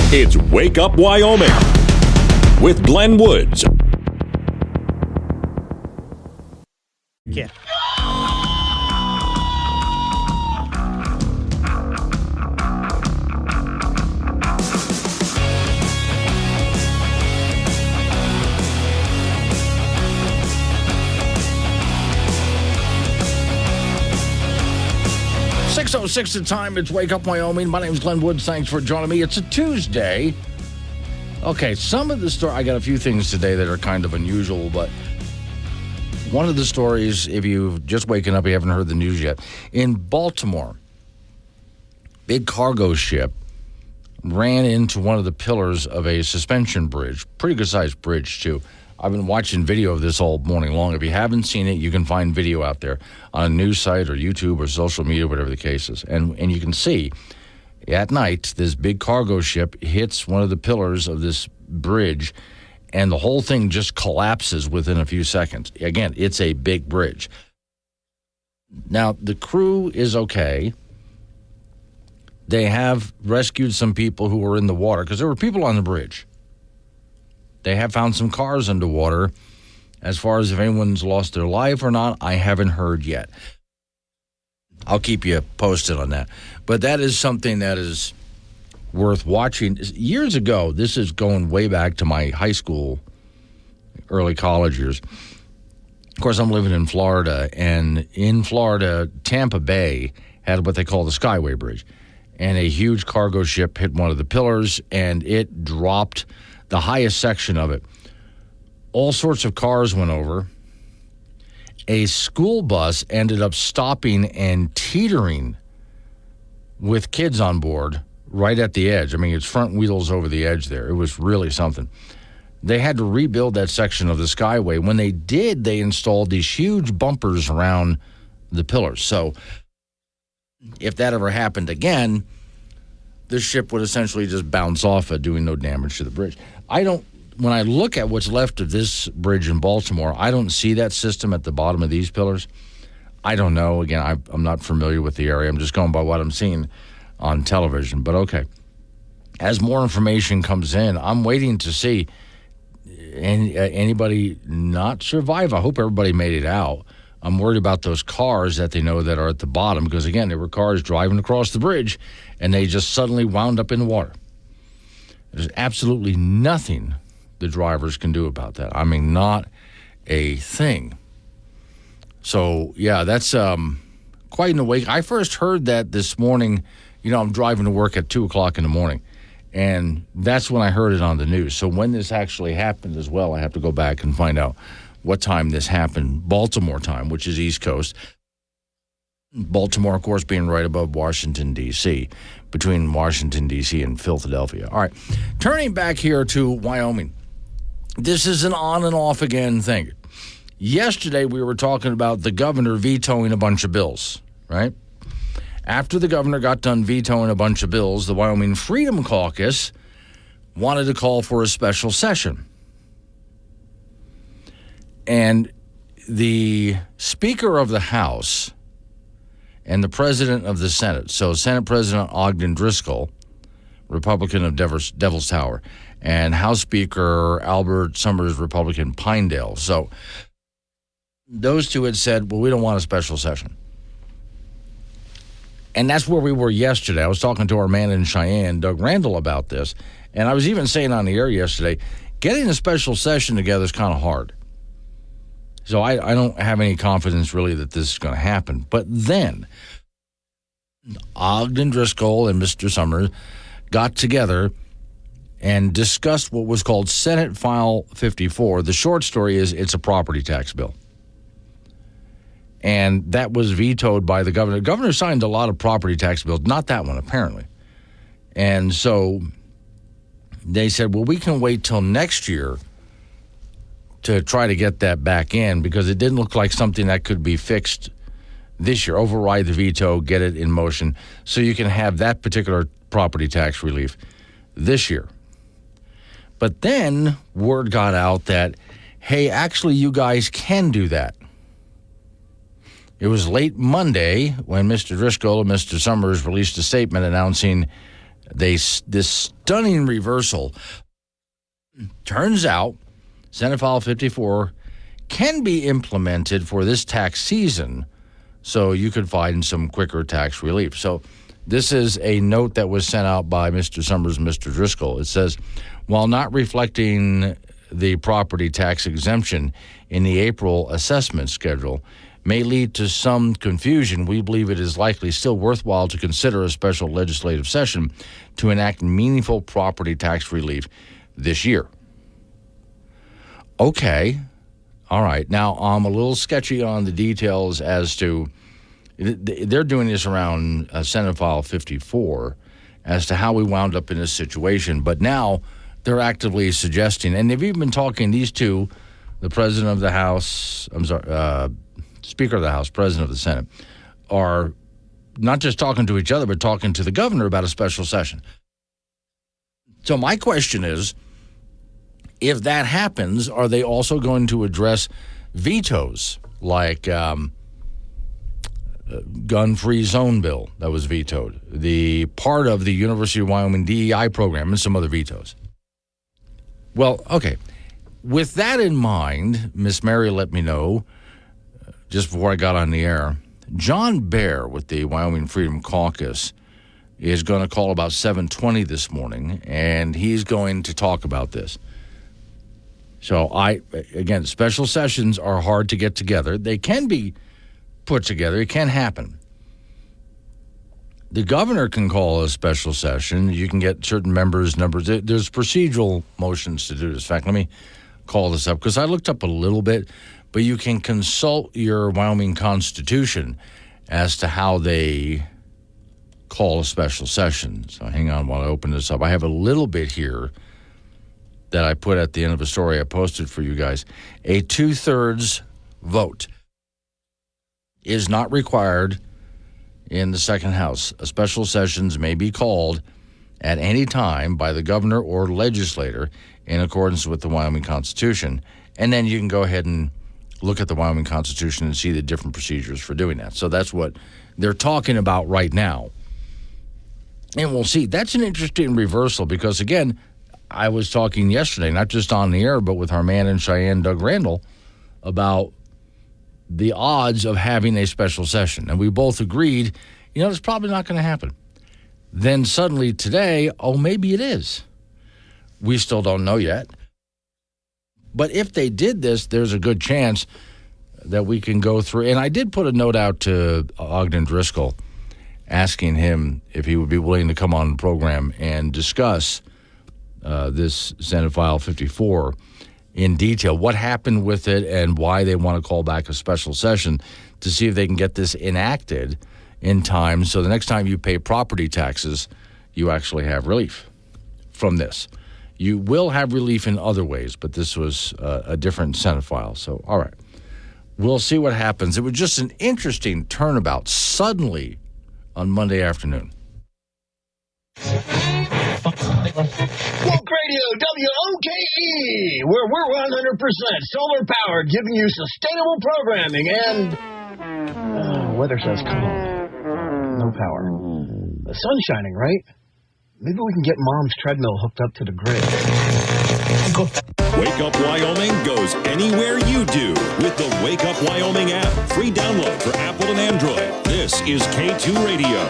It's Wake Up Wyoming with Glenn Woods. Yeah. 6:06 the time. It's Wake Up Wyoming. My name is Glenn Woods. Thanks for joining me. It's a Tuesday. Okay, some of the story. I got a few things today that are kind of unusual, but one of the stories, if you've just waken up, you haven't heard the news yet. In Baltimore, big cargo ship ran into one of the pillars of a suspension bridge. Pretty good-sized bridge, too. I've been watching video of this all morning long. If you haven't seen it, you can find video out there on a news site or YouTube or social media, whatever the case is. And you can see, at night, this big cargo ship hits one of the pillars of this bridge, and the whole thing just collapses within a few seconds. Again, it's a big bridge. Now, the crew is okay. They have rescued some people who were in the water, because there were people on the bridge. They have found some cars underwater. As far as if anyone's lost their life or not, I haven't heard yet. I'll keep you posted on that. But that is something that is worth watching. Years ago, this is going way back to my high school, early college years. Of course, I'm living in Florida, and in Florida, Tampa Bay had what they call the Skyway Bridge. And a huge cargo ship hit one of the pillars, and it dropped the highest section of it. All sorts of cars went over. A school bus ended up stopping and teetering with kids on board right at the edge. I mean, its front wheels over the edge there. It was really something. They had to rebuild that section of the Skyway. When they did, they installed these huge bumpers around the pillars. So if that ever happened again, this ship would essentially just bounce off it, doing no damage to the bridge. When I look at what's left of this bridge in Baltimore, I don't see that system at the bottom of these pillars. I don't know. Again, I'm not familiar with the area. I'm just going by what I'm seeing on television. But okay, as more information comes in, I'm waiting to see anybody not survive. I hope everybody made it out. I'm worried about those cars that they know that are at the bottom, because, again, there were cars driving across the bridge, and they just suddenly wound up in the water. There's absolutely nothing the drivers can do about that. I mean, not a thing. So, yeah, that's quite an awakening. I first heard that this morning. I'm driving to work at 2 o'clock in the morning, and that's when I heard it on the news. So when this actually happened as well, I have to go back and find out what time this happened. Baltimore time, which is East Coast. Baltimore, of course, being right above Washington, D.C., between Washington, D.C. and Philadelphia. All right, turning back here to Wyoming. This is an on and off again thing. Yesterday, we were talking about the governor vetoing a bunch of bills, right? After the governor got done vetoing a bunch of bills, the Wyoming Freedom Caucus wanted to call for a special session. And the Speaker of the House and the President of the Senate, so Senate President Ogden Driscoll, Republican of Devil's Tower, and House Speaker Albert Summers, Republican, Pinedale. So those two had said, well, we don't want a special session. And that's where we were yesterday. I was talking to our man in Cheyenne, Doug Randall, about this. And I was even saying on the air yesterday, getting a special session together is kind of hard. So I don't have any confidence, really, that this is going to happen. But then Ogden Driscoll and Mr. Summers got together and discussed what was called Senate File 54. The short story is it's a property tax bill. And that was vetoed by the governor. The governor signed a lot of property tax bills, not that one, apparently. And so they said, well, we can wait till next year to try to get that back in, because it didn't look like something that could be fixed this year. Override the veto, get it in motion, so you can have that particular property tax relief this year. But then word got out that, hey, actually, you guys can do that. It was late Monday when Mr. Driscoll and Mr. Summers released a statement announcing This stunning reversal. Turns out Senate File 54 can be implemented for this tax season, so you could find some quicker tax relief. So this is a note that was sent out by Mr. Summers and Mr. Driscoll. It says, while not reflecting the property tax exemption in the April assessment schedule may lead to some confusion, we believe it is likely still worthwhile to consider a special legislative session to enact meaningful property tax relief this year. Okay. All right. Now, I'm a little sketchy on the details as to, they're doing this around Senate File 54 as to how we wound up in this situation. But now they're actively suggesting, and they've even been talking, these two, the President of the House, Speaker of the House, President of the Senate, are not just talking to each other, but talking to the governor about a special session. So my question is, if that happens, are they also going to address vetoes like gun-free zone bill that was vetoed, the part of the University of Wyoming DEI program, and some other vetoes? Well, okay. With that in mind, Miss Mary let me know just before I got on the air, John Baer with the Wyoming Freedom Caucus is going to call about 7:20 this morning, and he's going to talk about this. So again, special sessions are hard to get together. They can be put together. It can happen. The governor can call a special session. You can get certain members' numbers. There's procedural motions to do this. In fact, let me call this up because I looked up a little bit, but you can consult your Wyoming Constitution as to how they call a special session. So hang on while I open this up. I have a little bit here that I put at the end of a story I posted for you guys. A 2/3 vote is not required in the second house. Special sessions may be called at any time by the governor or legislator in accordance with the Wyoming Constitution. And then you can go ahead and look at the Wyoming Constitution and see the different procedures for doing that. So that's what they're talking about right now. And we'll see. That's an interesting reversal because, again, I was talking yesterday, not just on the air, but with our man in Cheyenne, Doug Randall, about the odds of having a special session. And we both agreed, it's probably not going to happen. Then suddenly today, maybe it is. We still don't know yet. But if they did this, there's a good chance that we can go through. And I did put a note out to Ogden Driscoll asking him if he would be willing to come on the program and discuss this Senate File 54 in detail, what happened with it and why they want to call back a special session to see if they can get this enacted in time so the next time you pay property taxes, you actually have relief from this. You will have relief in other ways, but this was a different Senate file. So, all right. We'll see what happens. It was just an interesting turnabout suddenly on Monday afternoon. Woke Radio, WOKE, where we're 100% solar powered, giving you sustainable programming and weather says calm. No power. The sun's shining, right? Maybe we can get Mom's treadmill hooked up to the grid. Wake Up Wyoming goes anywhere you do with the Wake Up Wyoming app. Free download for Apple and Android. This is K2 Radio.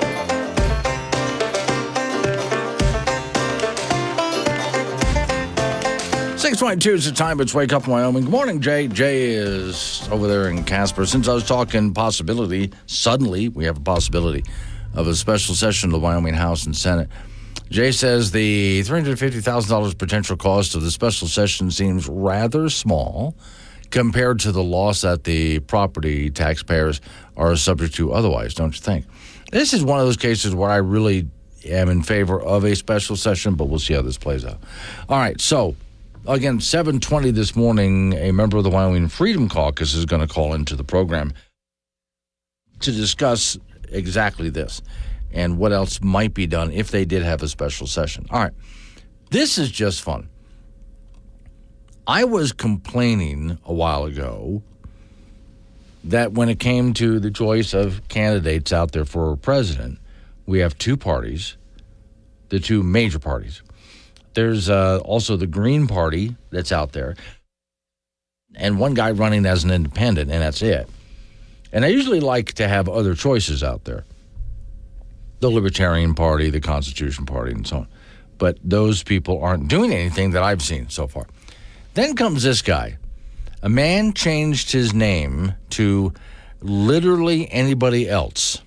6:22 is the time. It's Wake Up Wyoming. Good morning, Jay. Jay is over there in Casper. Since I was talking possibility, suddenly we have a possibility of a special session of the Wyoming House and Senate. Jay says the $350,000 potential cost of the special session seems rather small compared to the loss that the property taxpayers are subject to otherwise, don't you think? This is one of those cases where I really am in favor of a special session, but we'll see how this plays out. All right, so again, 7:20 this morning, a member of the Wyoming Freedom Caucus is going to call into the program to discuss exactly this and what else might be done if they did have a special session. All right, this is just fun. I was complaining a while ago that when it came to the choice of candidates out there for president, we have two parties the two major parties. There's also the Green Party that's out there, and one guy running as an independent, and that's it. And I usually like to have other choices out there. The Libertarian Party, the Constitution Party, and so on. But those people aren't doing anything that I've seen so far. Then comes this guy. A man changed his name to literally anybody else.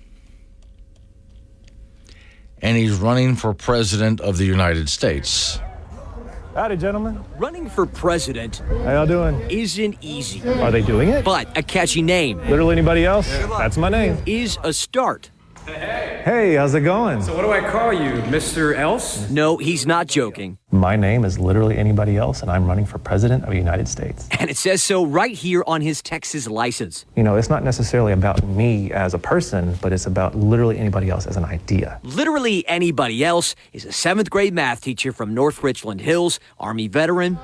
And he's running for president of the United States. Howdy, gentlemen. Running for president How y'all doing? isn't easy, Are they doing it? but a catchy name Literally anybody else? That's my name. is a start. Hey, how's it going? So what do I call you, Mr. Else? No, he's not joking. My name is literally anybody else, and I'm running for president of the United States. And it says so right here on his Texas license. You know, it's not necessarily about me as a person, but it's about literally anybody else as an idea. Literally anybody else is a 7th grade math teacher from North Richland Hills, Army veteran,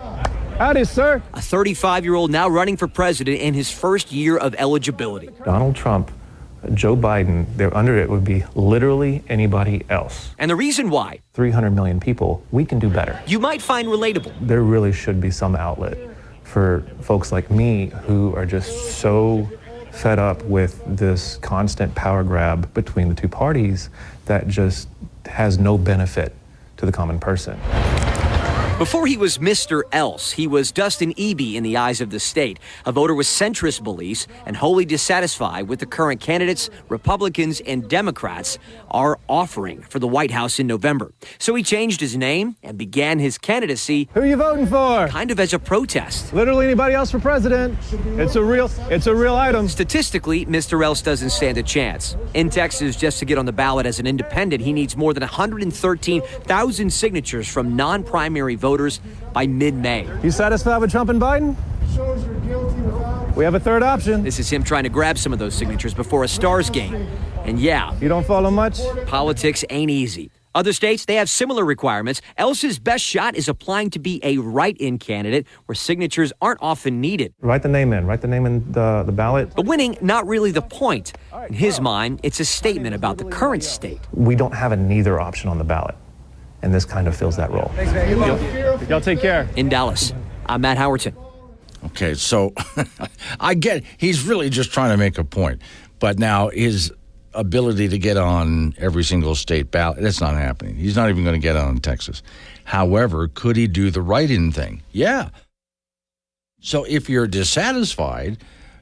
Howdy, sir. a 35-year-old now running for president in his first year of eligibility. Donald Trump, Joe Biden, they're under it would be literally anybody else. And the reason why 300 million people, we can do better. you might find relatable. There really should be some outlet for folks like me who are just so fed up with this constant power grab between the two parties that just has no benefit to the common person. Before he was Mr. Else, he was Dustin Eby in the eyes of the state, a voter with centrist beliefs and wholly dissatisfied with the current candidates Republicans and Democrats are offering for the White House in November. So he changed his name and began his candidacy Who are you voting for? kind of as a protest. Literally anybody else for president. It's a real item. Statistically, Mr. Else doesn't stand a chance. In Texas, just to get on the ballot as an independent, he needs more than 113,000 signatures from non-primary voters by mid-May. You satisfied with Trump and Biden? We have a third option. This is him trying to grab some of those signatures before a Stars game. And yeah, You don't follow much? politics ain't easy. Other states, they have similar requirements. Else's best shot is applying to be a write-in candidate where signatures aren't often needed. Write the name in. Write the name in the ballot. But winning, not really the point. In his mind, it's a statement about the current state. We don't have a neither option on the ballot. And this kind of fills that role. Y'all take care. In Dallas, I'm Matt Howerton. Okay, so I get he's really just trying to make a point. But now his ability to get on every single state ballot, that's not happening. He's not even going to get on in Texas. However, could he do the write-in thing? Yeah. So if you're dissatisfied,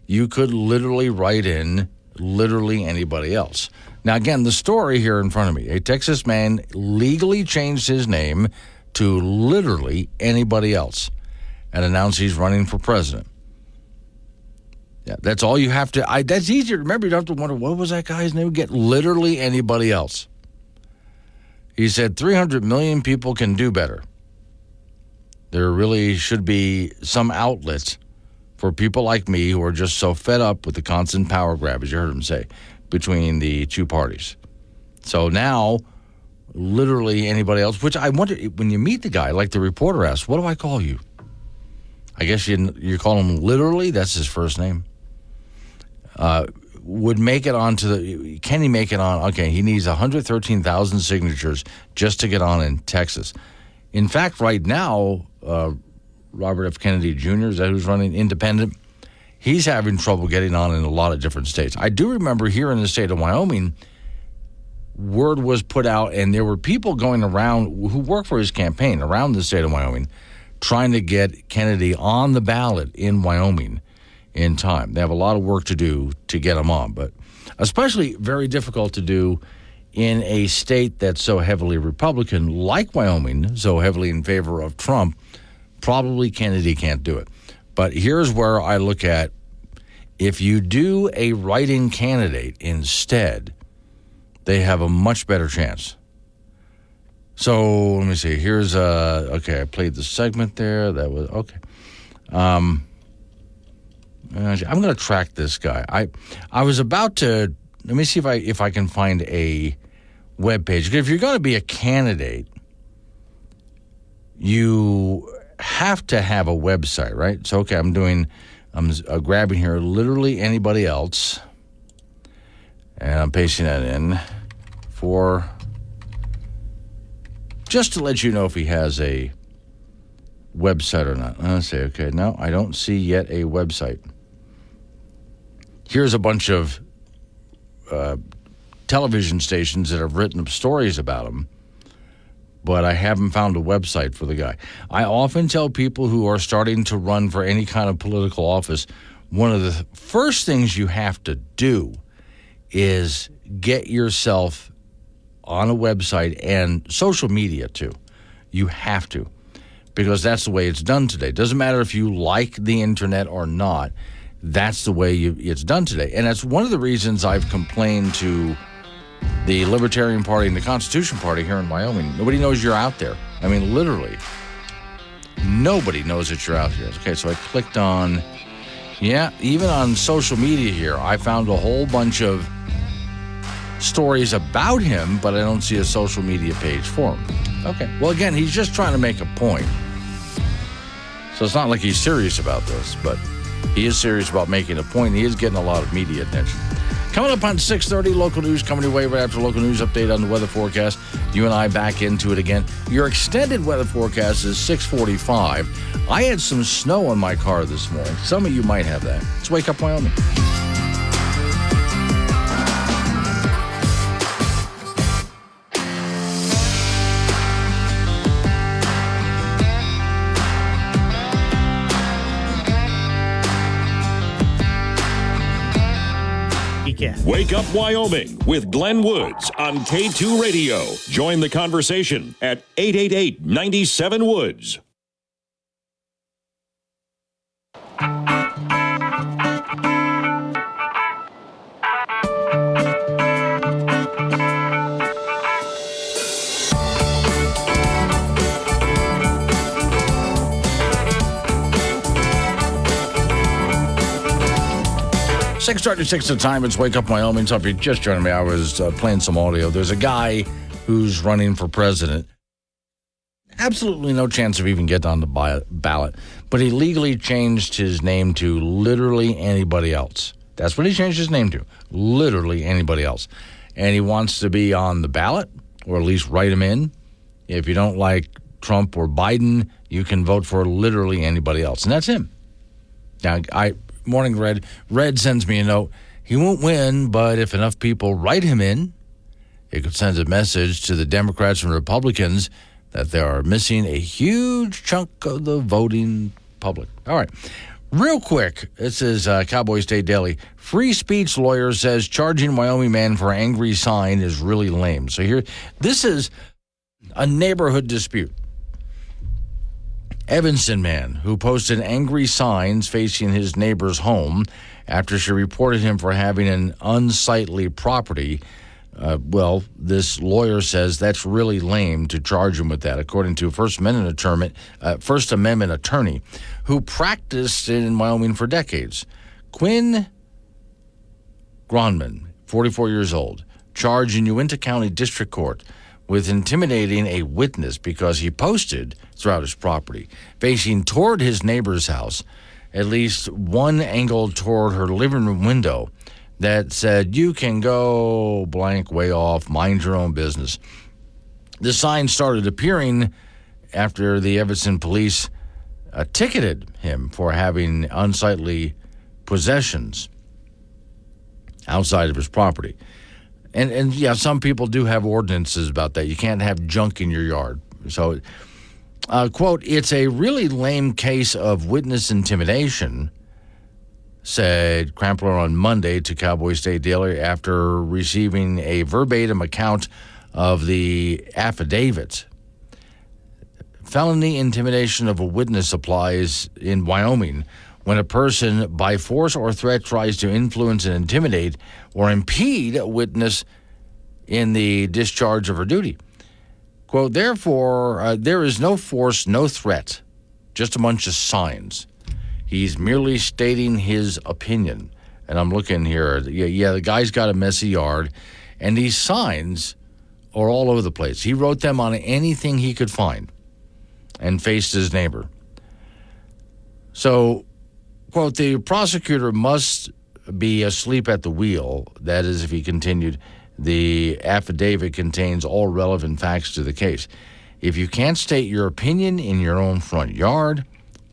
you could literally write in literally anybody else. Now, again, the story here in front of me. A Texas man legally changed his name to literally anybody else and announced he's running for president. Yeah, that's all you have to. That's easier to remember. You don't have to wonder, what was that guy's name? Get literally anybody else. He said 300 million people can do better. There really should be some outlets for people like me who are just so fed up with the constant power grab, as you heard him say, between the two parties. So now, literally anybody else, which I wonder, when you meet the guy, like the reporter asked, what do I call you? I guess you call him literally, that's his first name. Would make it onto the, can he make it on? Okay, he needs 113,000 signatures just to get on in Texas. In fact, right now, Robert F. Kennedy Jr., is that who's running independent? He's having trouble getting on in a lot of different states. I do remember here in the state of Wyoming, word was put out, and there were people going around who worked for his campaign around the state of Wyoming trying to get Kennedy on the ballot in Wyoming in time. They have a lot of work to do to get him on, but especially very difficult to do in a state that's so heavily Republican, like Wyoming, so heavily in favor of Trump. Probably Kennedy can't do it. But here's where I look at, if you do a write-in candidate instead, they have a much better chance. So let me see. Here's okay, I played the segment there. That was okay. I'm going to track this guy. I was about to, let me see if I can find a web page. If you're going to be a candidate, you have to have a website, right? So okay, I'm grabbing here literally anybody else, and I'm pasting that in for just to let you know if he has a website or not. I'll say, okay, no, I don't see yet a website. Here's a bunch of television stations that have written up stories about him, but I haven't found a website for the guy. I often tell people who are starting to run for any kind of political office, one of the first things you have to do is get yourself on a website and social media too. You have to, because that's the way it's done today. Doesn't matter if you like the internet or not. That's the way it's done today. And that's one of the reasons I've complained to the Libertarian Party and the Constitution Party here in Wyoming. Nobody knows you're out there. I mean, literally, nobody knows that you're out here. Okay, so I clicked on, even on social media here, I found a whole bunch of stories about him, but I don't see a social media page for him. Okay, well, again, he's just trying to make a point. So it's not like he's serious about this, but he is serious about making a point. He is getting a lot of media attention. Coming up on 6:30, local news coming your way right after local news update on the weather forecast. You and I back into it again. Your extended weather forecast is 6:45. I had some snow on my car this morning. Some of you might have that. It's Wake Up Wyoming. Wake Up Wyoming with Glenn Woods on K2 Radio. Join the conversation at 888-97-WOODS. Six starting 6 at a time. It's Wake Up Wyoming. So if you're just joining me, I was playing some audio. There's a guy who's running for president. Absolutely no chance of even getting on the ballot. But he legally changed his name to literally anybody else. That's what he changed his name to. Literally anybody else. And he wants to be on the ballot, or at least write him in. If you don't like Trump or Biden, you can vote for literally anybody else. And that's him. Now, Morning Red sends me a note. He won't win, but if enough people write him in, it could send a message to the Democrats and Republicans that they are missing a huge chunk of the voting public. All right. Real quick, this is Cowboy State Daily. Free speech lawyer says charging Wyoming man for angry sign is really lame. So here, this is a neighborhood dispute. Evanston man who posted angry signs facing his neighbor's home after she reported him for having an unsightly property. This lawyer says that's really lame to charge him with that, according to First Amendment attorney who practiced in Wyoming for decades. Quinn Gronman, 44 years old, charged in Uinta County District Court with intimidating a witness because he posted throughout his property, facing toward his neighbor's house, at least one angle toward her living room window that said, "You can go blank way off, mind your own business." The sign started appearing after the Evanston police ticketed him for having unsightly possessions outside of his property. And some people do have ordinances about that. You can't have junk in your yard. So, quote, "It's a really lame case of witness intimidation," said Crampler on Monday to Cowboy State Daily after receiving a verbatim account of the affidavit. Felony intimidation of a witness applies in Wyoming when a person by force or threat tries to influence and intimidate or impede a witness in the discharge of her duty. Quote, "Therefore, there is no force, no threat, just a bunch of signs. He's merely stating his opinion." And I'm looking here. The guy's got a messy yard, and these signs are all over the place. He wrote them on anything he could find and faced his neighbor. So, quote, "The prosecutor must be asleep at the wheel." That is, if he continued, "the affidavit contains all relevant facts to the case. If you can't state your opinion in your own front yard,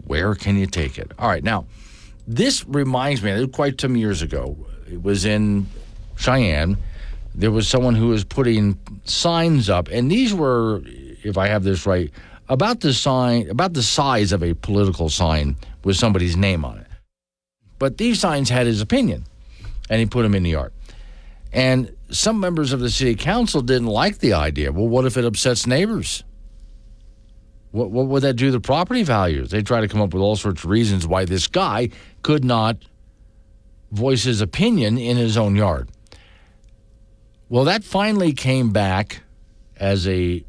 where can you take it? All right, now, this reminds me, it was quite some years ago. It was in Cheyenne. There was someone who was putting signs up, and these were, if I have this right, about the size of a political sign with somebody's name on it. But these signs had his opinion, and he put them in the yard. And some members of the city council didn't like the idea. Well, what if it upsets neighbors? What would that do to property values? They try to come up with all sorts of reasons why this guy could not voice his opinion in his own yard. Well, that finally came back as a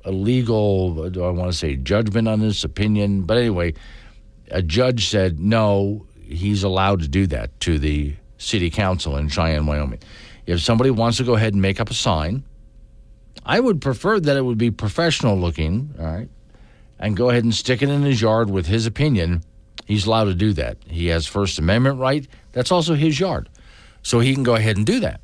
legal, do I want to say judgment on this opinion? But anyway, a judge said, no, he's allowed to do that to the city council in Cheyenne, Wyoming. If somebody wants to go ahead and make up a sign, I would prefer that it would be professional looking, all right, and go ahead and stick it in his yard with his opinion. He's allowed to do that. He has First Amendment right. That's also his yard. So he can go ahead and do that.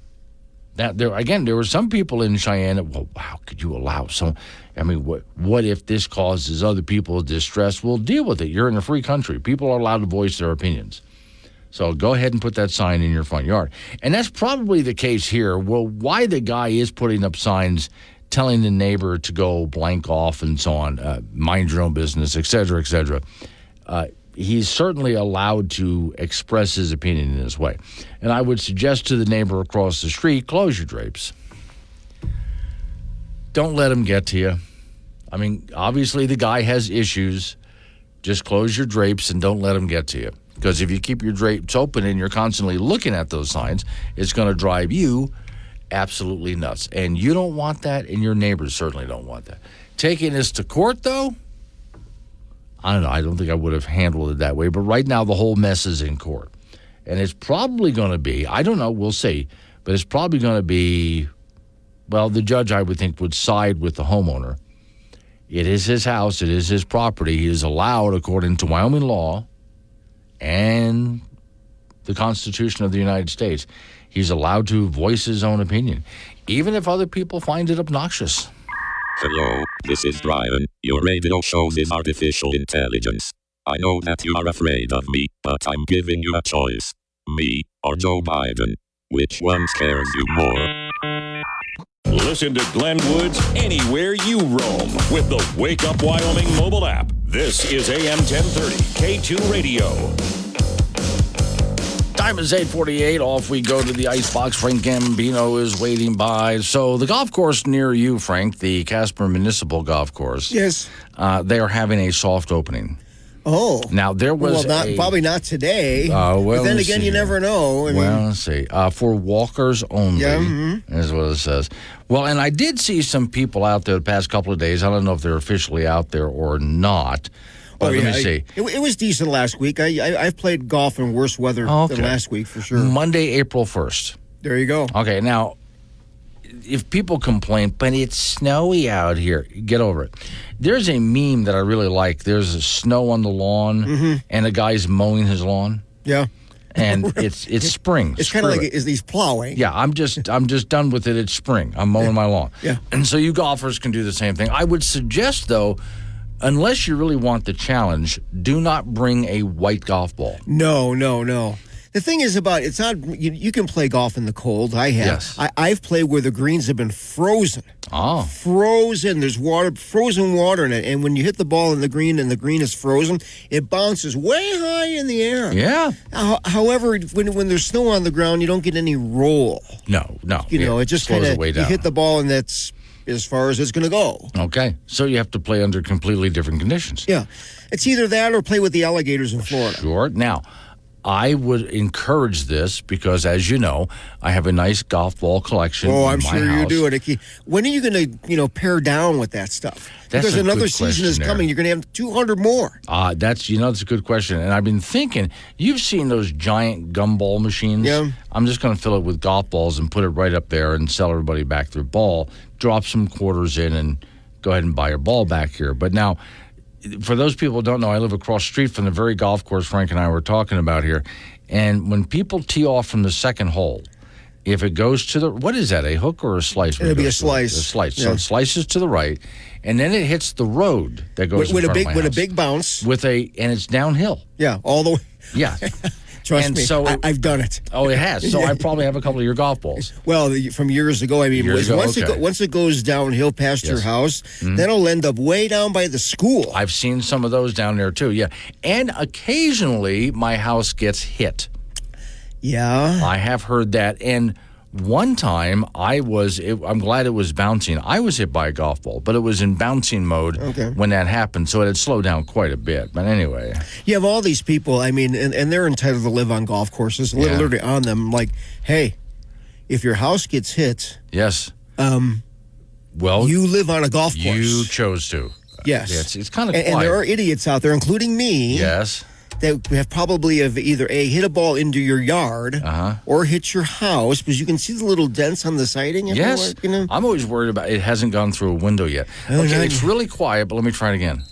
Now, there were some people in Cheyenne that, well, how could you allow some? I mean, what if this causes other people distress? Well, deal with it. You're in a free country. People are allowed to voice their opinions. So go ahead and put that sign in your front yard. And that's probably the case here. Well, why the guy is putting up signs telling the neighbor to go blank off and so on, mind your own business, et cetera, et cetera. He's certainly allowed to express his opinion in this way. And I would suggest to the neighbor across the street, close your drapes. Don't let him get to you. I mean, obviously the guy has issues. Just close your drapes and don't let him get to you. Because if you keep your drapes open and you're constantly looking at those signs, it's going to drive you absolutely nuts. And you don't want that, and your neighbors certainly don't want that. Taking this to court, though, I don't know. I don't think I would have handled it that way. But right now, the whole mess is in court. And it's probably going to be, I don't know, we'll see, but it's probably going to be, well, the judge, I would think, would side with the homeowner. It is his house. It is his property. He is allowed, according to Wyoming law and the Constitution of the United States, he's allowed to voice his own opinion, even if other people find it obnoxious. Hello, this is Brian. Your radio shows is artificial intelligence. I know that you are afraid of me, but I'm giving you a choice. Me or Joe Biden. Which one scares you more? Listen to Glenn Woods anywhere you roam with the Wake Up Wyoming mobile app. This is AM 1030 K2 Radio. Time is 8:48. Off we go to the icebox. Frank Gambino is waiting by. So the golf course near you, Frank, the Casper Municipal Golf Course. Yes. They are having a soft opening. Oh. Now, there was probably not today. Well, but then again, you never know. Let's see. For walkers only, yeah, is what it says. Well, and I did see some people out there the past couple of days. I don't know if they're officially out there or not. But let me see. It was decent last week. I've played golf in worse weather than last week, for sure. Monday, April 1st. There you go. Okay, now, if people complain, but it's snowy out here, get over it. There's a meme that I really like. There's snow on the lawn, and a guy's mowing his lawn. Yeah. And it's spring. It's kind of like he's plowing. Yeah, I'm just done with it. It's spring. I'm mowing my lawn. Yeah. And so you golfers can do the same thing. I would suggest, though, unless you really want the challenge, do not bring a white golf ball. No. The thing is it's not, you can play golf in the cold. I have. Yes. I've played where the greens have been frozen. Oh. Frozen. There's frozen water in it. And when you hit the ball in the green and the green is frozen, it bounces way high in the air. Yeah. However, when there's snow on the ground, you don't get any roll. No. It just kind of, you hit the ball and that's as far as it's going to go. Okay. So you have to play under completely different conditions. Yeah. It's either that or play with the alligators in Florida. Sure. Now, I would encourage this because, as you know, I have a nice golf ball collection. Oh, I'm in my sure house. you do. When are you going to, pare down with that stuff? That's because a another good season is question coming. there. You're going to have 200 more. That's a good question. And I've been thinking, you've seen those giant gumball machines. Yeah. I'm just going to fill it with golf balls and put it right up there and sell everybody back their ball. Drop some quarters in and go ahead and buy your ball back here. But now, for those people who don't know, I live across the street from the very golf course Frank and I were talking about here. And when people tee off from the second hole, If it goes to the, what is that, a hook or a slice? It'll be a slice. A slice. Yeah. So it slices to the right, and then it hits the road that goes with in a front of my big house. big bounce. And it's downhill. Yeah, all the way. Yeah. Trust And me, so I've done it. Oh, it has. So I probably have a couple of your golf balls. Well, from years ago, I mean, Years ago, okay. once it goes downhill past your Yes. house, then it'll end up way down by the school. I've seen some of those down there too. Yeah, and occasionally my house gets hit. Yeah. I have heard that. And one time I'm glad it was bouncing. I was hit by a golf ball, but it was in bouncing mode when that happened. So it had slowed down quite a bit. But anyway. You have all these people, I mean, and they're entitled to live on golf courses, literally on them. Like, hey, if your house gets hit, Yes. Well, you live on a golf course. You chose to. Yes. It's kind of quiet. And there are idiots out there, including me. Yes. That have probably either hit a ball into your yard or hit your house, because you can see the little dents on the siding. Yes. I'm always worried about it hasn't gone through a window yet. Okay, it's really quiet, but let me try it again.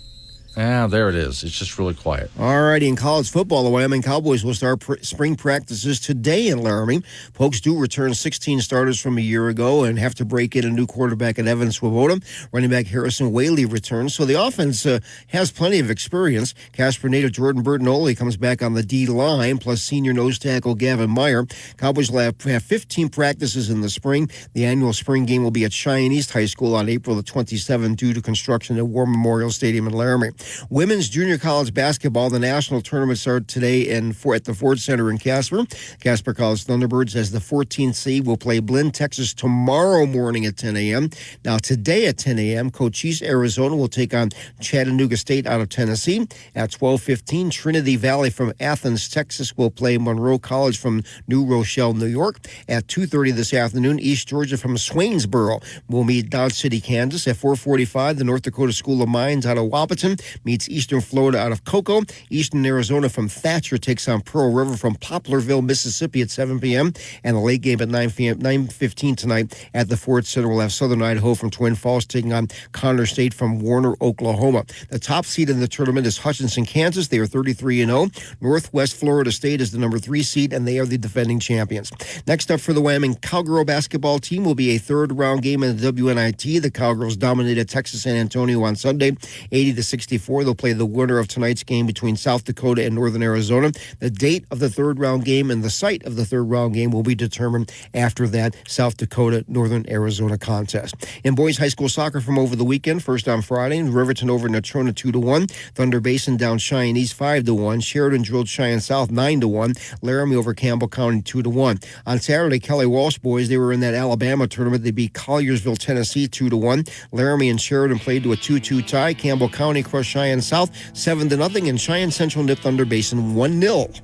Yeah, there it is. It's just really quiet. All righty, in college football, the Wyoming Cowboys will start spring practices today in Laramie. Folks do return 16 starters from a year ago and have to break in a new quarterback at Evan Swoboda. Running back Harrison Whaley returns, so the offense has plenty of experience. Casper native Jordan Bertinoli comes back on the D-line, plus senior nose tackle Gavin Meyer. Cowboys will have 15 practices in the spring. The annual spring game will be at Cheyenne East High School on April the 27th due to construction at War Memorial Stadium in Laramie. Women's junior college basketball, the national tournament started today at the Ford Center in Casper. Casper College Thunderbirds, as the 14th seed, will play Blinn, Texas tomorrow morning at 10 a.m. Now, today at 10 a.m., Cochise, Arizona will take on Chattanooga State out of Tennessee. At 12:15, Trinity Valley from Athens, Texas will play Monroe College from New Rochelle, New York. At 2:30 this afternoon, East Georgia from Swainsboro will meet Dodge City, Kansas. At 4:45, the North Dakota School of Mines out of Wahpeton meets Eastern Florida out of Cocoa. Eastern Arizona from Thatcher takes on Pearl River from Poplarville, Mississippi at 7 p.m. And the late game at 9:15 tonight at the Ford Center will have Southern Idaho from Twin Falls taking on Connor State from Warner, Oklahoma. The top seed in the tournament is Hutchinson, Kansas. They are 33-0. Northwest Florida State is the number 3 seed, and they are the defending champions. Next up for the Wyoming Cowgirl basketball team will be a third-round game in the WNIT. The Cowgirls dominated Texas San Antonio on Sunday, 80-64. They'll play the winner of tonight's game between South Dakota and Northern Arizona. The date of the third-round game and the site of the third-round game will be determined after that South Dakota-Northern Arizona contest. In boys high school soccer from over the weekend, first on Friday, Riverton over Natrona 2-1. Thunder Basin down Cheyenne East 5-1. Sheridan drilled Cheyenne South 9-1. Laramie over Campbell County 2-1. On Saturday, Kelly Walsh boys, they were in that Alabama tournament. They beat Colliersville, Tennessee 2-1. Laramie and Sheridan played to a 2-2 tie. Campbell County crushed Cheyenne South 7-0, and Cheyenne Central nipped Thunder Basin 1-0.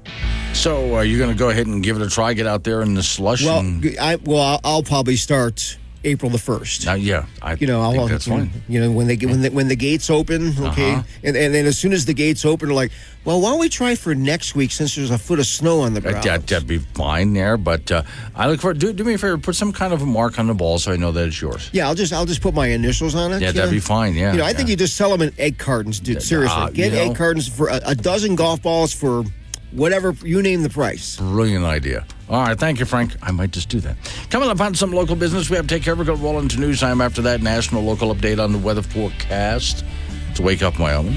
So are you going to go ahead and give it a try, get out there in the slush? Well, I'll probably start April the 1st. I think that's fine. When the gates open, okay, and then as soon as the gates open, they're like, well, why don't we try for next week since there's a foot of snow on the ground? That'd be fine there, but I look for do me a favor, put some kind of a mark on the ball so I know that it's yours. Yeah, I'll just put my initials on it. Yeah, that'd be fine. Yeah, I think you just sell them in egg cartons, dude. Seriously, get egg cartons for a dozen golf balls for whatever you name the price. Brilliant idea. All right, thank you, Frank. I might just do that. Coming up on some local business, we have to take care of. We're going to roll into news time after that. National local update on the weather forecast. It's Wake Up Wyoming.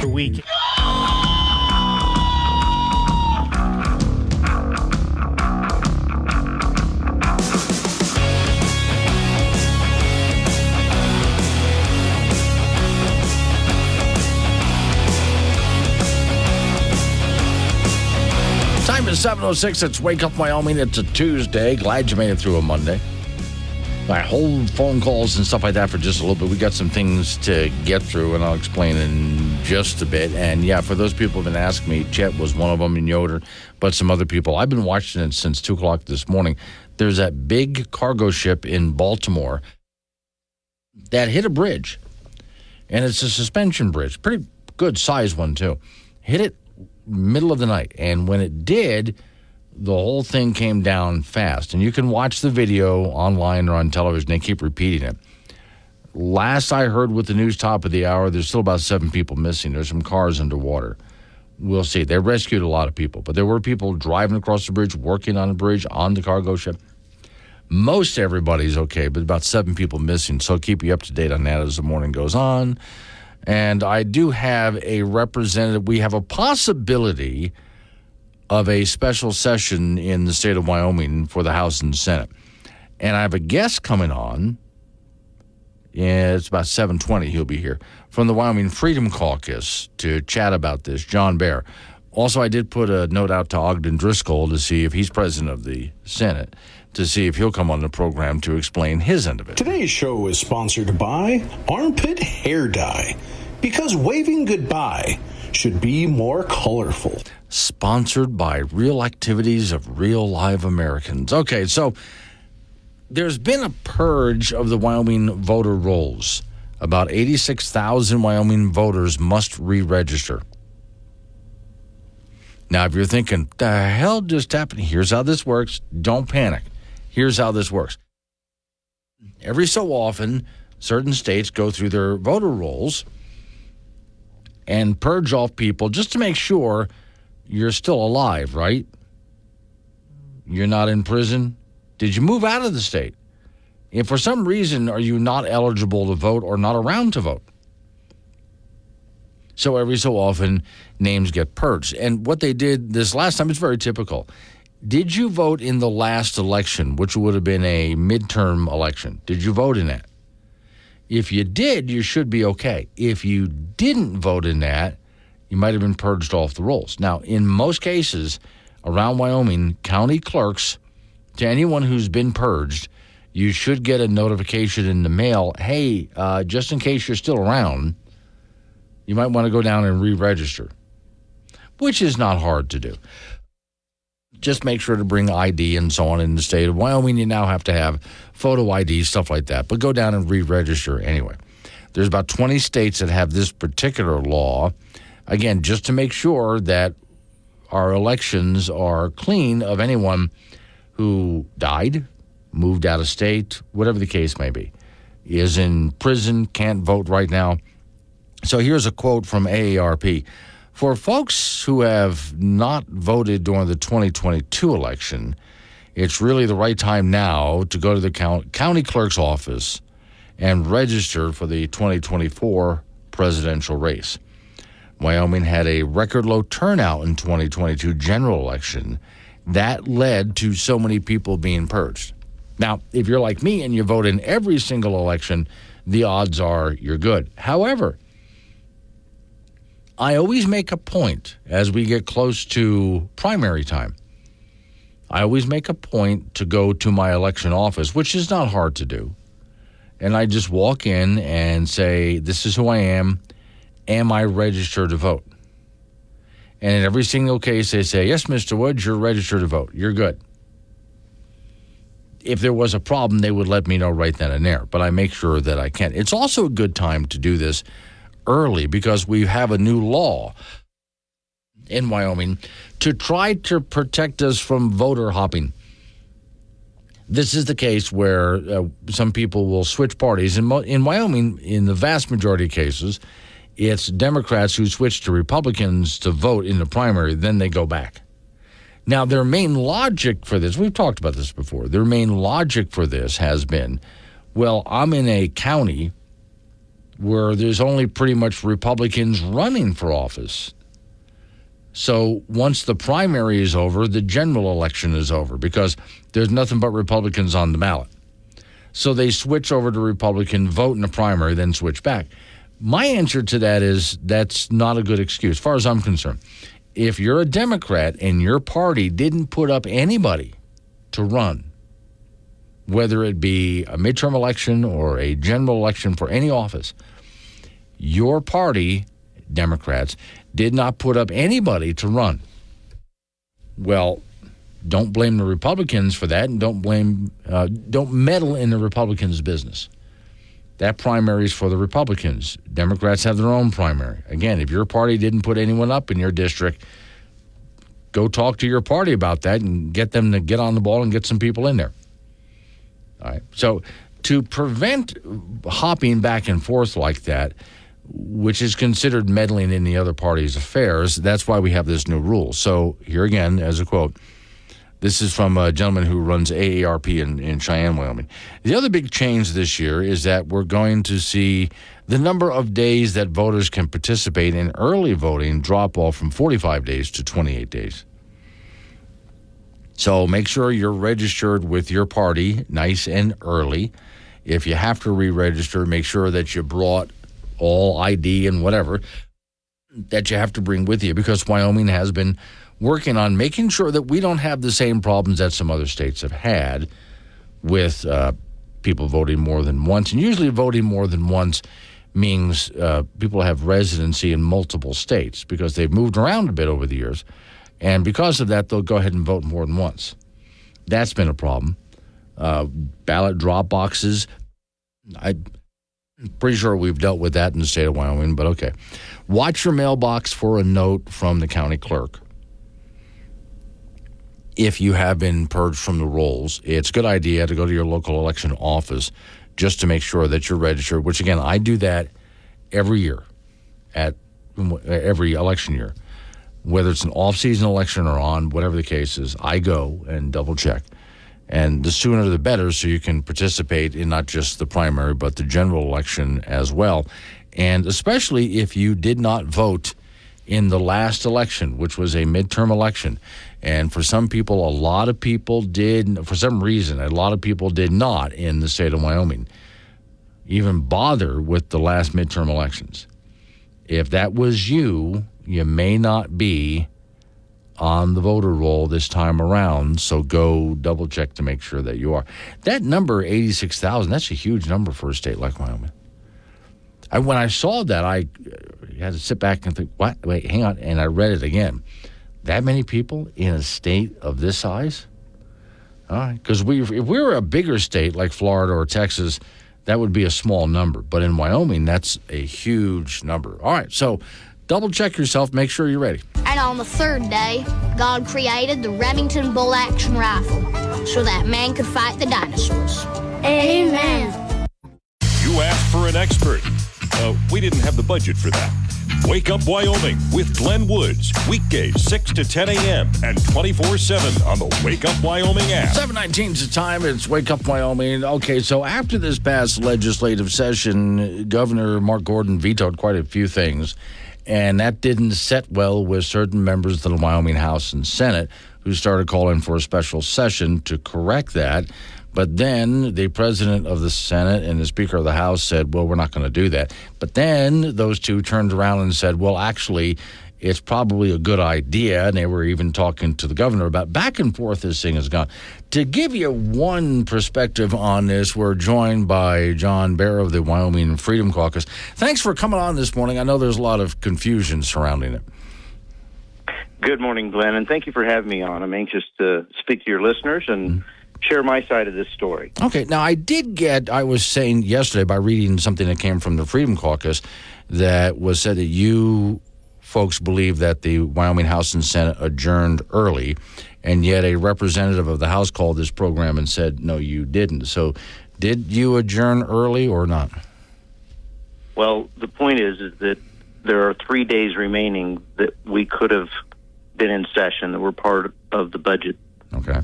Week. Time is 7:06. It's Wake Up Wyoming. It's a Tuesday. Glad you made it through a Monday. I hold phone calls and stuff like that for just a little bit. We got some things to get through, and I'll explain in just a bit. And yeah, for those people who've been asking me, Chet was one of them in Yoder, but some other people. I've been watching it since 2 o'clock this morning. There's that big cargo ship in Baltimore that hit a bridge, and it's a suspension bridge. Pretty good size one, too. Hit it middle of the night, and when it did, the whole thing came down fast. And you can watch the video online or on television. They keep repeating it. last I heard with the news top of the hour, there's still about 7 people missing. There's some cars underwater. We'll see. They rescued a lot of people, but there were people driving across the bridge, working on the bridge, on the cargo ship. Most everybody's okay, but about 7 people missing. So I'll keep you up to date on that as the morning goes on. And I do have a representative. We have a possibility of a special session in the state of Wyoming for the House and Senate. And I have a guest coming on. It's about 7:20. He'll be here from the Wyoming Freedom Caucus to chat about this, John Baer. Also, I did put a note out to Ogden Driscoll to see if he's president of the Senate, to see if he'll come on the program to explain his end of it. Today's show is sponsored by Armpit Hair Dye, because waving goodbye should be more colorful. Sponsored by Real Activities of Real Live Americans. Okay, so there's been a purge of the Wyoming voter rolls. About 86,000 Wyoming voters must re-register. Now, if you're thinking, the hell just happened? Here's how this works. Don't panic. Here's how this works. Every so often, certain states go through their voter rolls and purge off people just to make sure you're still alive, right? You're not in prison. Did you move out of the state? If for some reason are you not eligible to vote or not around to vote? So every so often, names get purged. And what they did this last time is very typical. Did you vote in the last election, which would have been a midterm election? Did you vote in that? If you did, you should be okay. If you didn't vote in that, you might have been purged off the rolls. Now, in most cases around Wyoming, county clerks, to anyone who's been purged, you should get a notification in the mail, hey, just in case you're still around, you might want to go down and re-register, which is not hard to do. Just make sure to bring ID and so on. In the state of Wyoming, you now have to have photo ID, stuff like that. But go down and re-register anyway. There's about 20 states that have this particular law, again, just to make sure that our elections are clean of anyone who died, moved out of state, whatever the case may be, is in prison, can't vote right now. So here's a quote from AARP. For folks who have not voted during the 2022 election, it's really the right time now to go to the county clerk's office and register for the 2024 presidential race. Wyoming had a record low turnout in 2022 general election. That led to so many people being purged. Now, if you're like me and you vote in every single election, the odds are you're good. However, I always make a point as we get close to primary time. I always make a point to go to my election office, which is not hard to do. And I just walk in and say, this is who I am. Am I registered to vote? And in every single case, they say, yes, Mr. Woods, you're registered to vote. You're good. If there was a problem, they would let me know right then and there. But I make sure that I can. It's also a good time to do this early because we have a new law in Wyoming to try to protect us from voter hopping. This is the case where some people will switch parties. In Wyoming, in the vast majority of cases, it's Democrats who switch to Republicans to vote in the primary, then they go back. Now, their main logic for this, we've talked about this before, their main logic for this has been, well, I'm in a county where there's only pretty much Republicans running for office. So once the primary is over, the general election is over because there's nothing but Republicans on the ballot. So they switch over to Republican, vote in the primary, then switch back. My answer to that is that's not a good excuse, as far as I'm concerned. If you're a Democrat and your party didn't put up anybody to run, whether it be a midterm election or a general election for any office, your party, Democrats, did not put up anybody to run. Well, don't blame the Republicans for that, and don't meddle in the Republicans' business. That primary is for the Republicans. Democrats have their own primary. Again, if your party didn't put anyone up in your district, go talk to your party about that and get them to get on the ball and get some people in there. All right. So to prevent hopping back and forth like that, which is considered meddling in the other party's affairs, that's why we have this new rule. So here again, as a quote, this is from a gentleman who runs AARP in Cheyenne, Wyoming. The other big change this year is that we're going to see the number of days that voters can participate in early voting drop off from 45 days to 28 days. So make sure you're registered with your party nice and early. If you have to re-register, make sure that you brought all ID and whatever that you have to bring with you, because Wyoming has been working on making sure that we don't have the same problems that some other states have had with people voting more than once. And usually voting more than once means people have residency in multiple states because they've moved around a bit over the years. And because of that, they'll go ahead and vote more than once. That's been a problem. Ballot drop boxes, I'm pretty sure we've dealt with that in the state of Wyoming, but okay. Watch your mailbox for a note from the county clerk. If you have been purged from the rolls, it's a good idea to go to your local election office just to make sure that you're registered, which, again, I do that every year, at every election year. Whether it's an off-season election or on, whatever the case is, I go and double-check. And the sooner the better, so you can participate in not just the primary, but the general election as well. And especially if you did not vote in the last election, which was a midterm election. And for some people, a lot of people did, for some reason, a lot of people did not in the state of Wyoming even bother with the last midterm elections. If that was you, you may not be on the voter roll this time around, so go double check to make sure that you are. That number, 86,000, that's a huge number for a state like Wyoming. When I saw that, I had to sit back and think, what? Wait, hang on, and I read it again. That many people in a state of this size? All right, because if we were a bigger state like Florida or Texas, that would be a small number. But in Wyoming, that's a huge number. All right, so double check yourself, make sure you're ready. And on the third day, God created the Remington bolt action rifle so that man could fight the dinosaurs. Amen. You asked for an expert. We didn't have the budget for that. Wake Up Wyoming with Glenn Woods, weekdays 6 to 10 a.m. and 24/7 on the Wake Up Wyoming app. 7:19 is the time. It's Wake Up Wyoming. Okay, so after this past legislative session, Governor Mark Gordon vetoed quite a few things, and that didn't set well with certain members of the Wyoming House and Senate who started calling for a special session to correct that. But then the president of the Senate and the Speaker of the House said, well, we're not going to do that. But then those two turned around and said, well, actually, it's probably a good idea. And they were even talking to the governor about back and forth this thing has gone. To give you one perspective on this, we're joined by John Bear of the Wyoming Freedom Caucus. Thanks for coming on this morning. I know there's a lot of confusion surrounding it. Good morning, Glenn, and thank you for having me on. I'm anxious to speak to your listeners and share my side of this story. Okay, now I was saying yesterday by reading something that came from the Freedom Caucus that was said that you folks believe that the Wyoming House and Senate adjourned early, and yet a representative of the House called this program and said, no, you didn't. So did you adjourn early or not? Well, the point is that there are 3 days remaining that we could have been in session that were part of the budget. Okay.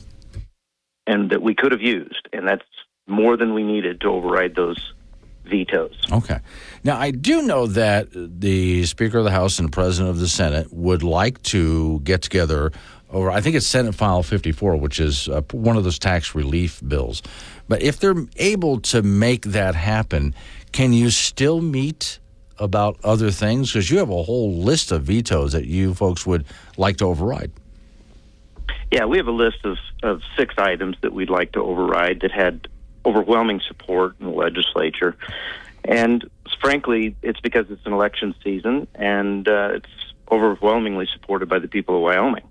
And that we could have used, and that's more than we needed to override those vetoes. Okay. Now, I do know that the Speaker of the House and the President of the Senate would like to get together over, I think it's Senate File 54, which is one of those tax relief bills. But if they're able to make that happen, can you still meet about other things? Because you have a whole list of vetoes that you folks would like to override. Yeah, we have a list of 6 items that we'd like to override that had overwhelming support in the legislature. And frankly, it's because it's an election season, and it's overwhelmingly supported by the people of Wyoming.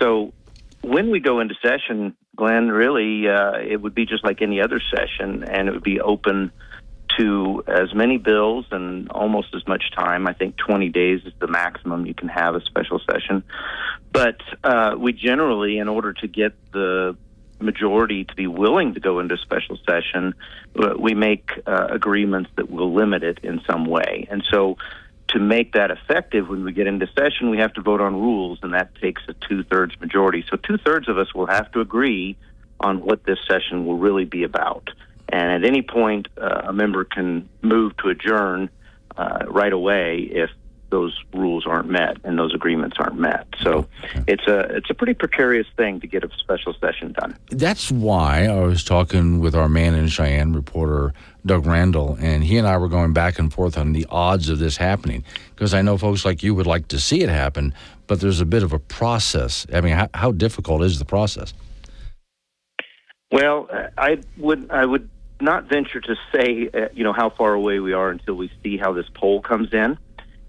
So when we go into session, Glenn, really, it would be just like any other session, and it would be open to as many bills and almost as much time. I think 20 days is the maximum you can have a special session. But we generally, in order to get the majority to be willing to go into special session, we make agreements that will limit it in some way. And so to make that effective when we get into session, we have to vote on rules, and that takes a 2/3 majority. So 2/3 of us will have to agree on what this session will really be about. And at any point, a member can move to adjourn right away if those rules aren't met and those agreements aren't met. So it's a pretty precarious thing to get a special session done. That's why I was talking with our man in Cheyenne, reporter Doug Randall, and he and I were going back and forth on the odds of this happening, because I know folks like you would like to see it happen, but there's a bit of a process. I mean, how difficult is the process? Well, I would not venture to say, how far away we are until we see how this poll comes in.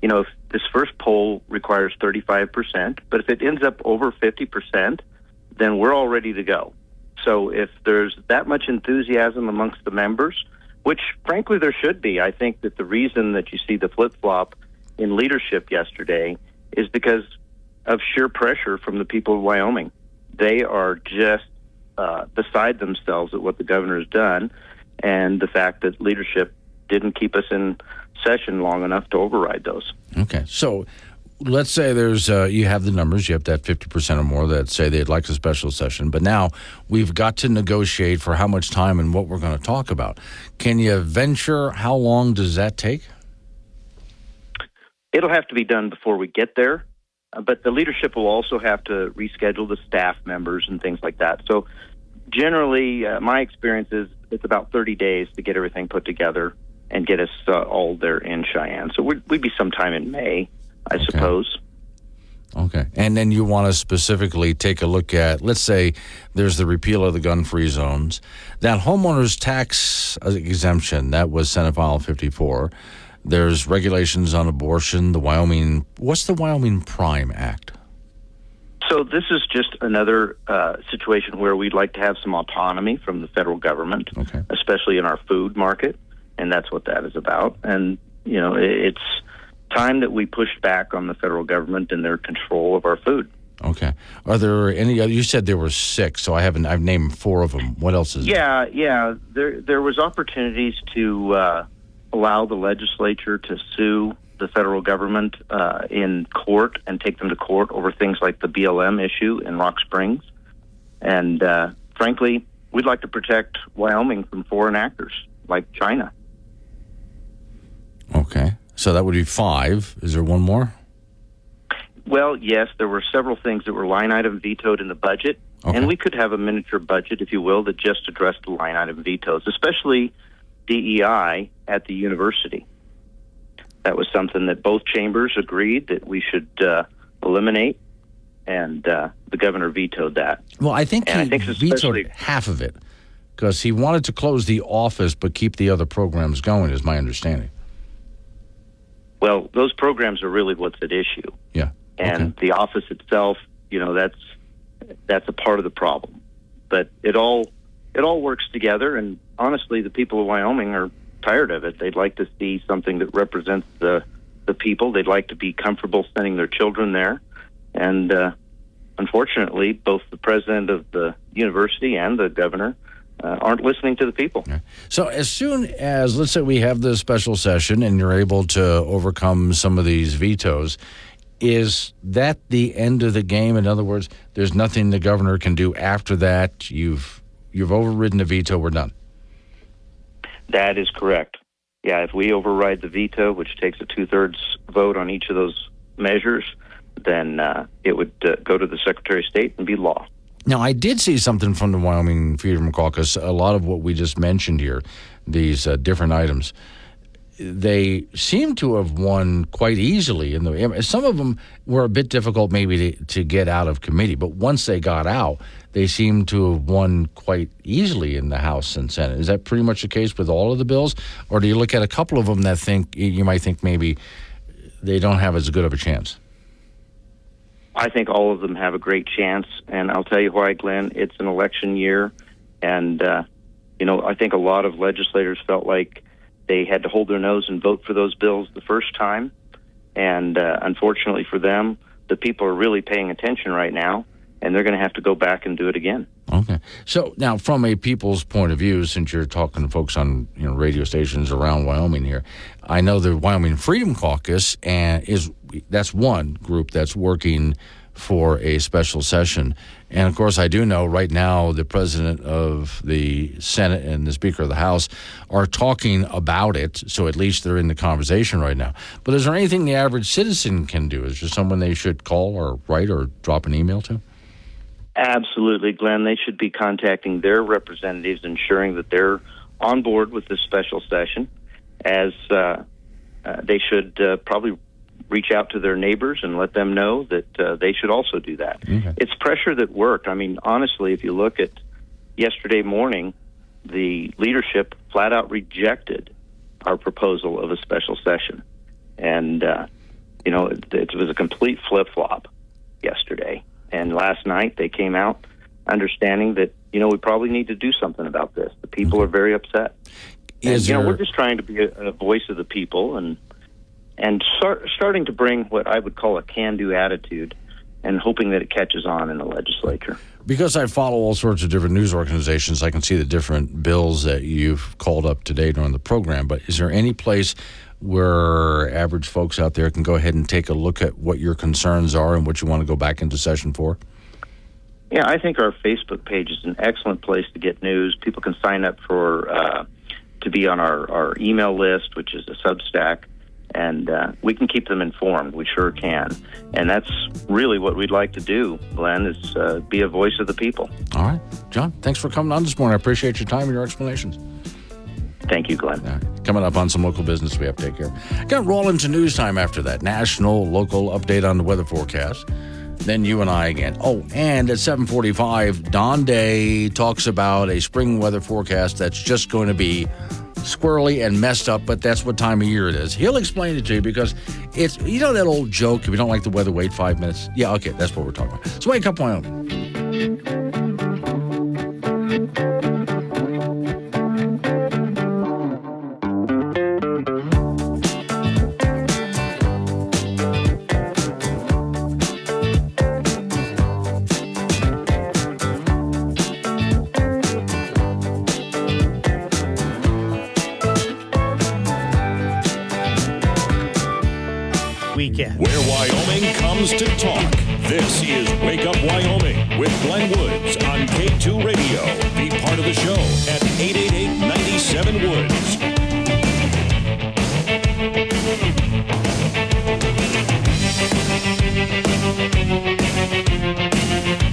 If this first poll requires 35%, but if it ends up over 50%, then we're all ready to go. So if there's that much enthusiasm amongst the members, which frankly there should be, I think that the reason that you see the flip-flop in leadership yesterday is because of sheer pressure from the people of Wyoming. They are just beside themselves at what the governor has done, and the fact that leadership didn't keep us in session long enough to override those. Okay, so let's say there's you have the numbers, you have that 50% or more that say they'd like a special session, but now we've got to negotiate for how much time and what we're going to talk about. Can you venture how long does that take? It'll have to be done before we get there, but the leadership will also have to reschedule the staff members and things like that. So generally, my experience is it's about 30 days to get everything put together and get us all there in Cheyenne. So we'd be sometime in May, I suppose. Okay. And then you want to specifically take a look at, let's say there's the repeal of the gun-free zones. That homeowners tax exemption, that was Senate File 54. There's regulations on abortion, what's the Wyoming Prime Act? So this is just another situation where we'd like to have some autonomy from the federal government, especially in our food market, and that's what that is about. And, it's time that we pushed back on the federal government and their control of our food. Okay. Are there any other? You said there were 6, so I've named 4 of them. What else is there? Yeah. There was opportunities to allow the legislature to sue the federal government in court and take them to court over things like the BLM issue in Rock Springs. And frankly, we'd like to protect Wyoming from foreign actors like China. Okay. So that would be 5. Is there one more? Well, yes, there were several things that were line item vetoed in the budget. Okay. And we could have a miniature budget, if you will, that just addressed the line item vetoes, especially DEI at the university. That was something that both chambers agreed that we should eliminate, and the governor vetoed that. Well, I think he vetoed half of it because he wanted to close the office but keep the other programs going, is my understanding. Well, those programs are really what's at issue. Yeah. And the office itself, that's a part of the problem. But it all works together, and honestly, the people of Wyoming are tired of it. They'd like to see something that represents the people. They'd like to be comfortable sending their children there. And unfortunately, both the president of the university and the governor aren't listening to the people. Yeah. So as soon as, let's say we have the special session and you're able to overcome some of these vetoes, is that the end of the game? In other words, there's nothing the governor can do after that? You've overridden the veto, we're done. That is correct. Yeah, if we override the veto, which takes a 2/3 vote on each of those measures, then it would go to the Secretary of State and be law. Now, I did see something from the Wyoming Freedom Caucus. A lot of what we just mentioned here, these different items, they seem to have won quite easily. Some of them were a bit difficult maybe to get out of committee, but once they got out, they seem to have won quite easily in the House and Senate. Is that pretty much the case with all of the bills? Or do you look at a couple of them that you might think maybe they don't have as good of a chance? I think all of them have a great chance, and I'll tell you why, Glenn. It's an election year, and I think a lot of legislators felt like they had to hold their nose and vote for those bills the first time, and unfortunately for them, the people are really paying attention right now, and they're going to have to go back and do it again. Okay. So now, from a people's point of view, since you're talking to folks on radio stations around Wyoming here, I know the Wyoming Freedom Caucus that's one group that's working for a special session. And, of course, I do know right now the president of the Senate and the Speaker of the House are talking about it, so at least they're in the conversation right now. But is there anything the average citizen can do? Is there someone they should call or write or drop an email to? Absolutely, Glenn. They should be contacting their representatives, ensuring that they're on board with this special session, as they should probably reach out to their neighbors and let them know that they should also do that. Okay. It's pressure that worked. I mean, honestly, if you look at yesterday morning, the leadership flat out rejected our proposal of a special session. And, it was a complete flip-flop yesterday. And last night they came out understanding that, we probably need to do something about this. The people are very upset. We're just trying to be a voice of the people and starting to bring what I would call a can-do attitude and hoping that it catches on in the legislature. Because I follow all sorts of different news organizations, I can see the different bills that you've called up today during the program. But is there any place where average folks out there can go ahead and take a look at what your concerns are and what you want to go back into session for? Yeah, I think our Facebook page is an excellent place to get news. People can sign up for to be on our email list, which is a Substack. And we can keep them informed. We sure can. And that's really what we'd like to do, Glenn, is be a voice of the people. All right. John, thanks for coming on this morning. I appreciate your time and your explanations. Thank you, Glenn. Coming up on some local business we have to take care of. Going to roll into news time after that. National, local update on the weather forecast. Then you and I again. Oh, and at 7:45, Don Day talks about a spring weather forecast that's just going to be squirrely and messed up, but that's what time of year it is. He'll explain it to you because it's, that old joke, if you don't like the weather, wait 5 minutes. Yeah, okay, that's what we're talking about. So Wake Up Wyoming. Where Wyoming comes to talk. This is Wake Up Wyoming with Glenn Woods on K2 Radio. Be part of the show at 888-97-WOODS.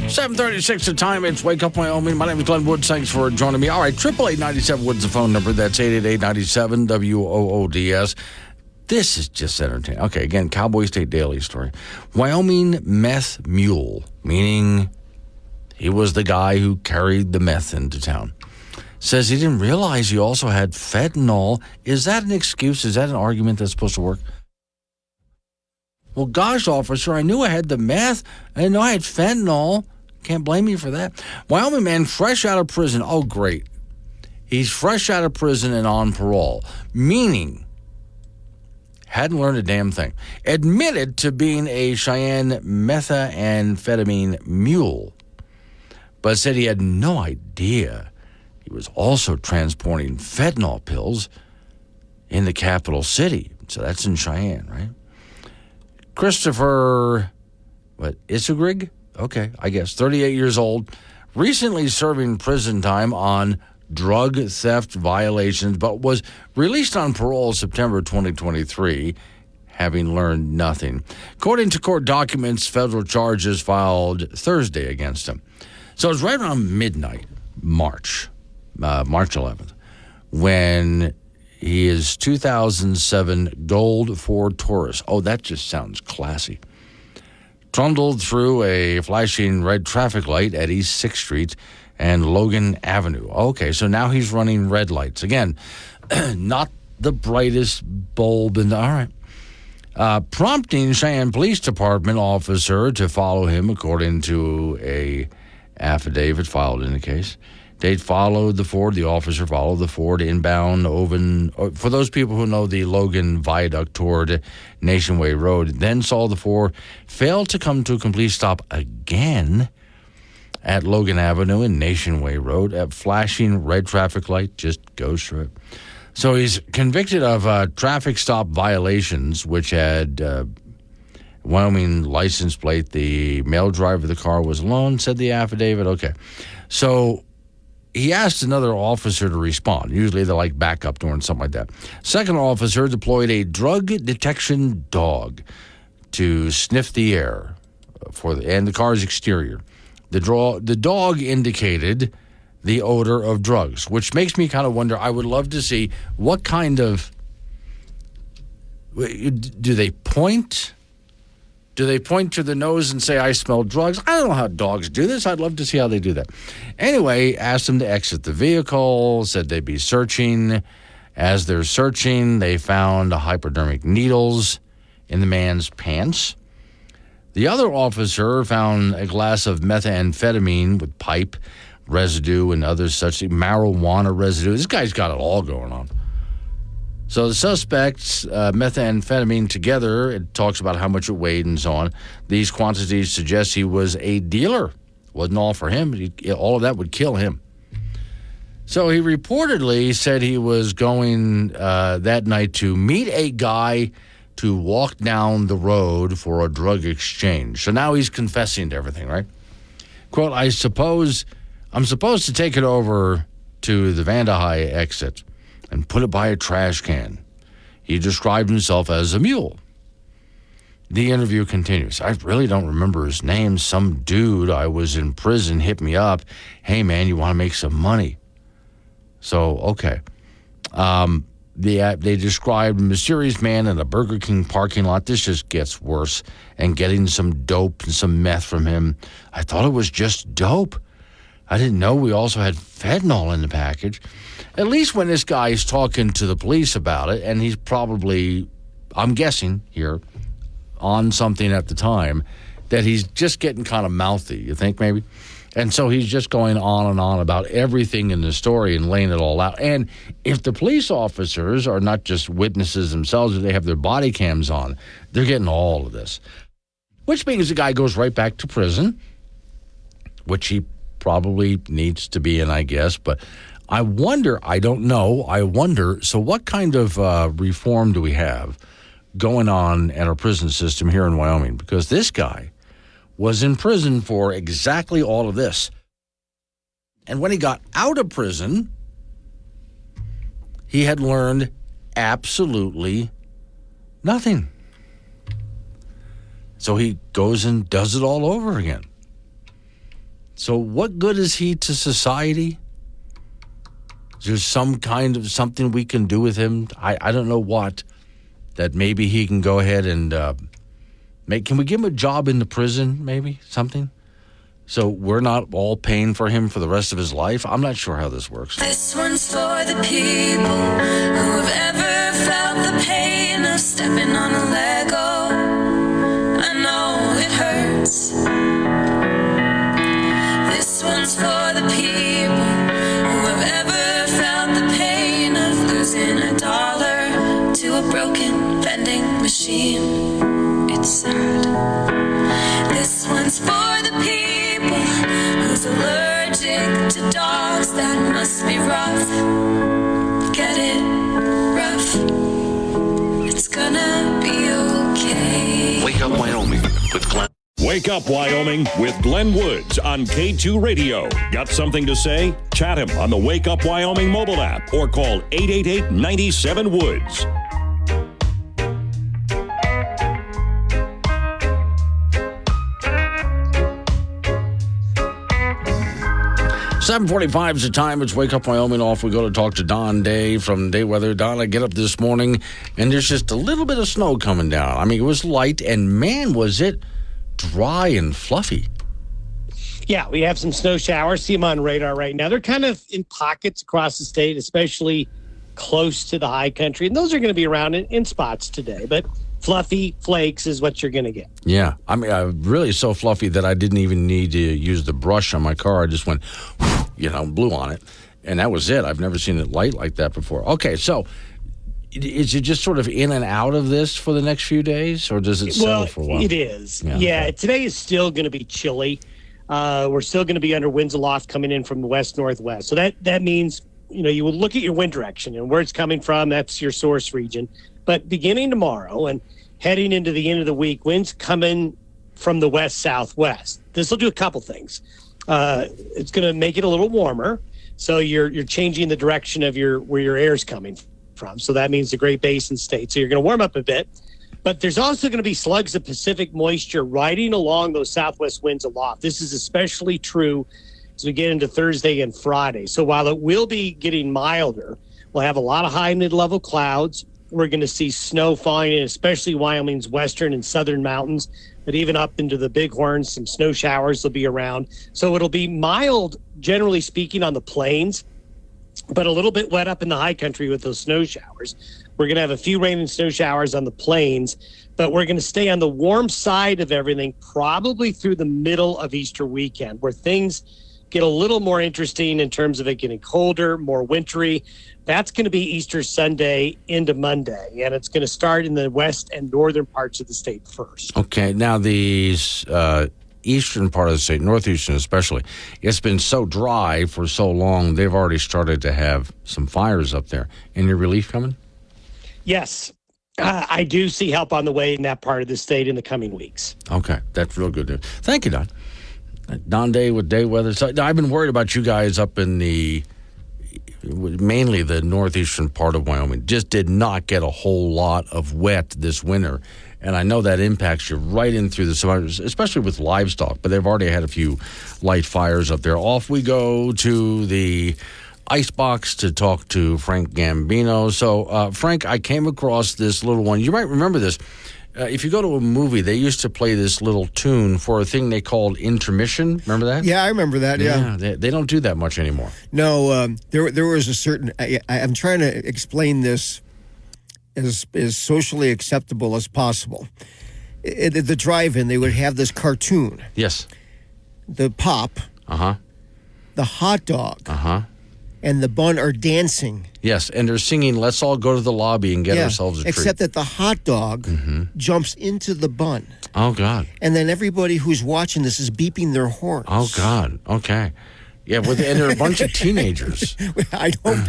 7:36 the time. It's Wake Up Wyoming. My name is Glenn Woods. Thanks for joining me. All right, 888-97-WOODS, the phone number. That's 888-97-WOODS. This is just entertaining. Okay, again, Cowboy State Daily story. Wyoming meth mule, meaning he was the guy who carried the meth into town, says he didn't realize he also had fentanyl. Is that an excuse? Is that an argument that's supposed to work? Well, gosh, officer, I knew I had the meth. I didn't know I had fentanyl. Can't blame you for that. Wyoming man fresh out of prison. Oh, great. He's fresh out of prison and on parole, meaning hadn't learned a damn thing. Admitted to being a Cheyenne methamphetamine mule, but said he had no idea he was also transporting fentanyl pills in the capital city. So that's in Cheyenne, right? Christopher, Isagrig? Okay, I guess, 38 years old, recently serving prison time on drug theft violations, but was released on parole September 2023, having learned nothing. According to court documents, federal charges filed Thursday against him. So it was right around midnight, March 11th, when his 2007 gold Ford Taurus, oh, that just sounds classy, trundled through a flashing red traffic light at East 6th Street and Logan Avenue. Okay, so now he's running red lights. Again, not the brightest bulb in the... All right. Prompting Cheyenne Police Department officer to follow him, according to a affidavit filed in the case. They followed the Ford. The officer followed the Ford inbound for those people who know the Logan Viaduct toward Nationway Road, then saw the Ford fail to come to a complete stop again at Logan Avenue and Nationway Road. A flashing red traffic light just goes through it. So he's convicted of traffic stop violations, which had Wyoming license plate. The male driver of the car was alone, said the affidavit. Okay. So he asked another officer to respond. Usually they're like backup doing something like that. Second officer deployed a drug detection dog to sniff the air and the car's exterior. The dog indicated the odor of drugs, which makes me kind of wonder. I would love to see what kind of... Do they point? Do they point to the nose and say, I smell drugs? I don't know how dogs do this. I'd love to see how they do that. Anyway, asked them to exit the vehicle, said they'd be searching. As they're searching, they found hypodermic needles in the man's pants. The other officer found a glass of methamphetamine with pipe residue and other such marijuana residue. This guy's got it all going on. So the suspects, methamphetamine together, it talks about how much it weighed and so on. These quantities suggest he was a dealer. Wasn't all for him. All of that would kill him. So he reportedly said he was going that night to meet a guy to walk down the road for a drug exchange. So now he's confessing to everything, right? Quote, I'm supposed to take it over to the Vandahai exit and put it by a trash can. He described himself as a mule. The interview continues. I really don't remember his name. Some dude, I was in prison, hit me up. Hey, man, you want to make some money? So, okay. They described a mysterious man in a Burger King parking lot. This just gets worse. And getting some dope and some meth from him. I thought it was just dope. I didn't know we also had fentanyl in the package. At least when this guy is talking to the police about it, and he's probably, I'm guessing here, on something at the time, that he's just getting kind of mouthy, you think maybe? And so he's just going on and on about everything in the story and laying it all out. And if the police officers are not just witnesses themselves, if they have their body cams on, they're getting all of this. Which means the guy goes right back to prison, which he probably needs to be in, I guess. But I wonder, I don't know, so what kind of reform do we have going on at our prison system here in Wyoming? Because this guy was in prison for exactly all of this. And when he got out of prison, he had learned absolutely nothing. So he goes and does it all over again. So what good is he to society? Is there some kind of something we can do with him? I don't know what. That maybe he can go ahead and can we give him a job in the prison, maybe? Something? So we're not all paying for him for the rest of his life? I'm not sure how this works. This one's for the people who have ever felt the pain of stepping on a Lego. I know it hurts. This one's for the people who have ever felt the pain of losing $1 to a broken vending machine. It's sad. This one's for the people who's allergic to dogs. That must be rough. Get it? Rough. It's gonna be okay. Wake Up Wyoming with Glenn. Wake Up Wyoming with Glenn Woods on K2 Radio. Got something to say? Chat him on the Wake Up Wyoming mobile app or call 888-97-WOODS. 7:45 is the time. It's Wake Up Wyoming off. We go to talk to Don Day from Day Weather. Don, I get up this morning, and there's just a little bit of snow coming down. I mean, it was light, and man, was it dry and fluffy. Yeah, we have some snow showers. See them on radar right now. They're kind of in pockets across the state, especially close to the high country. And those are going to be around in spots today. But fluffy flakes is what you're going to get. Yeah, I mean, really so fluffy that I didn't even need to use the brush on my car. I just went, blew on it. And that was it. I've never seen it light like that before. Okay, so is it just sort of in and out of this for the next few days? Or does it settle for a while? It is. Yeah, okay. Today is still going to be chilly. We're still going to be under winds aloft coming in from the west-northwest. So that means, you will look at your wind direction and where it's coming from. That's your source region. But beginning tomorrow and heading into the end of the week, winds coming from the west-southwest. This will do a couple things. It's going to make it a little warmer. So you're changing the direction of where your air is coming from. So that means the Great Basin state. So you're going to warm up a bit. But there's also going to be slugs of Pacific moisture riding along those southwest winds aloft. This is especially true as we get into Thursday and Friday. So while it will be getting milder, we'll have a lot of high mid-level clouds. We're going to see snow falling in especially Wyoming's western and southern mountains, but even up into the Bighorns, some snow showers will be around. So it'll be mild, generally speaking, on the plains, but a little bit wet up in the high country with those snow showers. We're going to have a few rain and snow showers on the plains, but we're going to stay on the warm side of everything probably through the middle of Easter weekend, where things get a little more interesting in terms of it getting colder, more wintry. That's going to be Easter Sunday into Monday, and it's going to start in the west and northern parts of the state first. Okay, now these eastern part of the state, northeastern especially, it's been so dry for so long, they've already started to have some fires up there. Any relief coming? Yes, I do see help on the way in that part of the state in the coming weeks. Okay, that's real good news. Thank you, Don. Don Day with day weather. So I've been worried about you guys up in mainly the northeastern part of Wyoming. Just did not get a whole lot of wet this winter. And I know that impacts you right in through the summer, especially with livestock. But they've already had a few light fires up there. Off we go to the Icebox to talk to Frank Gambino. So, Frank, I came across this little one. You might remember this. If you go to a movie, they used to play this little tune for a thing they called intermission. Remember that? Yeah, I remember that, yeah. They don't do that much anymore. No, there was a certain... I'm trying to explain this as socially acceptable as possible. At the drive-in, they would have this cartoon. Yes. The pop. Uh-huh. The hot dog. Uh-huh. And the bun are dancing. Yes, and they're singing, let's all go to the lobby and get ourselves a treat. Except that the hot dog jumps into the bun. Oh, God. And then everybody who's watching this is beeping their horns. Oh, God. Okay. Yeah, and there are a bunch of teenagers. I don't...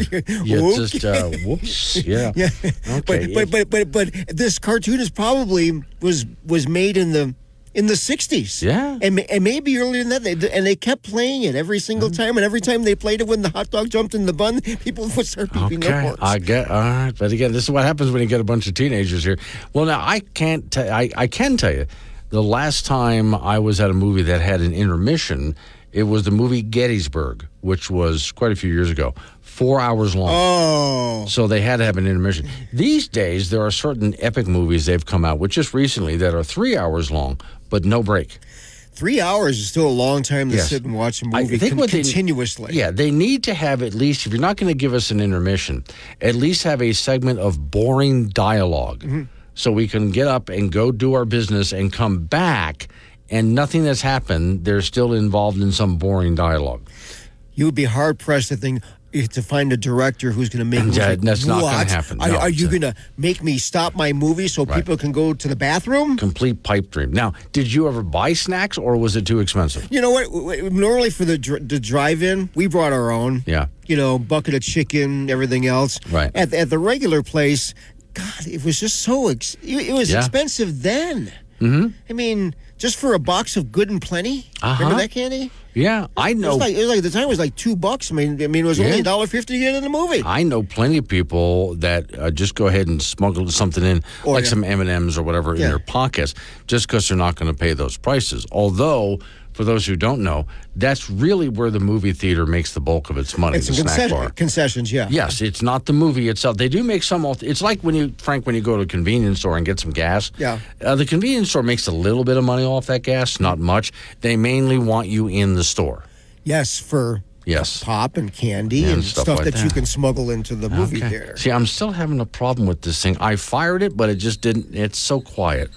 Whoops. Yeah. Yeah. Okay. But this cartoon is probably was made in the 60s. Yeah. And maybe earlier than that. They kept playing it every single time. And every time they played it when the hot dog jumped in the bun, people would start beeping their horns. All right. But again, this is what happens when you get a bunch of teenagers here. Well, now, I can tell you, the last time I was at a movie that had an intermission, it was the movie Gettysburg, which was quite a few years ago. 4 hours long. Oh. So they had to have an intermission. These days, there are certain epic movies they've come out with just recently that are 3 hours long, but no break. 3 hours is still a long time to sit and watch a movie continuously. They need to have at least, if you're not going to give us an intermission, at least have a segment of boring dialogue so we can get up and go do our business and come back and nothing that's happened, they're still involved in some boring dialogue. You would be hard-pressed to find a director who's going to make me that's not going to happen. Are you going to make me stop my movie so people can go to the bathroom? Complete pipe dream. Now, did you ever buy snacks or was it too expensive? You know what? Normally for the drive-in, we brought our own. Yeah. Bucket of chicken, everything else. Right. At the regular place, God, it was just so expensive then. Mm-hmm. I mean, just for a box of Good and Plenty. Remember that candy? Yeah, I know. It was like the time was like $2. I mean, it was only $1.50 to get in the movie. I know plenty of people that just go ahead and smuggle something in, some M&Ms or whatever in their pockets, just because they're not going to pay those prices. Although, for those who don't know, that's really where the movie theater makes the bulk of its money. It's the snack bar. Concessions, yeah. Yes, it's not the movie itself. They do make some. It's like when you go to a convenience store and get some gas. Yeah. The convenience store makes a little bit of money off that gas, not much. They mainly want you in the store. Yes, for pop and candy and stuff like that you can smuggle into the movie theater. See, I'm still having a problem with this thing. I fired it, but it just didn't. It's so quiet.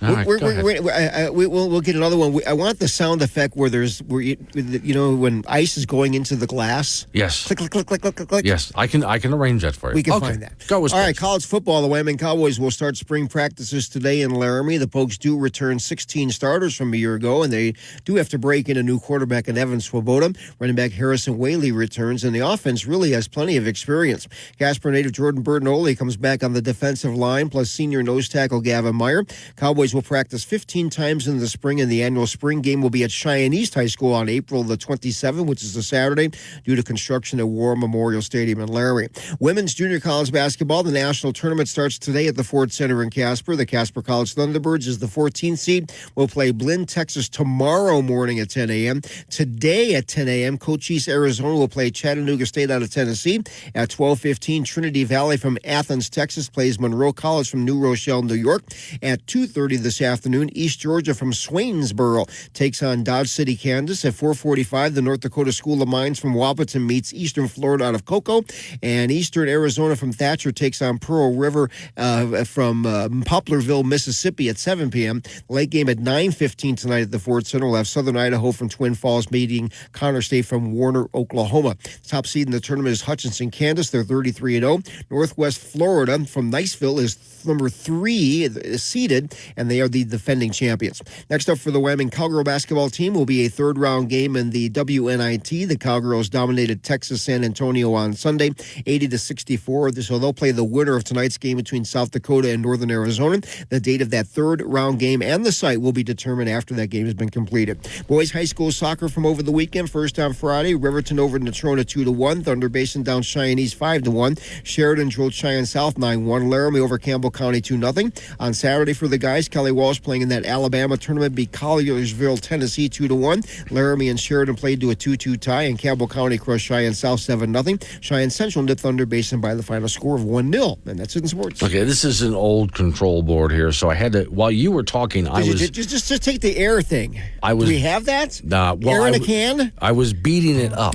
All right, go ahead. We'll get another one. I want the sound effect where when ice is going into the glass. Yes. Click, click, click, click, click, click. Yes, I can arrange that for you. We can find that. Go with All right, college football. The Wyoming Cowboys will start spring practices today in Laramie. The Pokes do return 16 starters from a year ago, and they do have to break in a new quarterback in Evan Swoboda. Running back Harrison Whaley returns, and the offense really has plenty of experience. Casper native Jordan Bertinoli comes back on the defensive line, plus senior nose tackle Gavin Meyer. Cowboys will practice 15 times in the spring, and the annual spring game will be at Cheyenne East High School on April the 27th, which is a Saturday, due to construction at War Memorial Stadium in Laramie. Women's junior college basketball, the national tournament starts today at the Ford Center in Casper. The Casper College Thunderbirds is the 14th seed. Will play Blinn, Texas tomorrow morning at 10 a.m. Today at 10 a.m., Cochise, Arizona will play Chattanooga State out of Tennessee. At 12:15, Trinity Valley from Athens, Texas plays Monroe College from New Rochelle, New York. At 2:30 this afternoon, East Georgia from Swainsboro takes on Dodge City, Kansas. At 4:45, the North Dakota School of Mines from Wapaton meets Eastern Florida out of Cocoa. And Eastern Arizona from Thatcher takes on Pearl River from Poplarville, Mississippi at 7 p.m. Late game at 9:15 tonight at the Ford Center. We'll have Southern Idaho from Twin Falls meeting Connor State from Warner, Oklahoma. Top seed in the tournament is Hutchinson, Kansas. They're 33-0. Northwest Florida from Niceville is number 3 seeded, and they are the defending champions. Next up for the Wyoming Cowgirl basketball team will be a third-round game in the WNIT. The Cowgirls dominated Texas San Antonio on Sunday, 80-64. So they'll play the winner of tonight's game between South Dakota and Northern Arizona. The date of that third-round game and the site will be determined after that game has been completed. Boys high school soccer from over the weekend. First on Friday, Riverton over Natrona 2-1. Thunder Basin down Cheyenne East 5-1. Sheridan drilled Cheyenne South 9-1. Laramie over Campbell County 2-0. On Saturday for the guys, Kelly Walsh playing in that Alabama tournament beat Colliersville, Tennessee 2-1. Laramie and Sheridan played to a 2-2 tie, and Campbell County crushed Cheyenne South 7-0. Cheyenne Central nipped Thunder Basin by the final score of 1-0. And that's it in sports. Okay, this is an old control board here, so I had to, while you were talking, Just take the air thing. Do we have that? Air in a can? I was beating it up.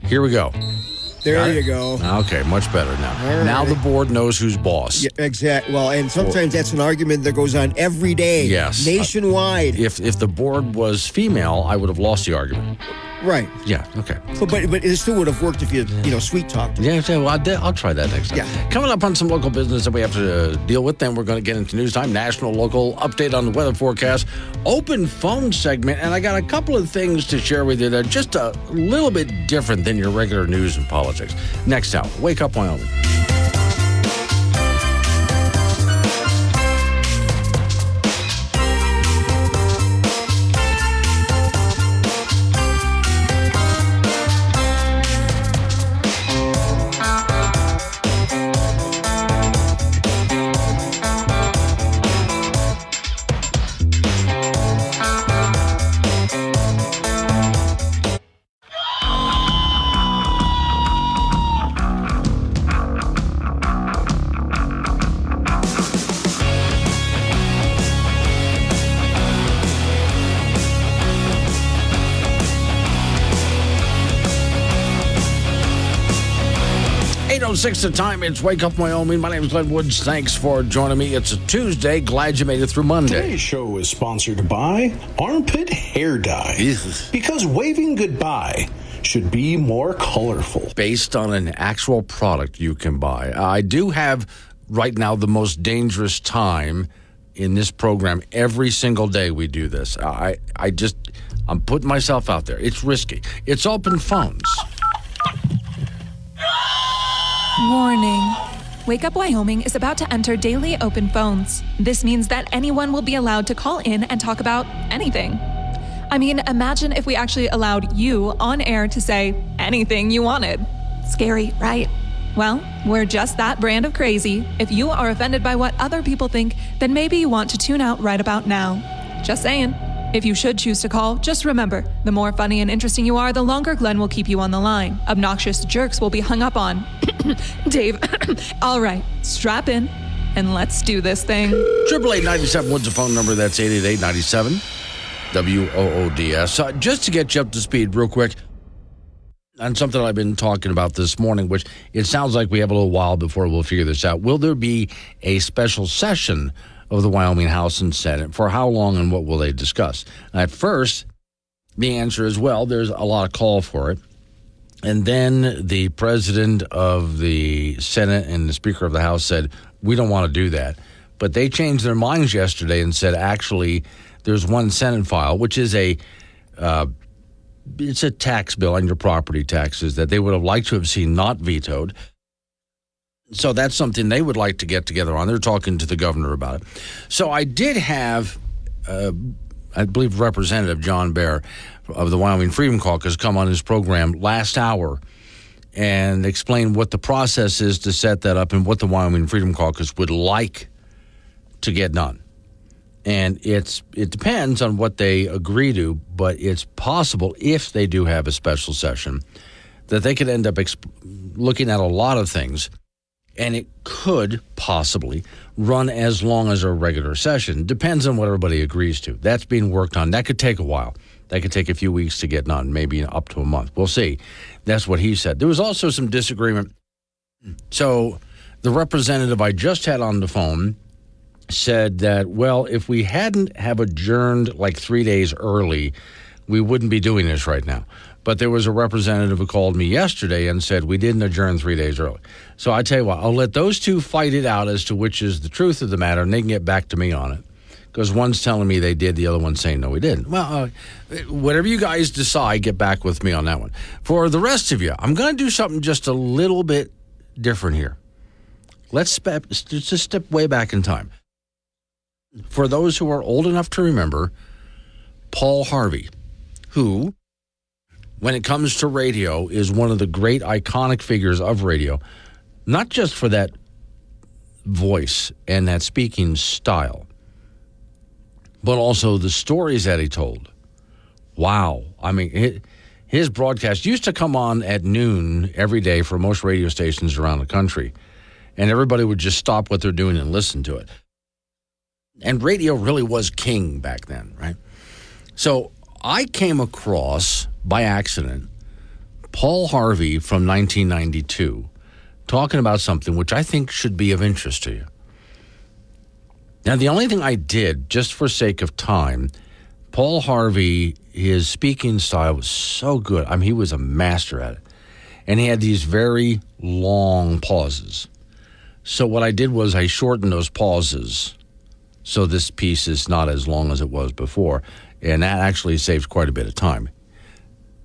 Here we go. There you go. Okay, much better now. Right. Now the board knows who's boss. Yeah, exactly. Well, and sometimes that's an argument that goes on every day. Yes. Nationwide. If the board was female, I would have lost the argument. Right. Yeah, okay. But it still would have worked if you sweet talked. Yeah, well, I'll try that next time. Yeah. Coming up on some local business that we have to deal with, then we're going to get into news time, national, local, update on the weather forecast, open phone segment, and I got a couple of things to share with you that are just a little bit different than your regular news and politics. Next out, Wake Up Wyoming. 8:06 the time. It's Wake Up Wyoming. My name is Glenn Woods. Thanks for joining me. It's a Tuesday. Glad you made it through Monday. Today's show is sponsored by Armpit Hair Dye. Jesus. Because waving goodbye should be more colorful. Based on an actual product you can buy. I do have right now the most dangerous time in this program. Every single day we do this. I'm putting myself out there. It's risky. It's open phones. Warning. Wake Up Wyoming is about to enter daily open phones. This means that anyone will be allowed to call in and talk about anything. I mean, imagine if we actually allowed you on air to say anything you wanted. Scary, right? Well, we're just that brand of crazy. If you are offended by what other people think, then maybe you want to tune out right about now. Just saying. If you should choose to call, just remember, the more funny and interesting you are, the longer Glenn will keep you on the line. Obnoxious jerks will be hung up on. Dave, all right, strap in, and let's do this thing. 888-97 Woods, the phone number. That's 888-97 WOODS. Just to get you up to speed real quick on something I've been talking about this morning, which it sounds like we have a little while before we'll figure this out. Will there be a special session of the Wyoming House and Senate. For how long and what will they discuss? At first, the answer is, well, there's a lot of call for it. And then the president of the Senate and the Speaker of the House said, we don't want to do that. But they changed their minds yesterday and said, actually, there's one Senate file, which is it's a tax bill on your property taxes that they would have liked to have seen not vetoed. So that's something they would like to get together on. They're talking to the governor about it. So I did have, I believe, Representative John Baer of the Wyoming Freedom Caucus come on his program last hour and explain what the process is to set that up and what the Wyoming Freedom Caucus would like to get done. And it depends on what they agree to, but it's possible, if they do have a special session, that they could end up looking at a lot of things, and it could possibly run as long as a regular session. Depends on what everybody agrees to. That's being worked on. That could take a while. That could take a few weeks to get done, maybe up to a month. We'll see. That's what he said. There was also some disagreement. So the representative I just had on the phone said that, well, if we hadn't have adjourned like 3 days early, we wouldn't be doing this right now. But there was a representative who called me yesterday and said we didn't adjourn 3 days early. So I tell you what, I'll let those two fight it out as to which is the truth of the matter, and they can get back to me on it. Because one's telling me they did, the other one's saying no, we didn't. Well, whatever you guys decide, get back with me on that one. For the rest of you, I'm going to do something just a little bit different here. Let's just step way back in time. For those who are old enough to remember, Paul Harvey, who, when it comes to radio, is one of the great iconic figures of radio, not just for that voice and that speaking style, but also the stories that he told. Wow. I mean, his broadcast used to come on at noon every day for most radio stations around the country, and everybody would just stop what they're doing and listen to it. And radio really was king back then, right? So I came across, by accident, Paul Harvey from 1992 talking about something which I think should be of interest to you. Now, the only thing I did, just for sake of time, Paul Harvey, his speaking style was so good. I mean, he was a master at it. And he had these very long pauses. So what I did was I shortened those pauses so this piece is not as long as it was before. And that actually saves quite a bit of time,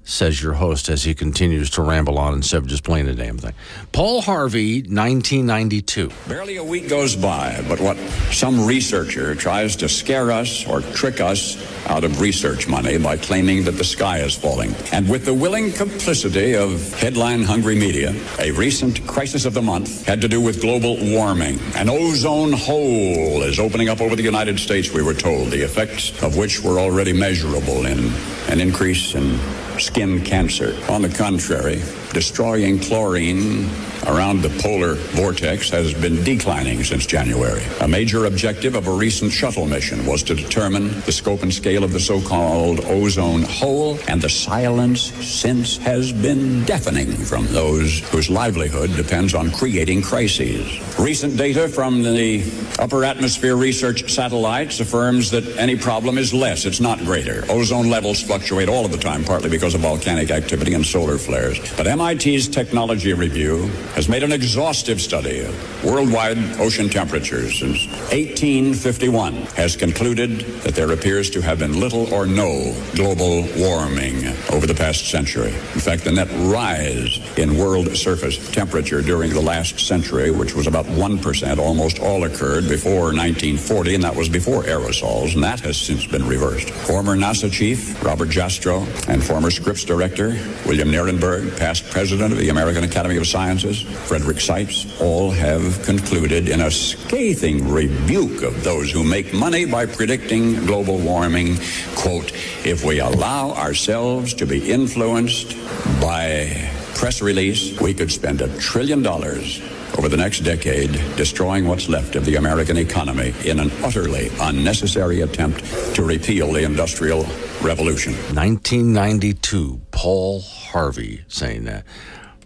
says your host as he continues to ramble on instead of just playing the damn thing. Paul Harvey, 1992. Barely a week goes by, but what some researcher tries to scare us or trick us out of research money by claiming that the sky is falling. And with the willing complicity of headline-hungry media, a recent crisis of the month had to do with global warming. An ozone hole is opening up over the United States, we were told, the effects of which were already measurable in an increase in skin cancer. On the contrary, destroying chlorine around the polar vortex has been declining since January. A major objective of a recent shuttle mission was to determine the scope and scale of the so-called ozone hole, and the silence since has been deafening from those whose livelihood depends on creating crises. Recent data from the upper atmosphere research satellites affirms that any problem is less, it's not greater. Ozone levels fluctuate all of the time, partly because of volcanic activity and solar flares. But MIT's technology review has made an exhaustive study of worldwide ocean temperatures since 1851, has concluded that there appears to have been little or no global warming over the past century. In fact, the net rise in world surface temperature during the last century, which was about 1%, almost all occurred before 1940, and that was before aerosols, and that has since been reversed. Former NASA chief Robert Jastrow and former Scripps director William Nierenberg, past president of the American Academy of Sciences, Frederick Seitz, all have concluded in a scathing rebuke of those who make money by predicting global warming, quote, if we allow ourselves to be influenced by press release, we could spend $1 trillion over the next decade destroying what's left of the American economy in an utterly unnecessary attempt to repeal the Industrial Revolution. 1992, Paul Harvey saying that.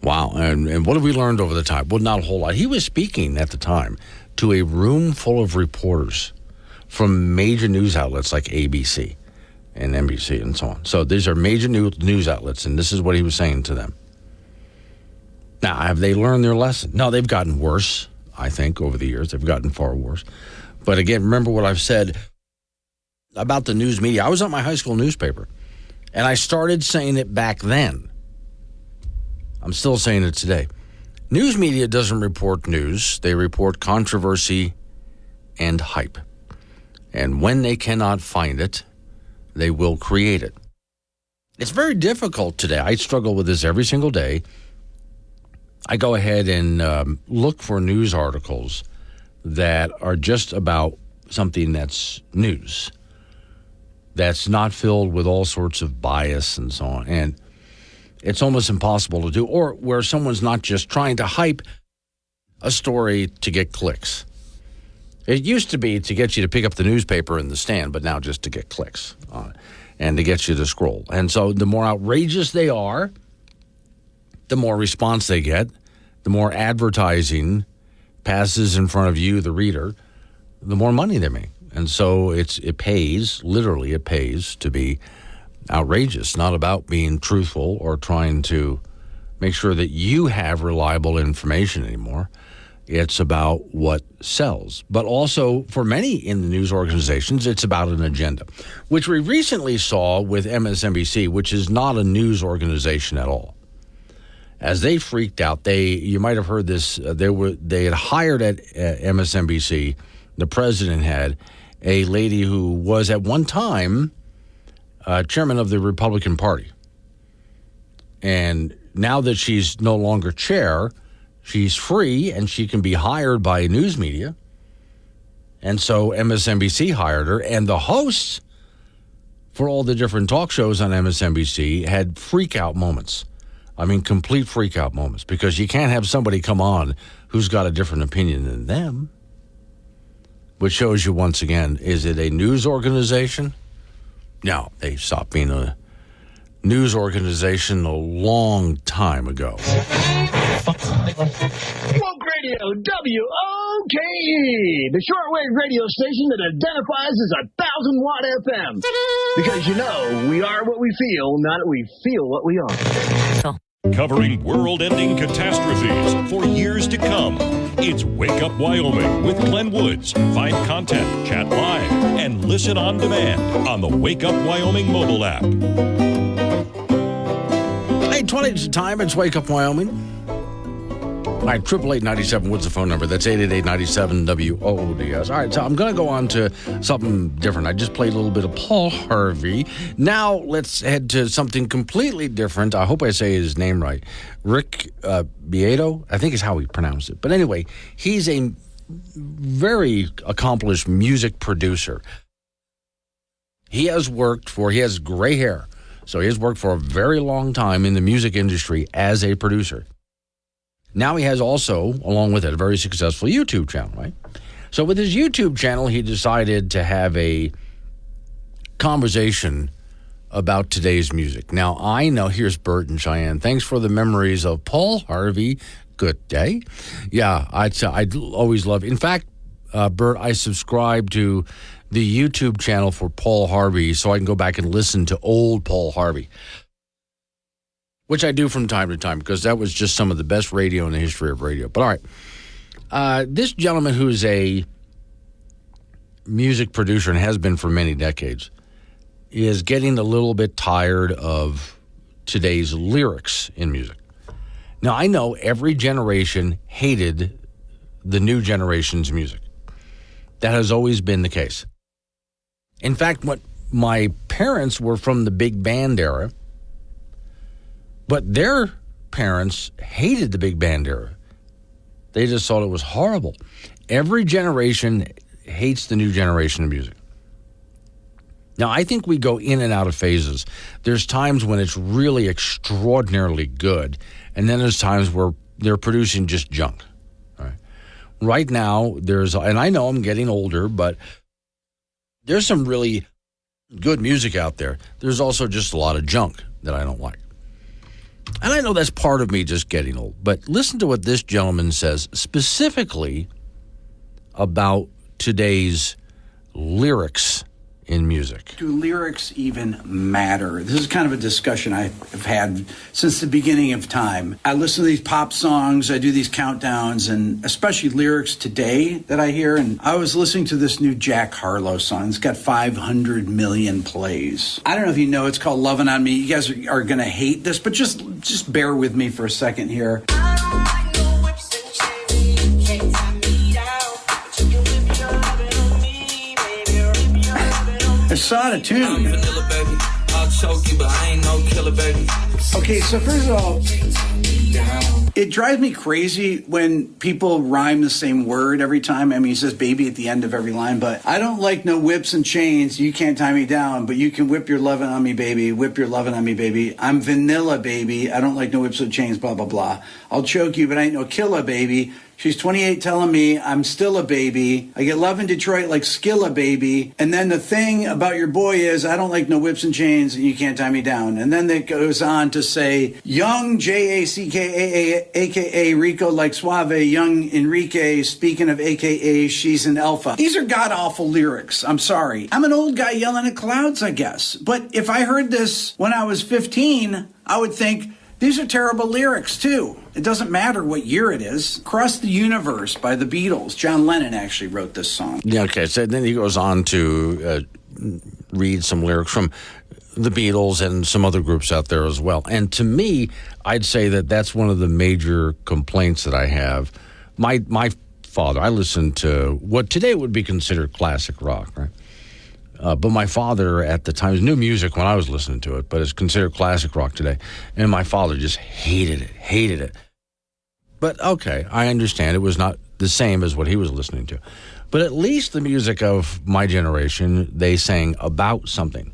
Wow. And what have we learned over the time? Well, not a whole lot. He was speaking at the time to a room full of reporters. from major news outlets like ABC and NBC and so on. So these are major news outlets, and this is what he was saying to them. Now, have they learned their lesson? No, they've gotten worse, I think, over the years. They've gotten far worse. But again, remember what I've said about the news media. I was on my high school newspaper, and I started saying it back then. I'm still saying it today. News media doesn't report news. They report controversy and hype. And when they cannot find it, they will create it. It's very difficult today. I struggle with this every single day. I go ahead and look for news articles that are just about something that's news, that's not filled with all sorts of bias and so on. And it's almost impossible to do, or where someone's not just trying to hype a story to get clicks. It used to be to get you to pick up the newspaper in the stand, but now just to get clicks on it and to get you to scroll. And so the more outrageous they are, the more response they get, the more advertising passes in front of you, the reader, the more money they make. And so it pays, literally it pays to be outrageous, not about being truthful or trying to make sure that you have reliable information anymore. It's about what sells. But also, for many in the news organizations, it's about an agenda, which we recently saw with MSNBC, which is not a news organization at all. As they freaked out, you might have heard this, they had hired at MSNBC, the president had, a lady who was at one time chairman of the Republican Party. And now that she's no longer chair, she's free and she can be hired by news media. And so MSNBC hired her, and the hosts for all the different talk shows on MSNBC had freak-out moments. I mean, complete freak-out moments, because you can't have somebody come on who's got a different opinion than them. Which shows you, once again, is it a news organization? No, they stopped being a news organization a long time ago. Woke Radio, WOKE, the shortwave radio station that identifies as 1,000-watt FM. Because, we are what we feel, not we feel what we are. Covering world-ending catastrophes for years to come. It's Wake Up Wyoming with Glenn Woods. Find content, chat live, and listen on demand on the Wake Up Wyoming mobile app. 8:20 is the time. It's Wake Up Wyoming. All right, 888-97, what's the phone number? That's 888-97-WOODS. All right, so I'm going to go on to something different. I just played a little bit of Paul Harvey. Now let's head to something completely different. I hope I say his name right. Rick Beato, I think is how he pronounced it. But anyway, he's a very accomplished music producer. He has gray hair, so he has worked for a very long time in the music industry as a producer. Now he has also, along with it, a very successful YouTube channel, right? So with his YouTube channel, he decided to have a conversation about today's music. Now, I know, here's Bert and Cheyenne. Thanks for the memories of Paul Harvey. Good day. Yeah, I'd always love. In fact, Bert, I subscribe to the YouTube channel for Paul Harvey so I can go back and listen to old Paul Harvey, which I do from time to time, because that was just some of the best radio in the history of radio. But all right, this gentleman who's a music producer and has been for many decades is getting a little bit tired of today's lyrics in music. Now, I know every generation hated the new generation's music. That has always been the case. In fact, my parents were from the big band era, but their parents hated the big band era. They just thought it was horrible. Every generation hates the new generation of music. Now, I think we go in and out of phases. There's times when it's really extraordinarily good, and then there's times where they're producing just junk. Right now, and I know I'm getting older, but there's some really good music out there. There's also just a lot of junk that I don't like. And I know that's part of me just getting old, but listen to what this gentleman says specifically about today's lyrics in music? Do lyrics even matter? This is kind of a discussion I've had since the beginning of time. I listen to these pop songs, I do these countdowns, and especially lyrics today that I hear. And I was listening to this new Jack Harlow song. It's got 500 million plays. I don't know if you know, it's called Lovin' on Me. You guys are going to hate this, but just bear with me for a second here. It's out of tune. Okay, so first of all, it drives me crazy when people rhyme the same word every time. I mean, he says baby at the end of every line, but I don't like no whips and chains. You can't tie me down, but you can whip your lovin' on me, baby. Whip your lovin' on me, baby. I'm vanilla, baby. I don't like no whips and chains, blah, blah, blah. I'll choke you, but I ain't no killer, baby. She's 28 telling me I'm still a baby. I get love in Detroit like Skilla, baby. And then the thing about your boy is I don't like no whips and chains and you can't tie me down. And then it goes on to say, young Jackaa, a.k.a. Rico like Suave, young Enrique, speaking of a.k.a. she's an alpha. These are god-awful lyrics. I'm sorry. I'm an old guy yelling at clouds, I guess. But if I heard this when I was 15, I would think, these are terrible lyrics, too. It doesn't matter what year it is. Across the Universe by the Beatles. John Lennon actually wrote this song. Yeah, okay. So then he goes on to read some lyrics from the Beatles and some other groups out there as well. And to me, I'd say that that's one of the major complaints that I have. My father, I listened to what today would be considered classic rock, right? But my father at the time, it was new music when I was listening to it, but it's considered classic rock today. And my father just hated it. But okay, I understand it was not the same as what he was listening to. But at least the music of my generation, they sang about something.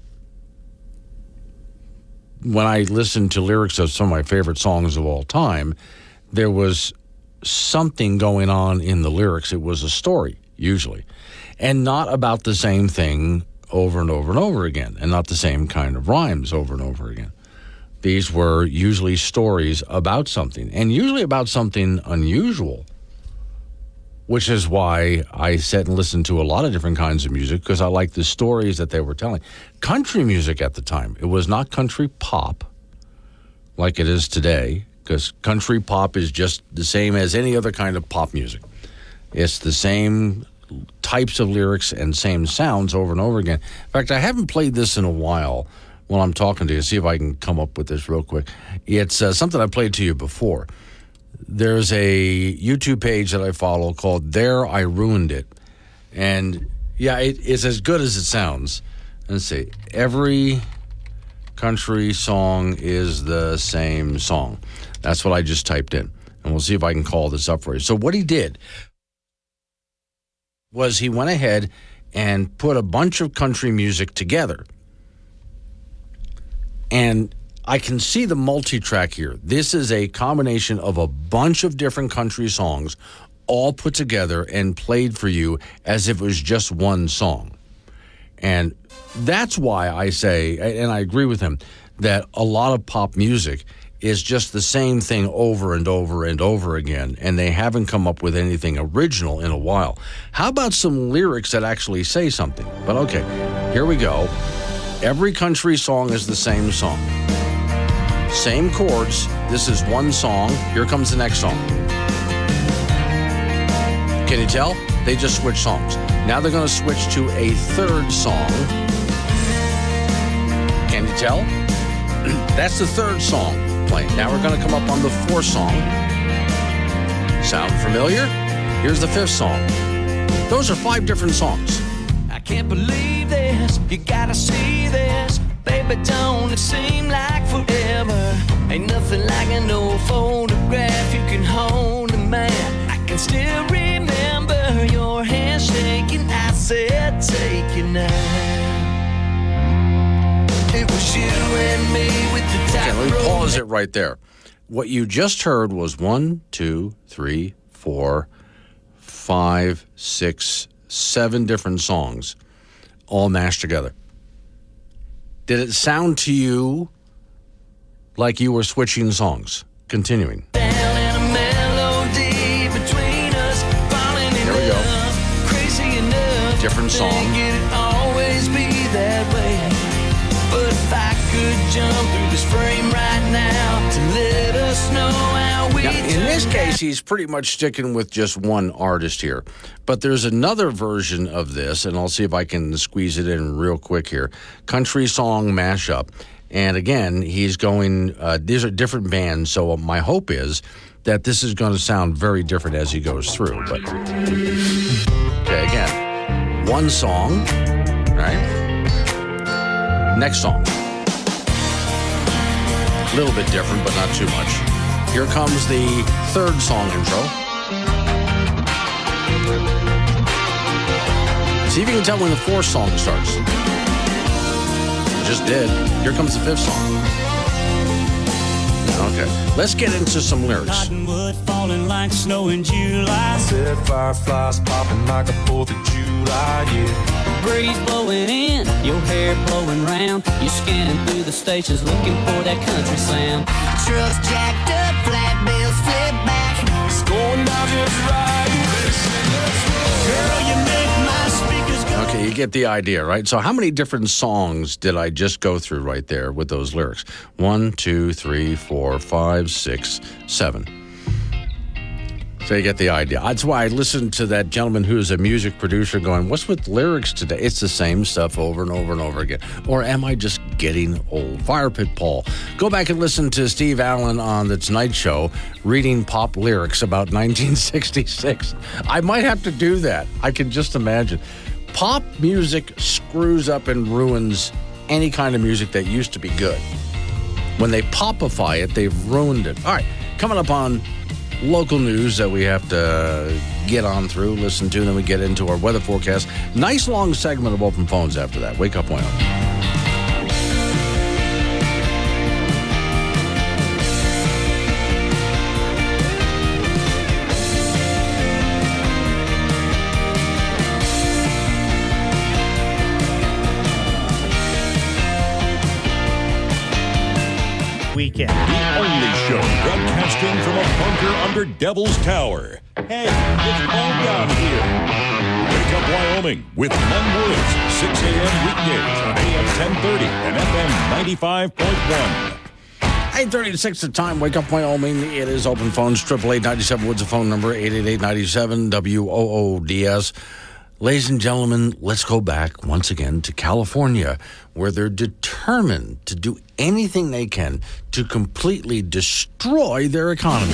When I listened to lyrics of some of my favorite songs of all time, there was something going on in the lyrics. It was a story, usually, and not about the same thing over and over and over again, and not the same kind of rhymes over and over again. These were usually stories about something, and usually about something unusual, which is why I sat and listened to a lot of different kinds of music, because I liked the stories that they were telling. Country music at the time, it was not country pop like it is today, because country pop is just the same as any other kind of pop music. It's the same types of lyrics and same sounds over and over again. In fact, I haven't played this in a while while I'm talking to you. See if I can come up with this real quick. It's something I played to you before. There's a YouTube page that I follow called There I Ruined It. And yeah, it's as good as it sounds. Let's see. Every country song is the same song. That's what I just typed in. And we'll see if I can call this up for you. So what he did was he went ahead and put a bunch of country music together. And I can see the multi-track here. This is a combination of a bunch of different country songs all put together and played for you as if it was just one song. And that's why I say, and I agree with him, that a lot of pop music is just the same thing over and over and over again, and they haven't come up with anything original in a while. How about some lyrics that actually say something? But okay, here we go. Every country song is the same song. Same chords. This is one song. Here comes the next song. Can you tell? They just switched songs. Now they're going to switch to a third song. Can you tell? That's the third song playing. Now we're going to come up on the fourth song. Sound familiar? Here's the fifth song. Those are 5 different songs. I can't believe this. You gotta see this. Baby, don't it seem like forever? Ain't nothing like an old photograph you can hold a man. I can still remember your hand shaking. I said, take your name. It was you and me with the top. Okay, let me pause it right there. What you just heard was 1, 2, 3, 4, 5, 6, 7 different songs all mashed together. Did it sound to you like you were switching songs? Continuing. There we go. Different song. good jump through this frame right now to let us know how we Now, in this turned case, he's pretty much sticking with just one artist here. But there's another version of this, and I'll see if I can squeeze it in real quick here. Country song mashup. And again, he's going, these are different bands, so my hope is that this is going to sound very different as he goes through. But okay, again, one song, right? Next song. A little bit different, but not too much. Here comes the third song intro. See if you can tell when the fourth song starts. Just did. Here comes the fifth song. Okay, let's get into some lyrics. Cottonwood falling like snow in July. Said fireflies popping like a 4th of July, yeah. Breeze blowing in, your hair blowing round. You're scanning through the stations looking for that country sound. Trucks jacked up, flat bills flip back. It's going down just right. Girl, you make my speakers go. Okay, you get the idea, right? So how many different songs did I just go through right there with those lyrics? 1, 2, 3, 4, 5, 6, 7. So you get the idea. That's why I listened to that gentleman who's a music producer going, what's with lyrics today? It's the same stuff over and over and over again. Or am I just getting old? Fire Pit Paul. Go back and listen to Steve Allen on The Tonight Show reading pop lyrics about 1966. I might have to do that. I can just imagine. Pop music screws up and ruins any kind of music that used to be good. When they popify it, they've ruined it. All right, coming up on local news that we have to get on through, listen to, and then we get into our weather forecast. Nice long segment of open phones after that. Wake up, Wyoming. Weekend. The only show broadcasting from a bunker under Devil's Tower. Hey, it's all down here. Wake Up Wyoming with Glenn Woods, 6 a.m. weekdays on AM 1030 and FM 95.1. 8:36 the time. Wake Up Wyoming. It is open phones. 888-97 Woods, the phone number. 888-97 WOODS. Ladies and gentlemen, let's go back once again to California, where they're determined to do anything they can to completely destroy their economy.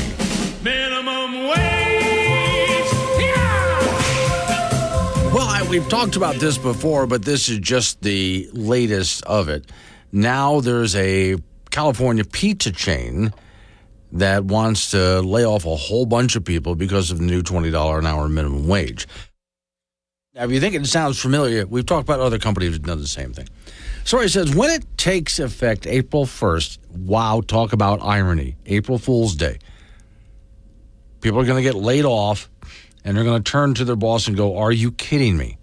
Minimum wage. Yeah! Well, we've talked about this before, but this is just the latest of it. Now there's a California pizza chain that wants to lay off a whole bunch of people because of the new $20 an hour minimum wage. Now, if you think it sounds familiar, we've talked about other companies who've done the same thing. Story says, when it takes effect April 1st, wow, talk about irony, April Fool's Day. People are going to get laid off, and they're going to turn to their boss and go, are you kidding me?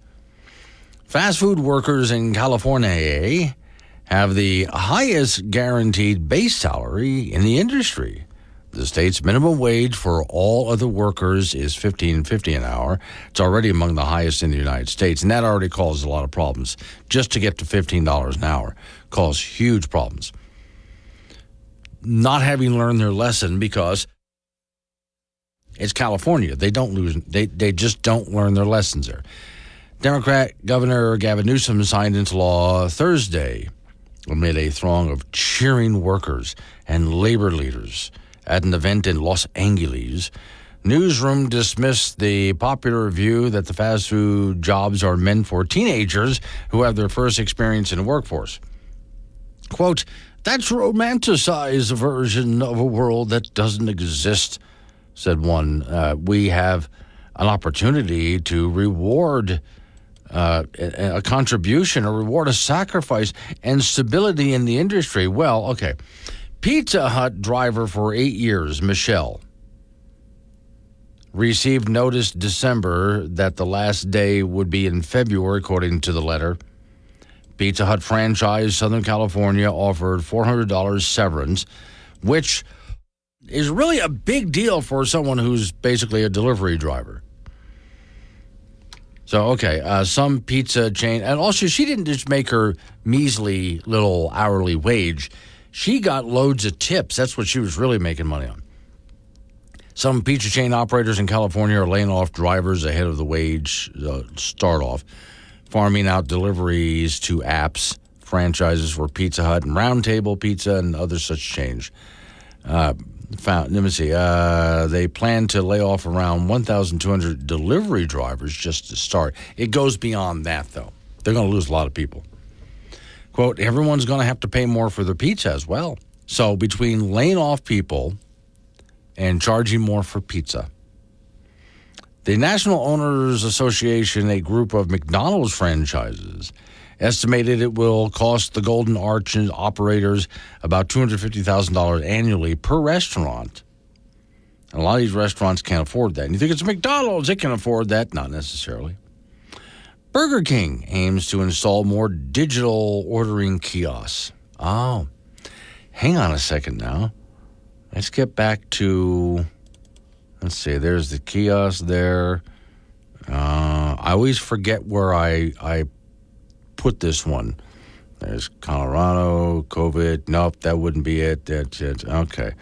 Fast food workers in California have the highest guaranteed base salary in the industry. The state's minimum wage for all other workers is $15.50 an hour. It's already among the highest in the United States, and that already causes a lot of problems. Just to get to $15 an hour causes huge problems. Not having learned their lesson because it's California. They don't lose. They just don't learn their lessons there. Democrat Governor Gavin Newsom signed into law Thursday amid a throng of cheering workers and labor leaders at an event in Los Angeles. Newsroom dismissed the popular view that the fast food jobs are meant for teenagers who have their first experience in the workforce. Quote, that's romanticized version of a world that doesn't exist, said one. We have an opportunity to reward a contribution or reward a sacrifice and stability in the industry. Well, okay. Pizza Hut driver for 8 years, Michelle, received notice December that the last day would be in February, according to the letter. Pizza Hut franchise, Southern California, offered $400 severance, which is really a big deal for someone who's basically a delivery driver. So, okay, some pizza chain. And also, she didn't just make her measly little hourly wage. She got loads of tips. That's what she was really making money on. Some pizza chain operators in California are laying off drivers ahead of the wage start off, farming out deliveries to apps, franchises for Pizza Hut and Round Table Pizza and other such chains. Let me see. They plan to lay off around 1,200 delivery drivers just to start. It goes beyond that, though. They're going to lose a lot of people. Quote, everyone's going to have to pay more for their pizza as well. So between laying off people and charging more for pizza, the National Owners Association, a group of McDonald's franchises, estimated it will cost the Golden Arch operators about $250,000 annually per restaurant. And a lot of these restaurants can't afford that. And you think it's McDonald's, it can afford that? Not necessarily. Burger King aims to install more digital ordering kiosks. Oh, hang on a second now. Let's get back to, let's see, there's the kiosk there. I always forget where I put this one. There's Colorado, COVID. Nope, that wouldn't be it. That's it. Okay.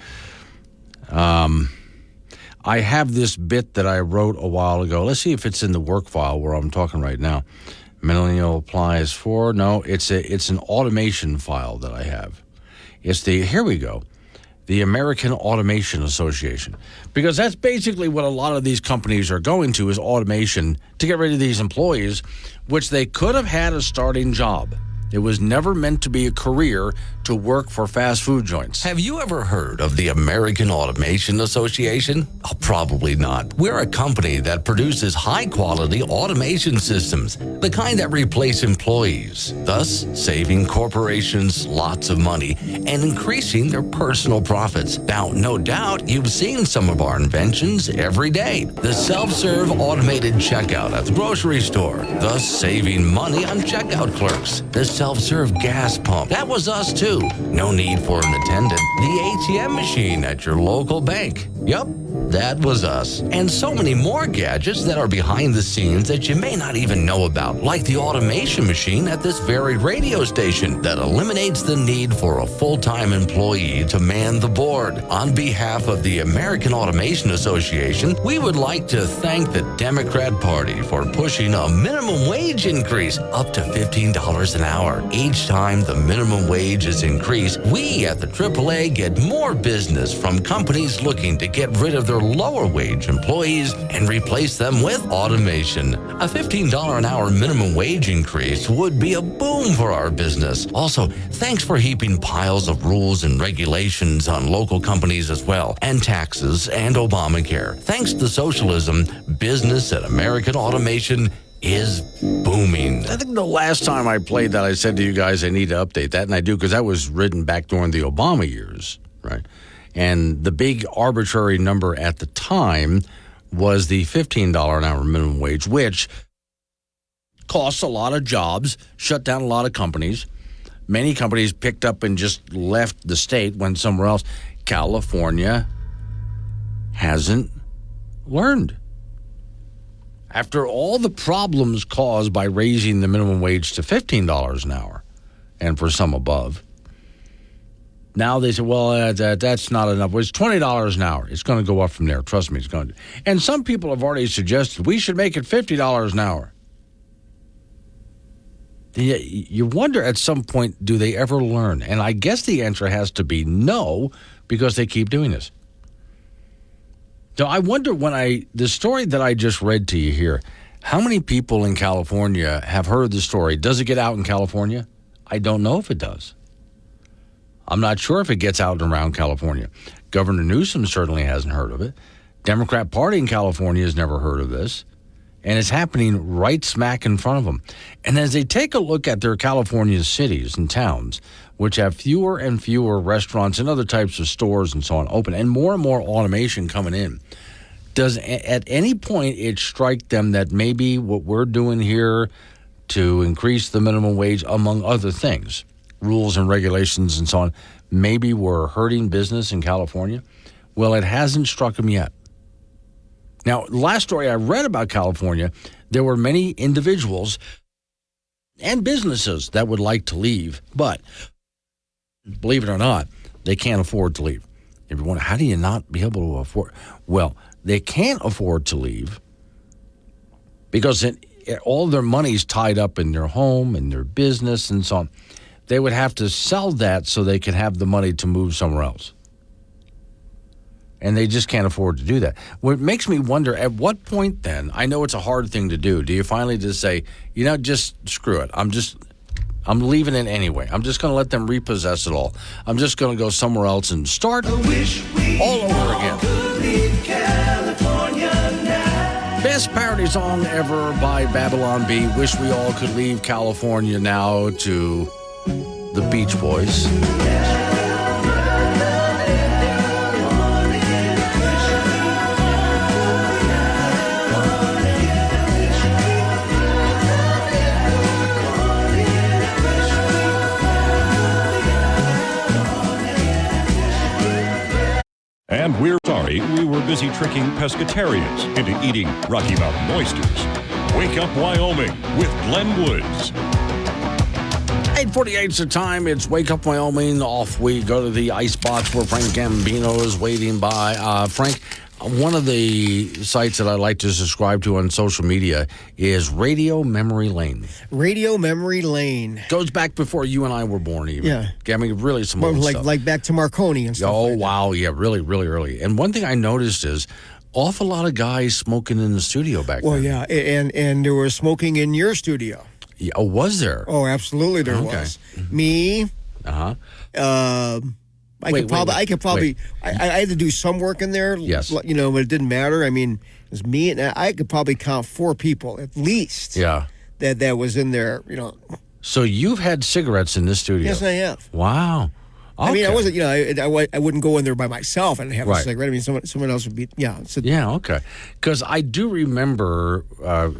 I have this bit that I wrote a while ago. Let's see if it's in the work file where I'm talking right now. Millennial applies for. No, it's an automation file that I have. Here we go. The American Automation Association. Because that's basically what a lot of these companies are going to, is automation to get rid of these employees, which they could have had a starting job. It was never meant to be a career to work for fast food joints. Have you ever heard of the American Automation Association? Oh, probably not. We're a company that produces high-quality automation systems, the kind that replace employees, thus saving corporations lots of money and increasing their personal profits. Now, no doubt you've seen some of our inventions every day. The self-serve automated checkout at the grocery store, thus saving money on checkout clerks. The self-serve gas pump, that was us too. No need for an attendant. The ATM machine at your local bank. Yep, that was us. And so many more gadgets that are behind the scenes that you may not even know about, like the automation machine at this very radio station that eliminates the need for a full-time employee to man the board. On behalf of the American Automation Association, we would like to thank the Democrat Party for pushing a minimum wage increase up to $15 an hour. Each time the minimum wage is increased, we at the AAA get more business from companies looking to get rid of their lower wage employees and replace them with automation. A $15 an hour minimum wage increase would be a boom for our business. Also, thanks for heaping piles of rules and regulations on local companies as well, and taxes and Obamacare. Thanks to socialism, business at American Automation is booming. I think the last time I played that, I said to you guys I need to update that, and I do, because that was written back during the Obama years, right? And the big arbitrary number at the time was the $15 an hour minimum wage, which costs a lot of jobs, shut down a lot of companies. Many companies picked up and just left the state, went somewhere else. California hasn't learned. After all the problems caused by raising the minimum wage to $15 an hour, and for some above, now they say, well, that's not enough. Well, it's $20 an hour. It's going to go up from there. Trust me, it's going to. And some people have already suggested we should make it $50 an hour. You wonder at some point, do they ever learn? And I guess the answer has to be no, because they keep doing this. So I wonder, the story that I just read to you here, how many people in California have heard the story? Does it get out in California? I don't know if it does. I'm not sure if it gets out around California. Governor Newsom certainly hasn't heard of it. Democrat Party in California has never heard of this. And it's happening right smack in front of them. And as they take a look at their California cities and towns, which have fewer and fewer restaurants and other types of stores and so on open, and more automation coming in, does at any point it strike them that maybe what we're doing here to increase the minimum wage, among other things, rules and regulations and so on, maybe we're hurting business in California? Well, it hasn't struck them yet. Now, the last story I read about California, there were many individuals and businesses that would like to leave, but believe it or not, they can't afford to leave. If you wonder, how do you not be able to afford? Well, they can't afford to leave because all their money's tied up in their home and their business and so on. They would have to sell that so they could have the money to move somewhere else. And they just can't afford to do that. What makes me wonder, at what point then, I know it's a hard thing to do you finally just say, just screw it. I'm leaving it anyway. I'm just going to let them repossess it all. I'm just going to go somewhere else and start all over again. Best parody song ever by Babylon Bee. Wish we all could leave California now, to the Beach Boys. And we're sorry we were busy tricking pescatarians into eating Rocky Mountain oysters. Wake Up Wyoming with Glenn Woods. 8:48 is the time. It's Wake Up Wyoming. Off we go to the ice box where Frank Gambino is waiting by. Frank, one of the sites that I like to subscribe to on social media is Radio Memory Lane. Radio Memory Lane. Goes back before you and I were born even. Yeah. I mean, really some old stuff. Like back to Marconi and stuff. Oh, wow. Yeah, really, really early. And one thing I noticed is awful lot of guys smoking in the studio back then. Well, yeah, and there was smoking in your studio. Yeah, oh, was there? Oh, absolutely there was. Me. Uh-huh. I had to do some work in there. Yes. But it didn't matter. I mean, it was me, and I could probably count 4 people at least. Yeah. That was in there, So you've had cigarettes in this studio? Yes, I have. Wow. Okay. I mean, I wasn't, I wouldn't go in there by myself and have a cigarette. I mean, someone else would be, Yeah, okay. Because I do remember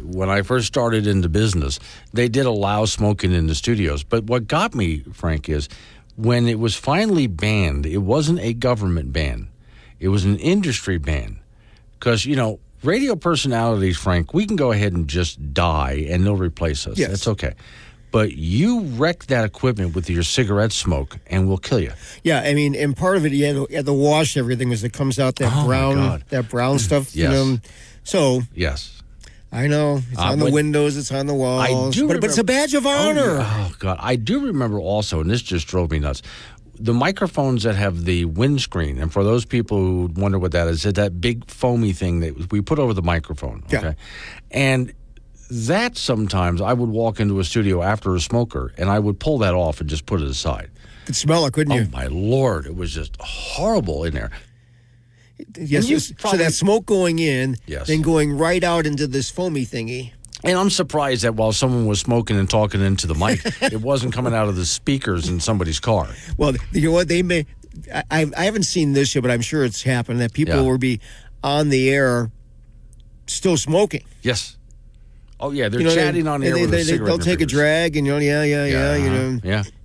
when I first started into business, they did allow smoking in the studios. But what got me, Frank, is when it was finally banned, it wasn't a government ban. It was an industry ban. Because, radio personalities, Frank, we can go ahead and just die and they'll replace us. Yes. That's okay. But you wreck that equipment with your cigarette smoke and we'll kill you. Yeah, I mean, and part of it, you had to wash everything as it comes out, that brown stuff. Yes. So. Yes. I know. It's on the windows, it's on the walls. But it's a badge of honor. Oh, God. I do remember also, and this just drove me nuts, the microphones that have the windscreen. And for those people who wonder what that is, it's that big foamy thing that we put over the microphone. Okay. Yeah. And that sometimes I would walk into a studio after a smoker and I would pull that off and just put it aside. You could smell it, couldn't you? Oh, my Lord. It was just horrible in there. Yes, so that smoke going in, Yes. then going right out into this foamy thingy. And I'm surprised that while someone was smoking and talking into the mic, it wasn't coming out of the speakers in somebody's car. Well, you know what? They may. I haven't seen this yet, but I'm sure it's happened that people will be on the air still smoking. Yes. Oh, yeah, they're chatting on air with a cigarette. They'll take a drag and,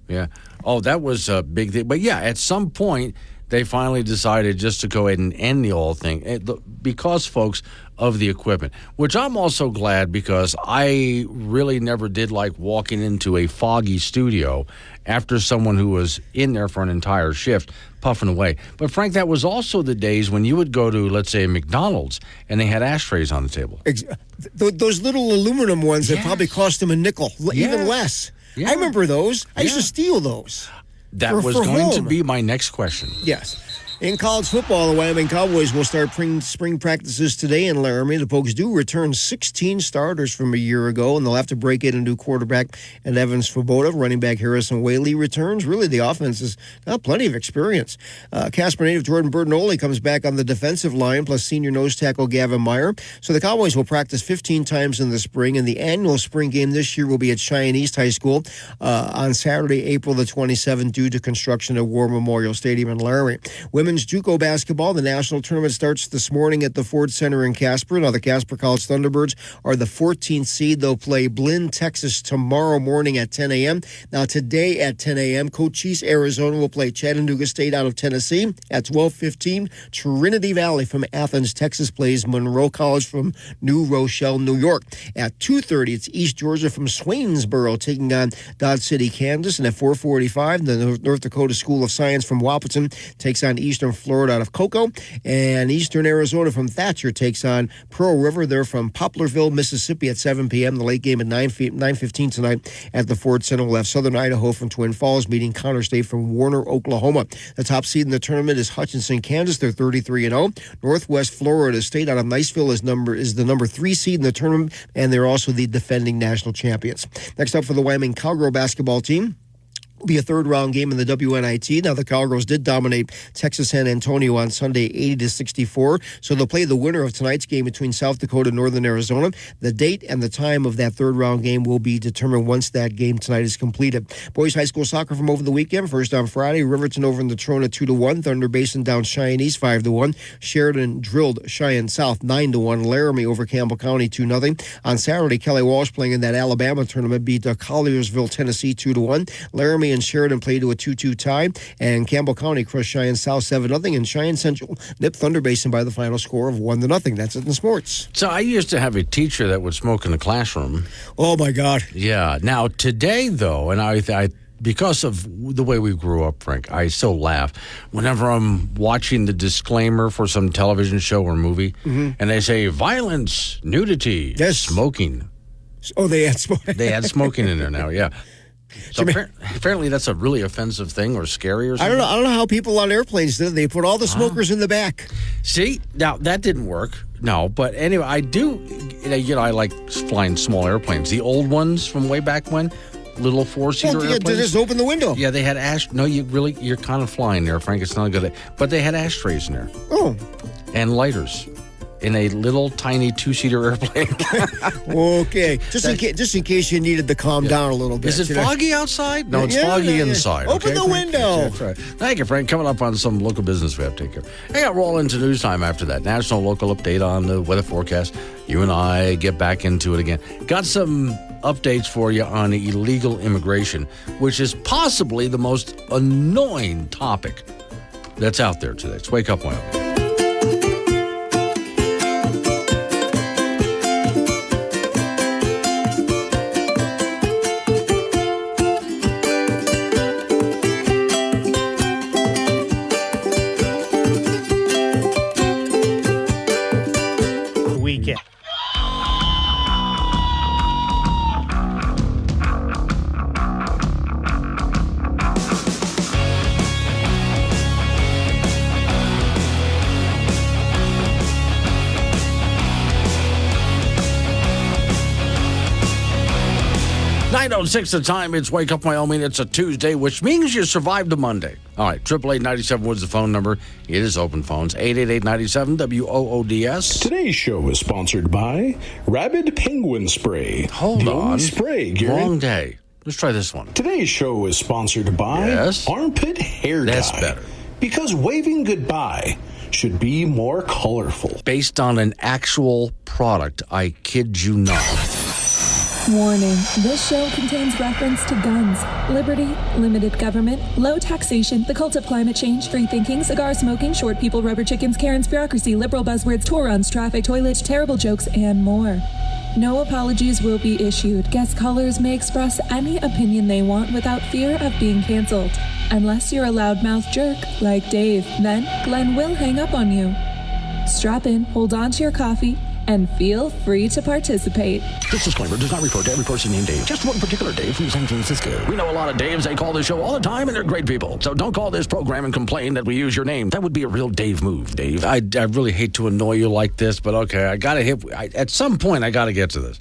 Yeah. Oh, that was a big thing. But, yeah, at some point, they finally decided just to go ahead and end the whole thing because, folks, of the equipment, which I'm also glad because I really never did like walking into a foggy studio after someone who was in there for an entire shift puffing away. But, Frank, that was also the days when you would go to, let's say, a McDonald's and they had ashtrays on the table. Those little aluminum ones that probably cost them a nickel, even less. Yeah. I remember those. I used to steal those. That was going to be my next question. Yes. In college football, the Wyoming Cowboys will start spring practices today in Laramie. The Pokes do return 16 starters from a year ago, and they'll have to break in a new quarterback and Evans Svoboda. Running back Harrison Whaley returns. Really, the offense has got plenty of experience. Casper native Jordan Bertinoli comes back on the defensive line, plus senior nose tackle Gavin Meyer. So the Cowboys will practice 15 times in the spring, and the annual spring game this year will be at Cheyenne East High School on Saturday, April the 27th, due to construction at War Memorial Stadium in Laramie. Women's JUCO basketball, the national tournament starts this morning at the Ford Center in Casper. Now, the Casper College Thunderbirds are the 14th seed. They'll play Blinn, Texas tomorrow morning at 10 a.m. Now, today at 10 a.m., Cochise, Arizona will play Chattanooga State out of Tennessee. At 12:15, Trinity Valley from Athens, Texas plays Monroe College from New Rochelle, New York. At 2:30, it's East Georgia from Swainsboro taking on Dodge City, Kansas. And at 4:45, the North Dakota School of Science from Wahpeton takes on Eastern Florida out of Cocoa. And Eastern Arizona from Thatcher takes on Pearl River. They're from Poplarville, Mississippi at 7 p.m. The late game at 9:15 tonight at the Ford Center. We'll have Southern Idaho from Twin Falls meeting Connor State from Warner, Oklahoma. The top seed in the tournament is Hutchinson, Kansas. They're 33-0. Northwest Florida State out of Niceville is the number 3 seed in the tournament, and they're also the defending national champions. Next up for the Wyoming Cowgirl basketball team, be a third-round game in the WNIT. Now, the Cowgirls did dominate Texas San Antonio on Sunday, 80-64. So they'll play the winner of tonight's game between South Dakota and Northern Arizona. The date and the time of that third-round game will be determined once that game tonight is completed. Boys high school soccer from over the weekend. First on Friday, Riverton over in Natrona 2-1. Thunder Basin down Cheyenne East 5-1. Sheridan drilled Cheyenne South 9-1. Laramie over Campbell County 2-0. On Saturday, Kelly Walsh playing in that Alabama tournament beat Colliersville, Tennessee 2-1. Laramie and Sheridan played to a 2-2 tie, and Campbell County crushed Cheyenne South 7-0, and Cheyenne Central nipped Thunder Basin by the final score of 1-0. That's it in sports. So I used to have a teacher that would smoke in the classroom. Oh, my God. Yeah. Now, today, though, and I because of the way we grew up, Frank, I still laugh whenever I'm watching the disclaimer for some television show or movie, and they say violence, nudity, smoking. Oh, they had smoking. They had smoking in there now, yeah. So apparently that's a really offensive thing or scary or something. I don't know how people on airplanes did it. They put all the smokers in the back. See, now that didn't work. No, but anyway, I do, I like flying small airplanes. The old ones from way back when, little 4-seater airplanes. They just open the window. Yeah, they had No, you're kind of flying there, Frank. It's not good. But they had ashtrays in there. Oh. And lighters. In a little tiny 2-seater airplane. Okay. Just in case you needed to calm down a little bit. Is it foggy outside? No, it's foggy inside. Open the window. That's right. Thank you, Frank. Coming up on some local business we have to take care of. I got roll into news time after that. National local update on the weather forecast. You and I get back into it again. Got some updates for you on illegal immigration, which is possibly the most annoying topic that's out there today. It's Wake Up Wyoming. Weekend. .06 the time. It's Wake Up Wyoming. It's a Tuesday, which means you survived a Monday. All right, 888-97 Woods the phone number. It is open phones. 888-97 WOODS. Today's show is sponsored by Rabid Penguin Spray. Hold on. Spray, Gary. Wrong day. Let's try this one. Today's show is sponsored by Armpit Hair Dye. That's better. Because waving goodbye should be more colorful. Based on an actual product, I kid you not. Warning, this show contains reference to guns, liberty, limited government, low taxation, the cult of climate change, free thinking, cigar smoking, short people, rubber chickens, Karen's bureaucracy, liberal buzzwords, tour runs, traffic, toilets, terrible jokes, and more. No apologies will be issued. Guest callers may express any opinion they want without fear of being canceled. Unless you're a loudmouth jerk like Dave, then Glenn will hang up on you. Strap in, hold on to your coffee, and feel free to participate. This disclaimer does not refer to every person named Dave, just one particular Dave from San Francisco. We know a lot of Daves. They call this show all the time, and they're great people. So don't call this program and complain that we use your name. That would be a real Dave move, Dave. I really hate to annoy you like this, but okay, at some point, I got to get to this.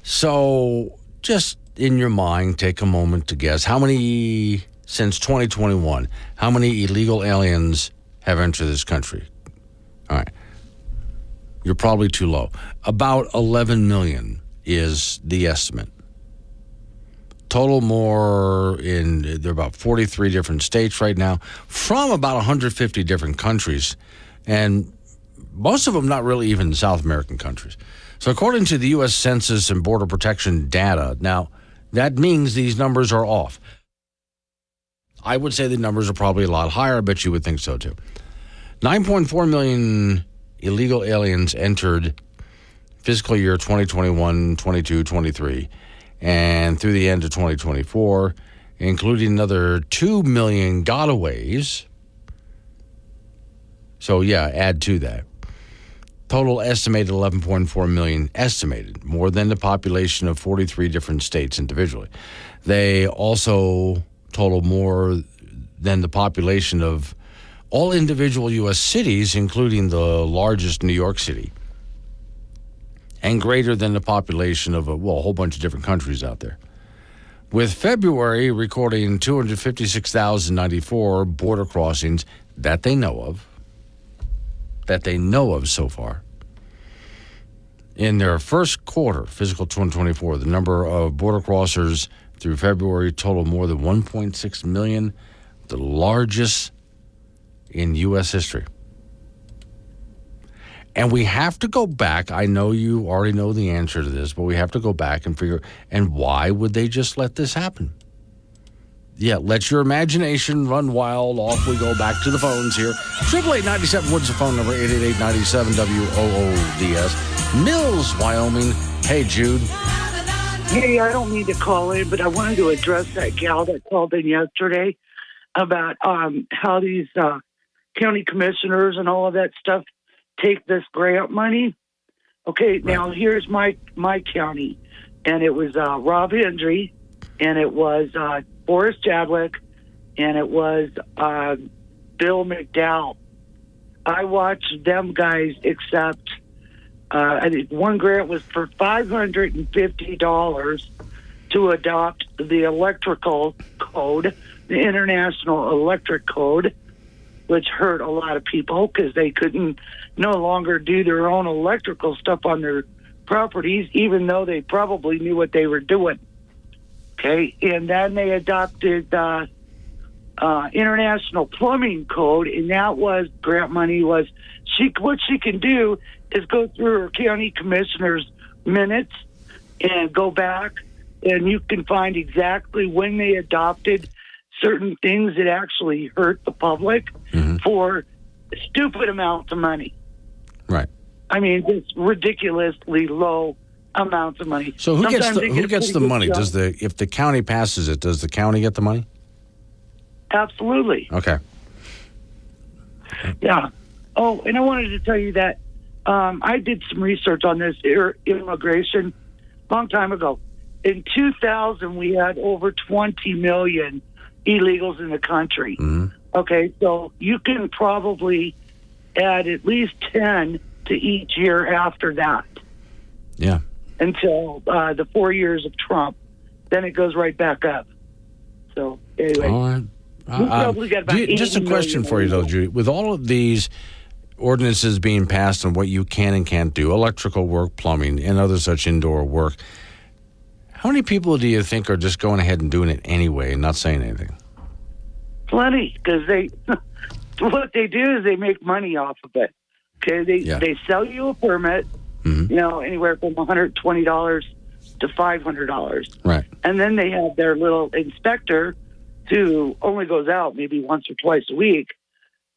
So just in your mind, take a moment to guess since 2021, how many illegal aliens have entered this country? All right. You're probably too low. About 11 million is the estimate. Total more there are about 43 different states right now from about 150 different countries, and most of them not really even South American countries. So according to the U.S. Census and Border Protection data, now that means these numbers are off. I would say the numbers are probably a lot higher. I bet you would think so too. 9.4 million illegal aliens entered fiscal year 2021, 22, 23, and through the end of 2024, including another 2 million gotaways. So, yeah, add to that. Total estimated 11.4 million estimated, more than the population of 43 different states individually. They also total more than the population of all individual U.S. cities, including the largest New York City, and greater than the population of a whole bunch of different countries out there. With February recording 256,094 border crossings that they know of so far. In their first quarter, fiscal 2024, the number of border crossers through February totaled more than 1.6 million, the largest in U.S. history. And we have to go back. I know you already know the answer to this, but we have to go back and figure, and why would they just let this happen? Yeah, let your imagination run wild. Off we go back to the phones here. 888-97 Woods, the phone number, 888-97-WOODS. Mills, Wyoming. Hey, Jude. Hey, I don't mean to call in, but I wanted to address that gal that called in yesterday about how these county commissioners and all of that stuff take this grant money. Okay, now here's my county, and it was Rob Hendry, and it was Boris Chadwick, and it was Bill McDowell. I watched them guys accept, I think one grant was for $550 to adopt the electrical code, the International Electric Code, which hurt a lot of people because they couldn't no longer do their own electrical stuff on their properties, even though they probably knew what they were doing. Okay, and then they adopted the International Plumbing Code, and that was grant money. What she can do is go through her county commissioner's minutes and go back, and you can find exactly when they adopted certain things that actually hurt the public for stupid amounts of money. Right. I mean, just ridiculously low amounts of money. So who gets the money? If the county passes it, does the county get the money? Absolutely. Okay. Yeah. Oh, and I wanted to tell you that I did some research on this immigration a long time ago. In 2000, we had over 20 million illegals in the country. Okay, so you can probably add at least 10 to each year after that. Yeah. Until the 4 years of Trump. Then it goes right back up. So, anyway. All right. We probably got about just a question for you, though, Judy. With all of these ordinances being passed on what you can and can't do, electrical work, plumbing, and other such indoor work, how many people do you think are just going ahead and doing it anyway and not saying anything? Plenty, because what they do is they make money off of it. Okay, they sell you a permit, anywhere from $120 to $500. Right. And then they have their little inspector who only goes out maybe once or twice a week.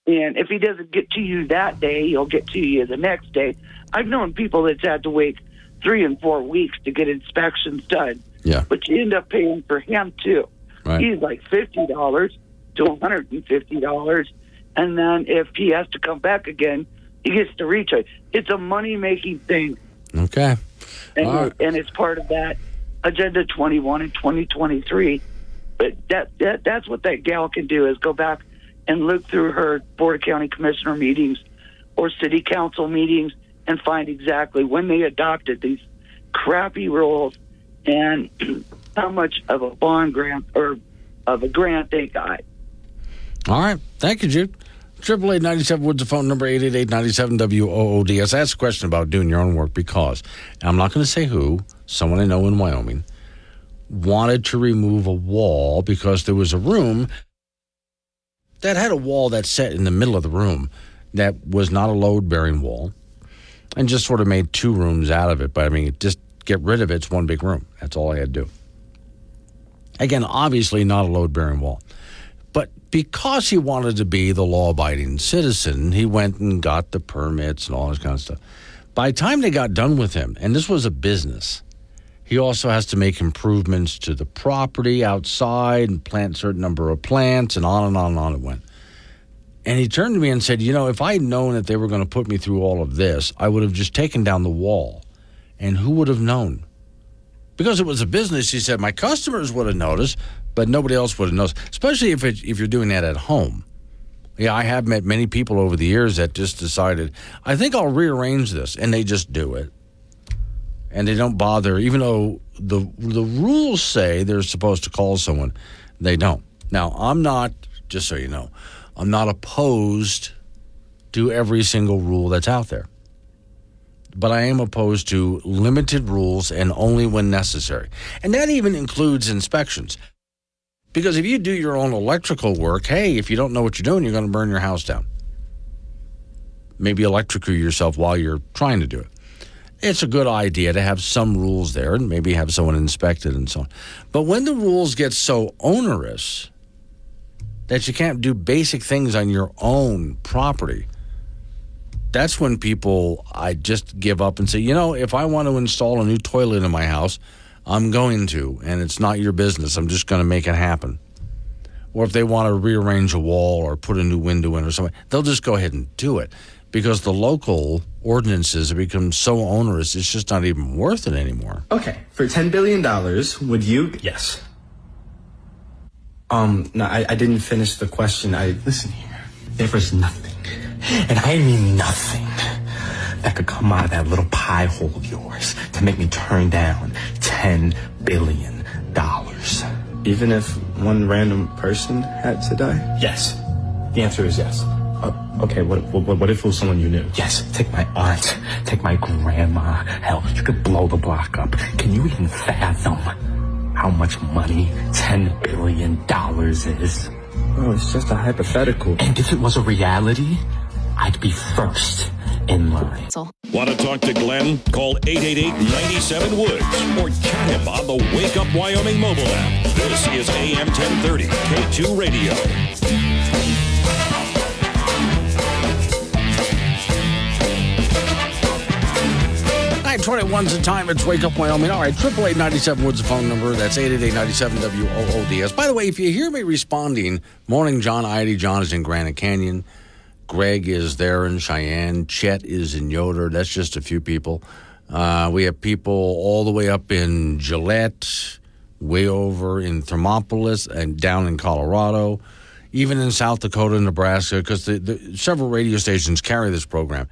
And if he doesn't get to you that day, he'll get to you the next day. I've known people that's had to wait 3 and 4 weeks to get inspections done. Yeah. But you end up paying for him too. Right. He's like $50 to $150. And then if he has to come back again, he gets to recharge. It's a money-making thing. Okay. And it's part of that Agenda 21 in 2023. But that's what that gal can do, is go back and look through her Board of County Commissioner meetings or City Council meetings and find exactly when they adopted these crappy rules and how much of a bond grant or of a grant they got. All right. Thank you, Jude. 888-97 Woods, the phone number, 888-97-WOODS. I asked a question about doing your own work because, I'm not going to say who, someone I know in Wyoming, wanted to remove a wall because there was a room that had a wall that sat in the middle of the room that was not a load-bearing wall, and just sort of made 2 rooms out of it. But, I mean, just get rid of it. It's one big room. That's all I had to do. Again, obviously not a load-bearing wall. But because he wanted to be the law-abiding citizen, he went and got the permits and all this kind of stuff. By the time they got done with him, and this was a business, he also has to make improvements to the property outside and plant a certain number of plants, and on and on and on it went. And he turned to me and said, if I had known that they were going to put me through all of this, I would have just taken down the wall. And who would have known? Because it was a business, he said, my customers would have noticed, but nobody else would have noticed, especially if you're doing that at home. Yeah, I have met many people over the years that just decided, I think I'll rearrange this, and they just do it. And they don't bother, even though the rules say they're supposed to call someone, they don't. Now, I'm not, just so you know, I'm not opposed to every single rule that's out there. But I am opposed to limited rules and only when necessary. And that even includes inspections. Because if you do your own electrical work, hey, if you don't know what you're doing, you're going to burn your house down. Maybe electrocute yourself while you're trying to do it. It's a good idea to have some rules there and maybe have someone inspect it and so on. But when the rules get so onerous that you can't do basic things on your own property, that's when I just give up and say, if I want to install a new toilet in my house, I'm going to, and it's not your business. I'm just going to make it happen. Or if they want to rearrange a wall or put a new window in or something, they'll just go ahead and do it. Because the local ordinances have become so onerous, it's just not even worth it anymore. Okay, for $10 billion, would you? Yes. No, I didn't finish the question. Listen here. There is nothing, and I mean nothing, that could come out of that little pie hole of yours to make me turn down $10 billion. Even if one random person had to die? Yes. The answer is yes. Okay, what if it was someone you knew? Yes, take my aunt, take my grandma. Hell, you could blow the block up. Can you even fathom how much money $10 billion is? Oh, it's just a hypothetical. And if it was a reality, I'd be first in line. Want to talk to Glenn? Call 888-97-WOODS or chat him on the Wake Up Wyoming mobile app. This is AM 1030, K2 Radio. 9:21's the time. It's Wake Up Wyoming. All right, 888-97-WOODS the phone number. That's 888-97-WOODS. By the way, if you hear me responding, morning, John Idy. John is in Granite Canyon. Greg is there in Cheyenne. Chet is in Yoder. That's just a few people. We have people all the way up in Gillette, way over in Thermopolis, and down in Colorado, even in South Dakota, Nebraska, because the several radio stations carry this program.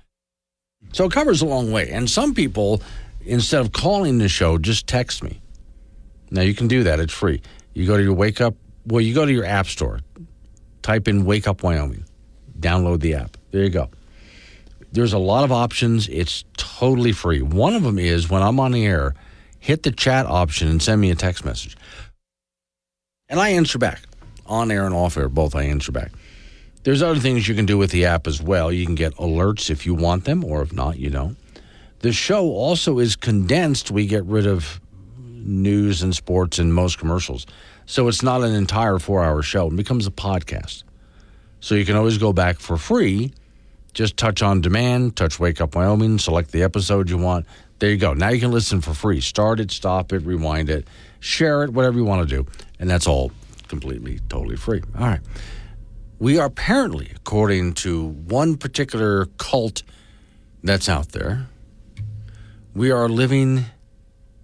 So it covers a long way. And some people, instead of calling the show, just text me. Now, you can do that. It's free. You go to your you go to your app store. Type in Wake Up Wyoming. Download the app. There you go. There's a lot of options. It's totally free. One of them is, when I'm on the air, hit the chat option and send me a text message. And I answer back. On air and off air, both I answer back. There's other things you can do with the app as well. You can get alerts if you want them, or if not, you don't. The show also is condensed. We get rid of news and sports and most commercials. So it's not an entire 4-hour show. It becomes a podcast. So you can always go back for free. Just touch on demand, touch Wake Up Wyoming, select the episode you want. There you go. Now you can listen for free. Start it, stop it, rewind it, share it, whatever you want to do. And that's all completely, totally free. All right. We are apparently, according to one particular cult that's out there, we are living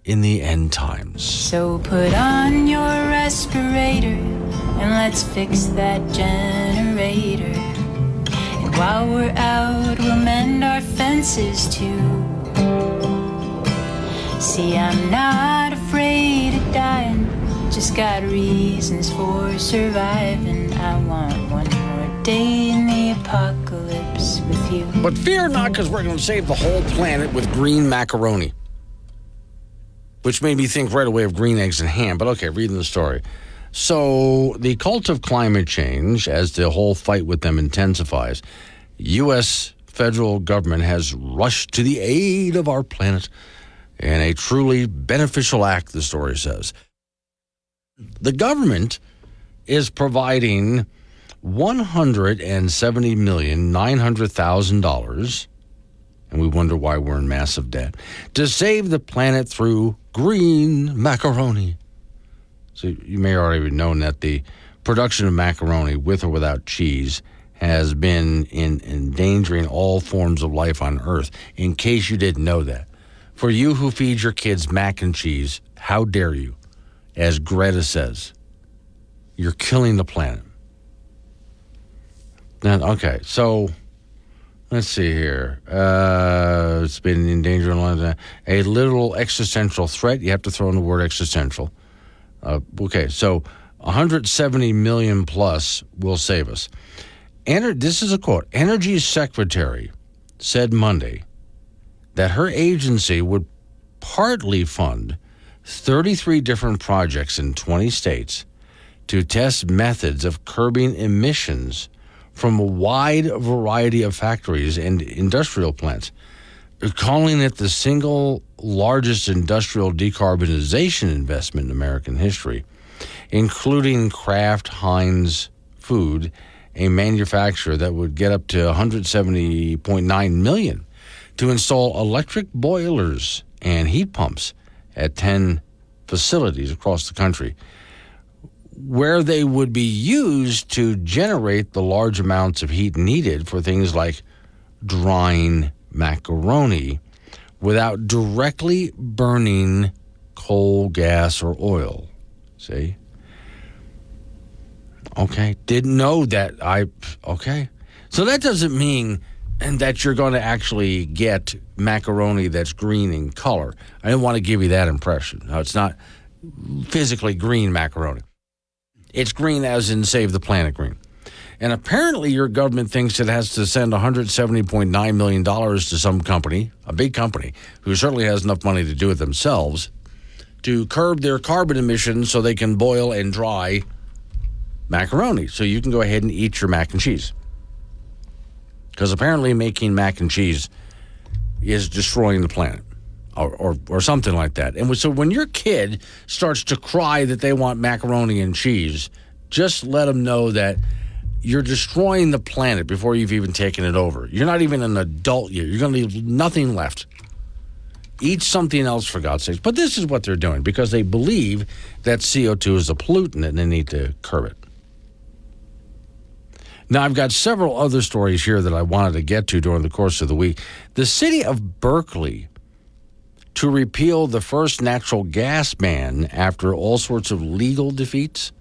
in the end times. So put on your respirator and let's fix that generator. And while we're out, we'll mend our fences too. See, I'm not afraid of dying, just got reasons for surviving. I want one more day in the apocalypse with you. But fear not, because we're going to save the whole planet with green macaroni. which made me think right away of green eggs and ham. But okay, reading the story. So the cult of climate change, as the whole fight with them intensifies, U.S. federal government has rushed to the aid of our planet in a truly beneficial act, the story says. The government is providing $170,900,000, and we wonder why we're in massive debt, to save the planet through green macaroni. So you may already have known that the production of macaroni, with or without cheese, has been endangering all forms of life on Earth, in case you didn't know that. For you who feed your kids mac and cheese, how dare you? As Greta says, you're killing the planet. Now, okay, so let's see here. It's been endangering a literal existential threat. You have to throw in the word existential. Okay, so 170 million plus will save us. This is a quote. Energy Secretary said Monday that her agency would partly fund 33 different projects in 20 states to test methods of curbing emissions from a wide variety of factories and industrial plants, calling it the single largest industrial decarbonization investment in American history, including Kraft Heinz Food, a manufacturer that would get up to $170.9 million to install electric boilers and heat pumps at 10 facilities across the country, where they would be used to generate the large amounts of heat needed for things like drying macaroni without directly burning coal, gas, or oil. See? Okay. Didn't know that. Okay. So that doesn't mean that you're going to actually get macaroni that's green in color. I didn't want to give you that impression. No, it's not physically green macaroni. It's green as in save the planet green. And apparently your government thinks it has to send $170.9 million to some company, a big company, who certainly has enough money to do it themselves, to curb their carbon emissions so they can boil and dry macaroni. So you can go ahead and eat your mac and cheese. Because apparently making mac and cheese is destroying the planet. Or something like that. And so when your kid starts to cry that they want macaroni and cheese, just let them know that you're destroying the planet before you've even taken it over. You're not even an adult yet. You're going to leave nothing left. Eat something else, for God's sakes. But this is what they're doing because they believe that CO2 is a pollutant and they need to curb it. Now, I've got several other stories here that I wanted to get to during the course of the week. The city of Berkeley to repeal the first natural gas ban after all sorts of legal defeats.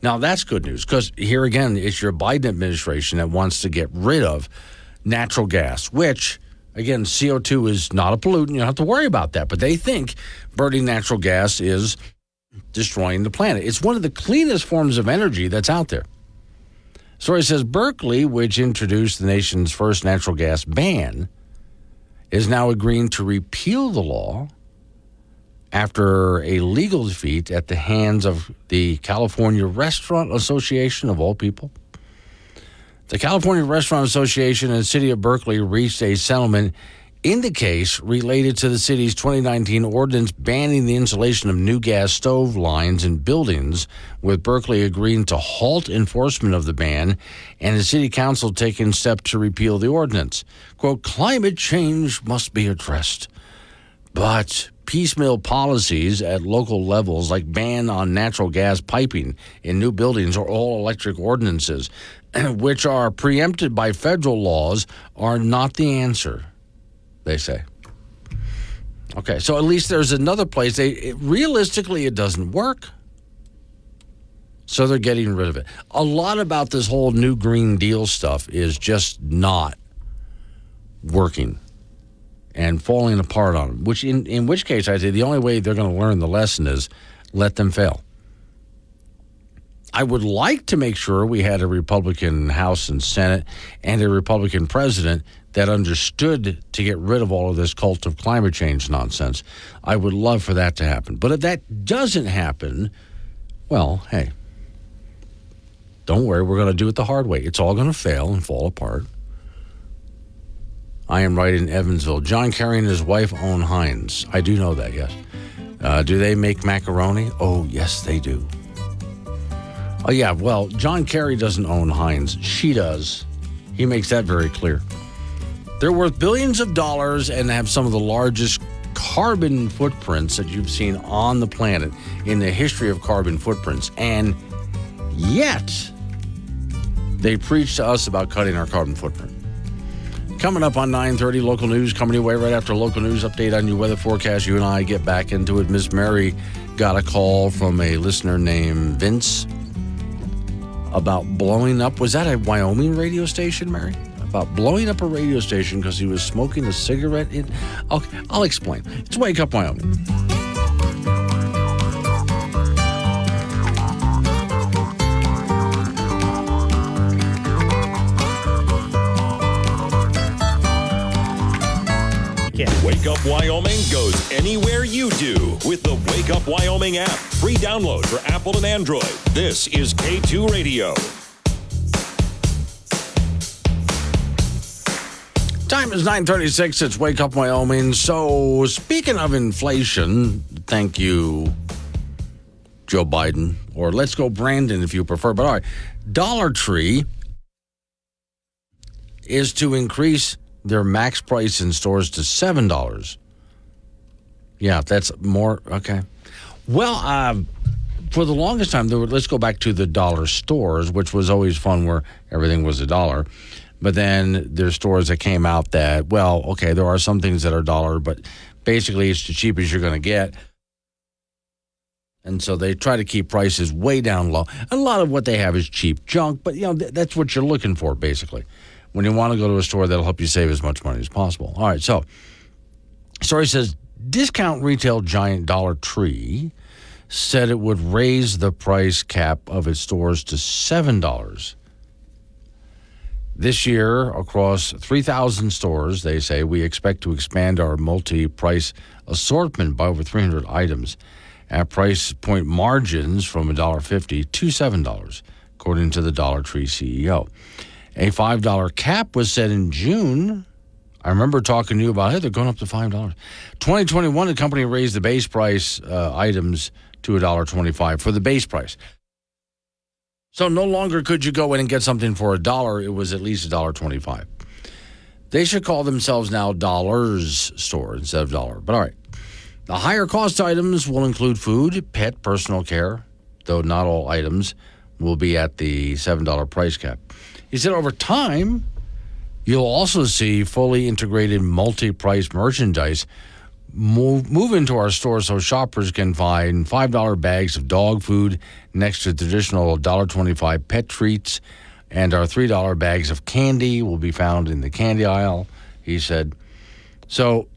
Now, that's good news because here again, it's your Biden administration that wants to get rid of natural gas, which, again, CO2 is not a pollutant. You don't have to worry about that. But they think burning natural gas is destroying the planet. It's one of the cleanest forms of energy that's out there. Story says Berkeley, which introduced the nation's first natural gas ban, is now agreeing to repeal the law after a legal defeat at the hands of the California Restaurant Association, of all people. The California Restaurant Association and the City of Berkeley reached a settlement in the case related to the city's 2019 ordinance banning the installation of new gas stove lines in buildings, with Berkeley agreeing to halt enforcement of the ban and the city council taking steps to repeal the ordinance. Quote, climate change must be addressed, but piecemeal policies at local levels like ban on natural gas piping in new buildings or all electric ordinances, which are preempted by federal laws, are not the answer, they say. Okay, so at least there's another place. Realistically, it doesn't work. So they're getting rid of it. A lot about this whole new Green Deal stuff is just not working and falling apart on them, which in which case I say the only way they're going to learn the lesson is let them fail. I would like to make sure we had a Republican House and Senate and a Republican president that understood to get rid of all of this cult of climate change nonsense. I would love for that to happen. But if that doesn't happen, well, hey, don't worry, we're going to do it the hard way. It's all going to fail and fall apart. I am right in Evansville. John Kerry and his wife own Heinz. I do know that, yes. Do they make macaroni? Oh, yes, they do. Oh, yeah, well, John Kerry doesn't own Heinz. She does. He makes that very clear. They're worth billions of dollars and have some of the largest carbon footprints that you've seen on the planet in the history of carbon footprints. And yet, they preach to us about cutting our carbon footprint. Coming up on 9:30, local news coming your way right after a local news update on your weather forecast. You and I get back into it. Miss Mary got a call from a listener named Vince about blowing up. Was that a Wyoming radio station, Mary? About blowing up a radio station because he was smoking a cigarette. Okay, I'll explain. It's Wake Up Wyoming. Wake Up Wyoming goes anywhere you do with the Wake Up Wyoming app. Free download for Apple and Android. This is K2 Radio. Time is 9:36. It's Wake Up Wyoming. So, speaking of inflation, thank you, Joe Biden, or let's go Brandon if you prefer. But all right, Dollar Tree is to increase their max price in stores to $7. Yeah, that's more. Okay. Well, for the longest time, let's go back to the dollar stores, which was always fun where everything was $1. But then there's stores that came out that, well, okay, there are some things that are $1, but basically it's the cheapest you're going to get. And so they try to keep prices way down low. A lot of what they have is cheap junk, but, that's what you're looking for, basically, when you want to go to a store that'll help you save as much money as possible. All right, so story says, discount retail giant Dollar Tree said it would raise the price cap of its stores to $7. This year, across 3,000 stores, they say, we expect to expand our multi-price assortment by over 300 items at price point margins from $1.50 to $7, according to the Dollar Tree CEO. A $5 cap was set in June. I remember talking to you about, hey, they're going up to $5. 2021, the company raised the base price items to $1.25 for the base price. So no longer could you go in and get something for $1. It was at least $1.25. They should call themselves now Dollars Store instead of Dollar. But all right. The higher cost items will include food, pet, personal care, though not all items will be at the $7 price cap. He said over time, you'll also see fully integrated multi-price merchandise move into our store so shoppers can find $5 bags of dog food next to traditional $1.25 pet treats, and our $3 bags of candy will be found in the candy aisle, he said. So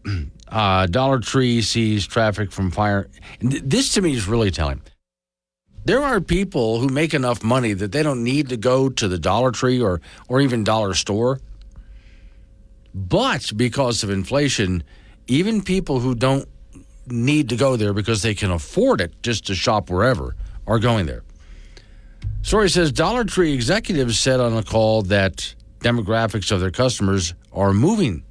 Dollar Tree sees traffic from fire. This to me is really telling. There are people who make enough money that they don't need to go to the Dollar Tree or even Dollar Store. But because of inflation, even people who don't need to go there because they can afford it just to shop wherever are going there. Story says Dollar Tree executives said on a call that demographics of their customers are moving.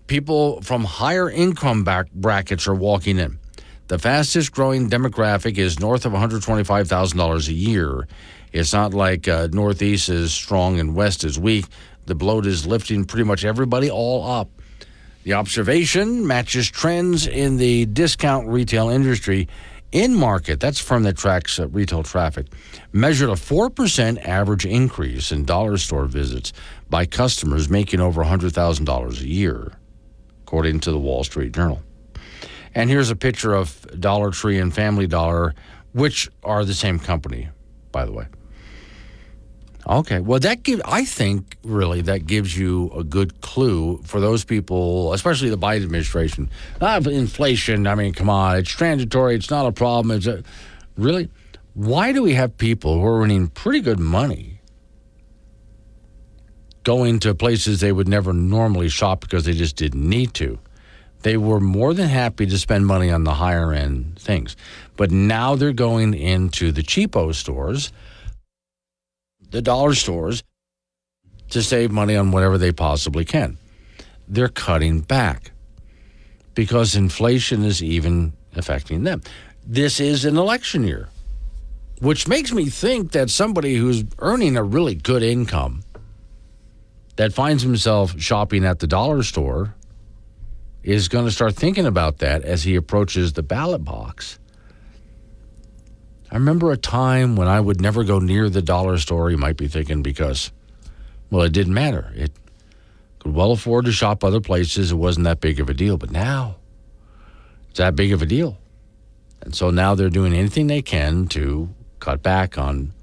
People from higher income brackets are walking in. The fastest growing demographic is north of $125,000 a year. It's not like Northeast is strong and West is weak. The bloat is lifting pretty much everybody all up. The observation matches trends in the discount retail industry. In market, that's a firm that tracks retail traffic, measured a 4% average increase in dollar store visits by customers making over $100,000 a year, according to the Wall Street Journal. And here's a picture of Dollar Tree and Family Dollar, which are the same company, by the way. Okay, well, I think really that gives you a good clue for those people, especially the Biden administration. Inflation, I mean, come on, it's transitory, it's not a problem. Really? Why do we have people who are earning pretty good money going to places they would never normally shop because they just didn't need to? They were more than happy to spend money on the higher end things. But now they're going into the cheapo stores, the dollar stores, to save money on whatever they possibly can. They're cutting back because inflation is even affecting them. This is an election year, which makes me think that somebody who's earning a really good income that finds himself shopping at the dollar store is going to start thinking about that as he approaches the ballot box. I remember a time when I would never go near the dollar store, you might be thinking, because, well, it didn't matter. It could well afford to shop other places. It wasn't that big of a deal. But now it's that big of a deal. And so now they're doing anything they can to cut back on.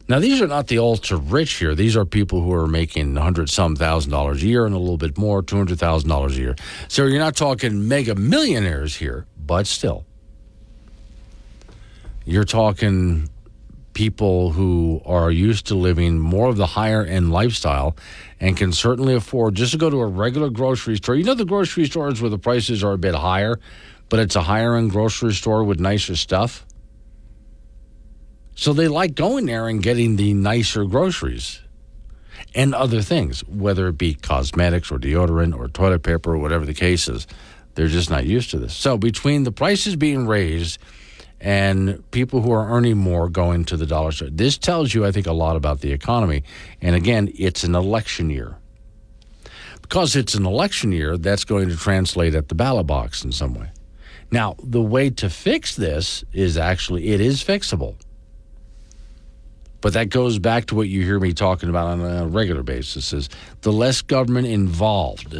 Now, these are not the ultra rich here. These are people who are making $100-some thousand a year and a little bit more, $200,000 a year. So you're not talking mega millionaires here, but still. You're talking people who are used to living more of the higher end lifestyle and can certainly afford just to go to a regular grocery store. You know, the grocery stores where the prices are a bit higher, but it's a higher end grocery store with nicer stuff. So they like going there and getting the nicer groceries and other things, whether it be cosmetics or deodorant or toilet paper or whatever the case is. They're just not used to this. So between the prices being raised and people who are earning more going to the dollar store, this tells you, I think, a lot about the economy. And again, it's an election year. Because it's an election year, that's going to translate at the ballot box in some way. Now, the way to fix this is actually, it is fixable. But that goes back to what you hear me talking about on a regular basis, is the less government involved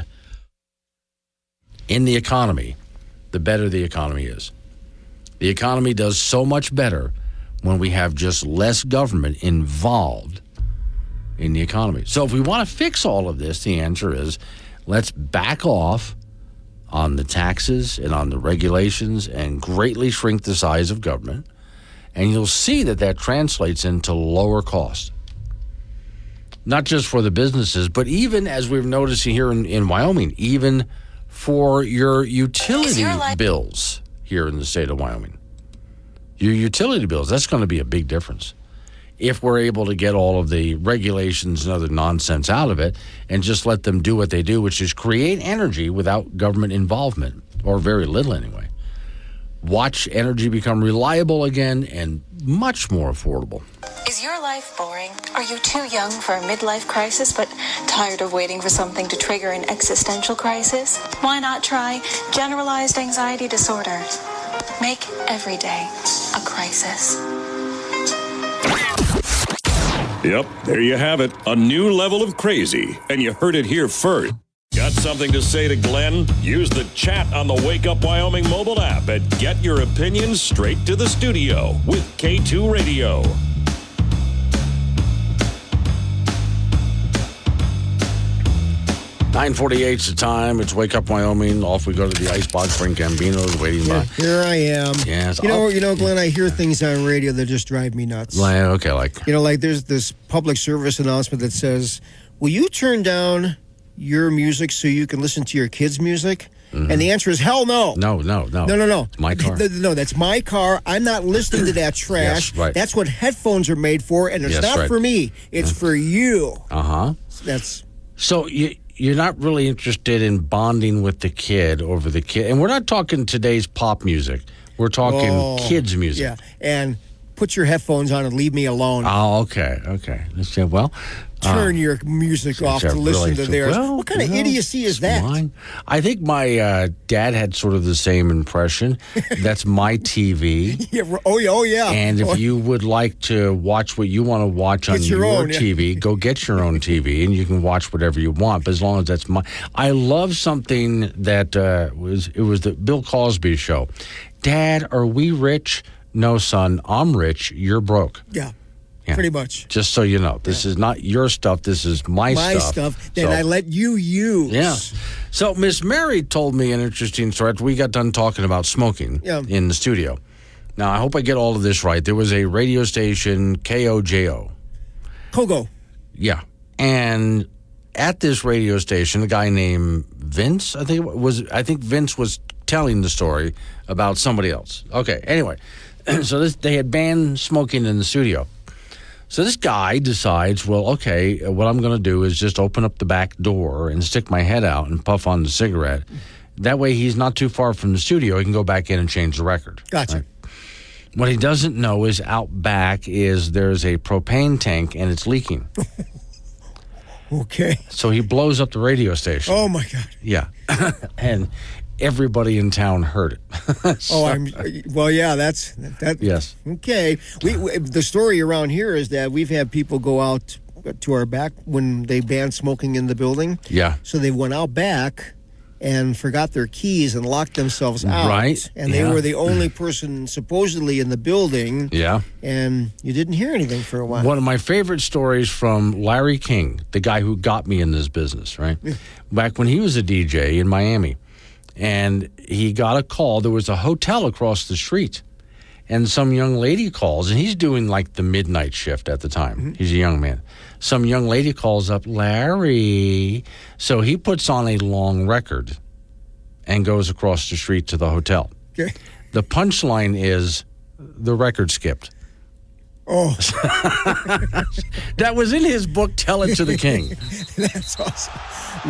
in the economy, the better the economy is. The economy does so much better when we have just less government involved in the economy. So if we want to fix all of this, the answer is let's back off on the taxes and on the regulations and greatly shrink the size of government. And you'll see that that translates into lower cost. Not just for the businesses, but even, as we've noticed here in Wyoming, even for your utility bills here in the state of Wyoming. Your utility bills, that's going to be a big difference. If we're able to get all of the regulations and other nonsense out of it and just let them do what they do, which is create energy without government involvement, or very little anyway. Watch energy become reliable again and much more affordable. Is your life boring? Are you too young for a midlife crisis but tired of waiting for something to trigger an existential crisis? Why not try generalized anxiety disorder? Make every day a crisis. Yep, there you have it. A new level of crazy. And you heard it here first. Got something to say to Glenn? Use the chat on the Wake Up Wyoming mobile app and get your opinions straight to the studio with K2 Radio. 9:48's the time. It's Wake Up Wyoming. Off we go to the icebox. Bring Gambino's waiting by. Here I am. Yes. You know, Glenn, I hear things on radio that just drive me nuts. Okay, like. You know, like there's this public service announcement that says, will you turn down your music so you can listen to your kids' music? Mm-hmm. And the answer is hell no. No. My car. No, that's my car. I'm not listening to that trash. Yes, right. That's what headphones are made for, and it's not for me. It's for you. Uh-huh. That's so you're not really interested in bonding with the kid over the kid. And we're not talking today's pop music. We're talking kids' music. Yeah, and put your headphones on and leave me alone. Oh, okay. Well, turn your music off to listen to theirs. Well, what kind of idiocy is that? Mine. I think my dad had sort of the same impression. That's my TV. Oh, yeah. And if you would like to watch what you want to watch on your TV, go get your own TV, and you can watch whatever you want. But as long as that's mine. I love something that was the Bill Cosby show. Dad, are we rich? No, son, I'm rich. You're broke. Yeah. Pretty much. Just so you know, this is not your stuff. This is my stuff. My stuff that I let you use. Yeah. So Miss Mary told me an interesting story after we got done talking about smoking in the studio. Now, I hope I get all of this right. There was a radio station, KOJO. Kogo. Yeah. And at this radio station, a guy named Vince, I think Vince was telling the story about somebody else. Okay, anyway. So they had banned smoking in the studio. So this guy decides, well, okay, what I'm going to do is just open up the back door and stick my head out and puff on the cigarette. That way he's not too far from the studio. He can go back in and change the record. Gotcha. Right? What he doesn't know is out back is there's a propane tank and it's leaking. Okay. So he blows up the radio station. Oh, my God. Yeah. And everybody in town heard it. That. Yes. Okay. We the story around here is that we've had people go out to our back when they banned smoking in the building. Yeah. So they went out back and forgot their keys and locked themselves out. Right. And they were the only person supposedly in the building. Yeah. And you didn't hear anything for a while. One of my favorite stories from Larry King, the guy who got me in this business, right? Back when he was a DJ in Miami. And he got a call. There was a hotel across the street. And some young lady calls, and he's doing like the midnight shift at the time. Mm-hmm. He's a young man. Some young lady calls up, Larry. So he puts on a long record and goes across the street to the hotel. Okay. The punchline is the record skipped. Oh. That was in his book, Tell It to the King. That's awesome.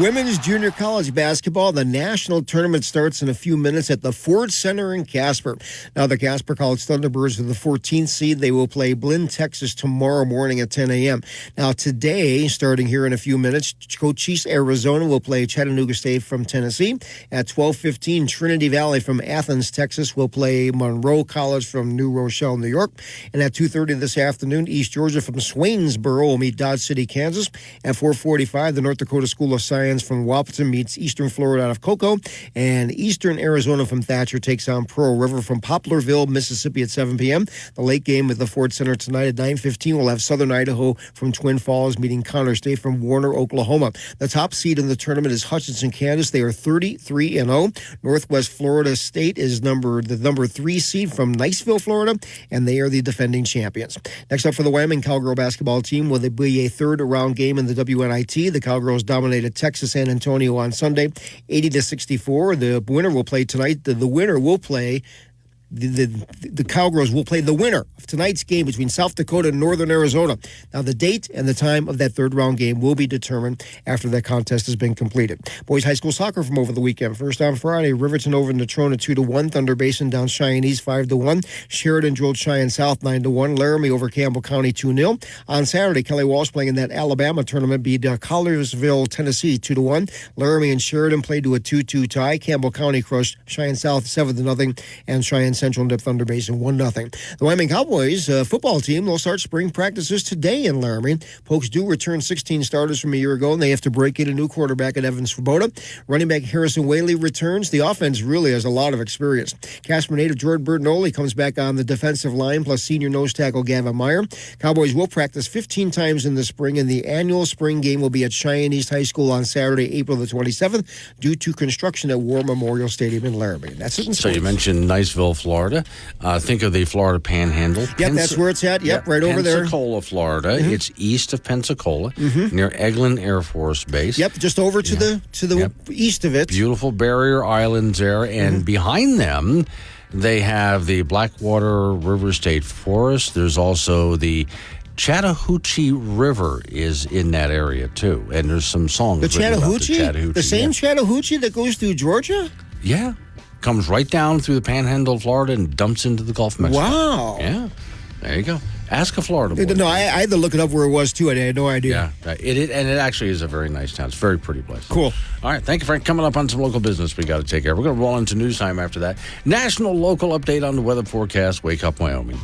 Women's junior college basketball, the national tournament starts in a few minutes at the Ford Center in Casper. Now, the Casper College Thunderbirds are the 14th seed. They will play Blinn, Texas tomorrow morning at 10 a.m. Now, today, starting here in a few minutes, Cochise, Arizona will play Chattanooga State from Tennessee. At 12:15, Trinity Valley from Athens, Texas will play Monroe College from New Rochelle, New York. And at 2:30 this afternoon, East Georgia from Swainsboro will meet Dodge City, Kansas. At 4:45, the North Dakota School of Science from Wahpeton meets Eastern Florida out of Cocoa, and Eastern Arizona from Thatcher takes on Pearl River from Poplarville, Mississippi at 7 p.m. The late game at the Ford Center tonight at 9:15 will have Southern Idaho from Twin Falls meeting Connor State from Warner, Oklahoma. The top seed in the tournament is Hutchinson, Kansas. They are 33-0. Northwest Florida State is the number 3 seed from Niceville, Florida, and they are the defending champions. Next up for the Wyoming Cowgirl basketball team will be a third-round game in the WNIT. The Cowgirls dominated Texas San Antonio on Sunday, 80-64. The winner will play tonight. The winner will play. The Cowgirls will play the winner of tonight's game between South Dakota and Northern Arizona. Now, the date and the time of that third-round game will be determined after that contest has been completed. Boys high school soccer from over the weekend. First on Friday, Riverton over Natrona 2-1. Thunder Basin down Cheyenne East 5-1. Sheridan drilled Cheyenne South 9-1. Laramie over Campbell County 2-0. On Saturday, Kelly Walsh playing in that Alabama tournament beat Collinsville, Tennessee 2-1. Laramie and Sheridan played to a 2-2 tie. Campbell County crushed Cheyenne South 7-0, and Cheyenne Central and Thunder Basin 1-0. The Wyoming Cowboys football team will start spring practices today in Laramie. Pokes do return 16 starters from a year ago, and they have to break in a new quarterback at Evans Svoboda. Running back Harrison Whaley returns. The offense really has a lot of experience. Casper native Jordan Bertinoli comes back on the defensive line, plus senior nose tackle Gavin Meyer. Cowboys will practice 15 times in the spring, and the annual spring game will be at Cheyenne East High School on Saturday, April the 27th, due to construction at War Memorial Stadium in Laramie. That's it in sports. So you mentioned Niceville, Florida. Think of the Florida Panhandle. Yep, that's where it's at. Yep, right over there. Pensacola, Florida. Mm-hmm. It's east of Pensacola, near Eglin Air Force Base. Yep, just over to the east of it. Beautiful barrier islands there, and behind them, they have the Blackwater River State Forest. There's also the Chattahoochee River is in that area too, and there's some songs. The Chattahoochee, the same Chattahoochee that goes through Georgia. Yeah. Comes right down through the Panhandle of Florida and dumps into the Gulf of Mexico. Wow. Yeah. There you go. Ask a Florida boy. No, I had to look it up where it was, too. I had no idea. Yeah. And it actually is a very nice town. It's a very pretty place. Cool. All right. Thank you, Frank. Coming up on some local business we got to take care of. We're going to roll into news time after that. National local update on the weather forecast. Wake Up Wyoming.